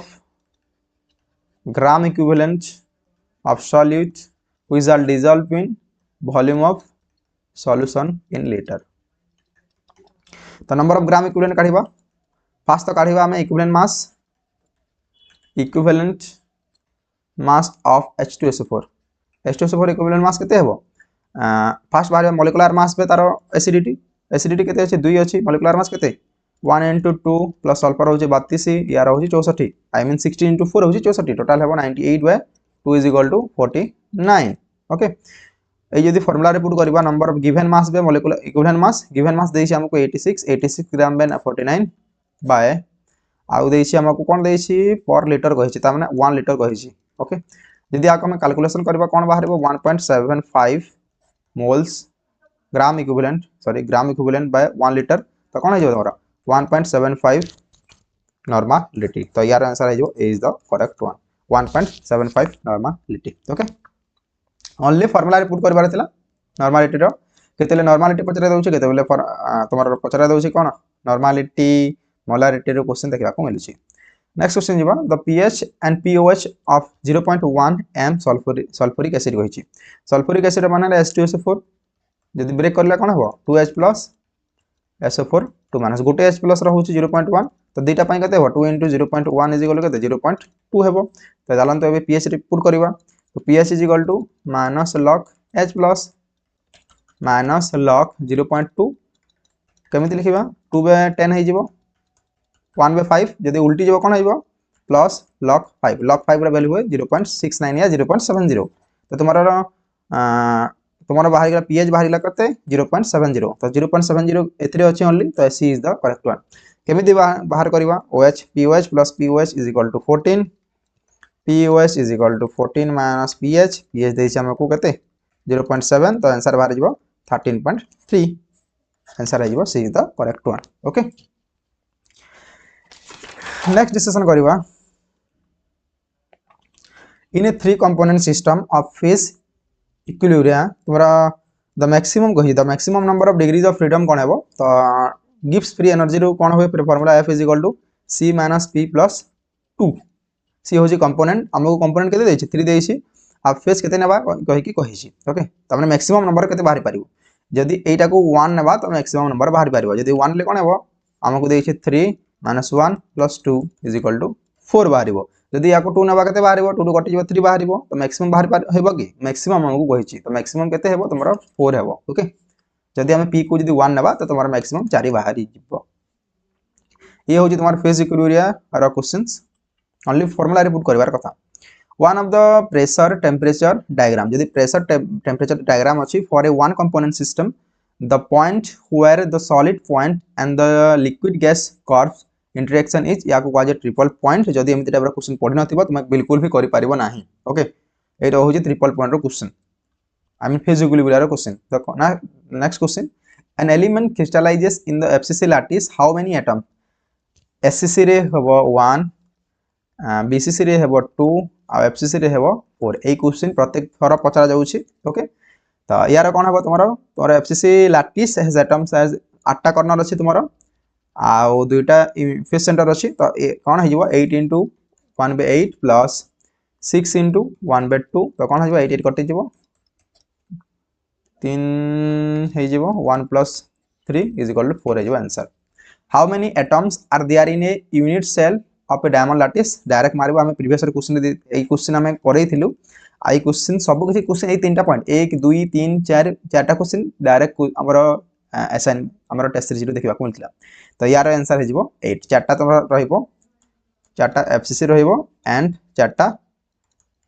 gram equivalent of solute which are dissolved in volume of solution in liter तो नंबर ऑफ ग्राम इक्विवेलेंट काढिबा फास्ट तो काढिबा हमें equivalent mass of H2SO4 H2SO4 equivalent mass केते हेबो फास्ट बाहर मॉलिक्यूलर मास पे तार एसिडिटी केते अछि 2 अछि मॉलिक्यूलर मास केते 1 into 2 प्लस सल्फर होछि 32 यार होछि 64 आई मीन 16 into 4 होछि 64 टोटल हेबो 98/2 is equal to 49 ओके ए यदि फार्मूला रे पुट करबा number of given mass by molecular given mass देछि हमको 86 ग्राम बाय 49 बाय आउ देछि हमको कोन देछि पर लीटर कहिछि त माने 1 लीटर कहिछि ओके यदि आको हम कैलकुलेशन करबा कोन बाहरबो 1.75 moles gram equivalent by 1 litre तो कोन हो तोरा 1.75 नॉर्मलिटी तो यार आंसर हो A is the correct one 1.75 normality okay only formula रे पुट करबार थिला नॉर्मलिटी रो केतेले नॉर्मलिटी पचरा दउछि केतेले तमर पचरा दउछि कोन नॉर्मलिटी मोलारिटी रो क्वेश्चन देखबा को मिलुछि नेक्स्ट क्वेश्चन जीवा the pH and pOH of 0.1 m sulphuric acid कहिछि सल्फ्यूरिक एसिड माने H2SO4 जदि ब्रेक करला कोन हो 2H plus SO4 2 माइनस गोटे H plus रहउछि 0.1 तो दुईटा पई कते हो 2 into 0.1 is equal to कते 0.2 हेबो तो जालन तो एबे pH रे पुट करबा तो pH is equal to minus log H plus minus log 0.2 केमिति लिखिबा 2 by 10 हे जिवो 1 by 5 जदि उल्टी जब कोन आइबो प्लस log 5 रा वैल्यू है 0.69 या 0.70 तो तुम्हारा बाहर गला pH बाहर गला करते 0.70 तो 0.70 एथरे अछि ओनली तो C is the correct one केमिति बाहर करबा OH POH plus POH is equal to 14 POH is equal to 14 minus pH देछि हमको कते 0.7 तो आंसर बाहर जिवो 13.3 आंसर आइबो C is the correct one okay next discussion करवा in a 3 component system of phase equilibrium तुम्हारा the maximum number of degrees of freedom कोन हेबो तो गिव्स फ्री एनर्जी रो कोन होय formula F is equal to C minus P plus 2 C होजी component हमको कंपोनेंट केते देछि 3 देछि आ फेज केते नेबा कहि कि कहिछि ओके त माने मैक्सिमम नंबर केते बाहर पारिबो जदि एटा को 1 नेबा तो मैक्सिमम नंबर बाहर पारिबो जदि 1 ले कोन हेबो हमको देछि 3 minus 1 plus 2 is equal to 4 बाहरिबो जदि याको 2 नेबा केते बाहरिबो 2 कटि जिवो 3 बाहरिबो तो मैक्सिमम बाहर हेबो कि मैक्सिमम हमको कहिछि तो मैक्सिमम केते हेबो तमरा 4 हेबो ओके जदि हम p को जदि 1 नेबा तो तमरा मैक्सिमम 4 बाहरि जिवो ये होछि तमरा फेज इक्विलिब्रियम रो क्वेश्चंस ओनली फार्मूला रे पुट करबार कथा one of the pressure temperature diagram जदि प्रेशर टेम्परेचर डायग्राम अछि for a one component system the point where the solid point and the liquid gas curves interaction is या को काजे ट्रिपल पॉइंट जदि एमिति टाइप रो क्वेश्चन पढि नथिबो तुम बिल्कुल भी करि पारिबो नाही ओके एटा होछि ट्रिपल पॉइंट रो question I mean phase equilibrium रो क्वेश्चन देखो ना next question an element crystallizes in the FCC lattice how many atoms SCC रे हबो 1 BCC रे हबो 2 आ FCC रे हबो 4 ए क्वेश्चन प्रत्येक थर पचरा जाउछि ओके तो यार कोन हबो तोमरो FCC lattice has atoms as 8टा कॉर्नर अछि तोमरो आ दुईटा फेस सेंटर अछि तो कोन हे जिवो 8 into 1/8 plus 6 into 1/2 तो कोन हे जिवो 8 कटि जिवो 3 हे जिवो 1 plus 3 is equal to 4 हे जिवो answer how many atoms are there in a unit cell of a diamond lattice direct मारबो हमें प्रीवियस क्वेश्चन ए क्वेश्चन हमें करैथिलु आई क्वेश्चन सब किसी क्वेश्चन ए तीनटा पॉइंट 1 2 3 4 चारटा क्वेश्चन डायरेक्ट हमरो असाइन हमरो टेस्ट सीरीज देखिबा को मिलथिला तो यार आंसर हे जिवो 8 चारटा तो रहिबो चारटा एफसीसी रहिबो एंड चारटा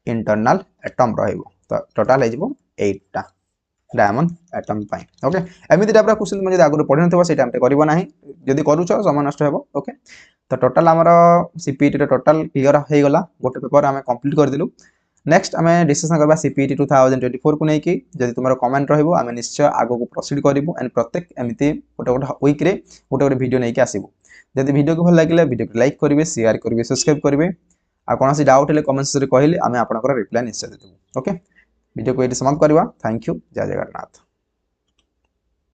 इंटरनल एटम रहिबो तो टोटल हे जिवो 8 टा डायमंड एटम पाई ओके एमिति टाइप रा क्वेश्चन म जदि आगु पढि नथबो से टाइम ते करबो नाही जदि करूछो समय नष्ट हेबो ओके तो टोटल हमरो सीपीईटी रे टोटल क्लियर हे गला गोटे पेपर हमें कंप्लीट कर दिलु नेक्स्ट हमें डिस्कशन करबा सीपीईटी 2024 को नै कि जदि तुमरो कमेंट रहबो हमें निश्चय आगु को प्रोसीड करबो एंड प्रत्येक एमिति गोटे वीक रे गोटे वीडियो नै कि आसीबो जदि वीडियो को भल लागिले वीडियो को लाइक करिवे शेयर करिवे सब्सक्राइब करिवे आ कोनोसी डाउट हेले कमेंट्स रे कहले आमे आपनकर रिप्लाई निश्चय देबो ओके वीडियो को एटी समाप्त करबा थैंक यू जय जगन्नाथ।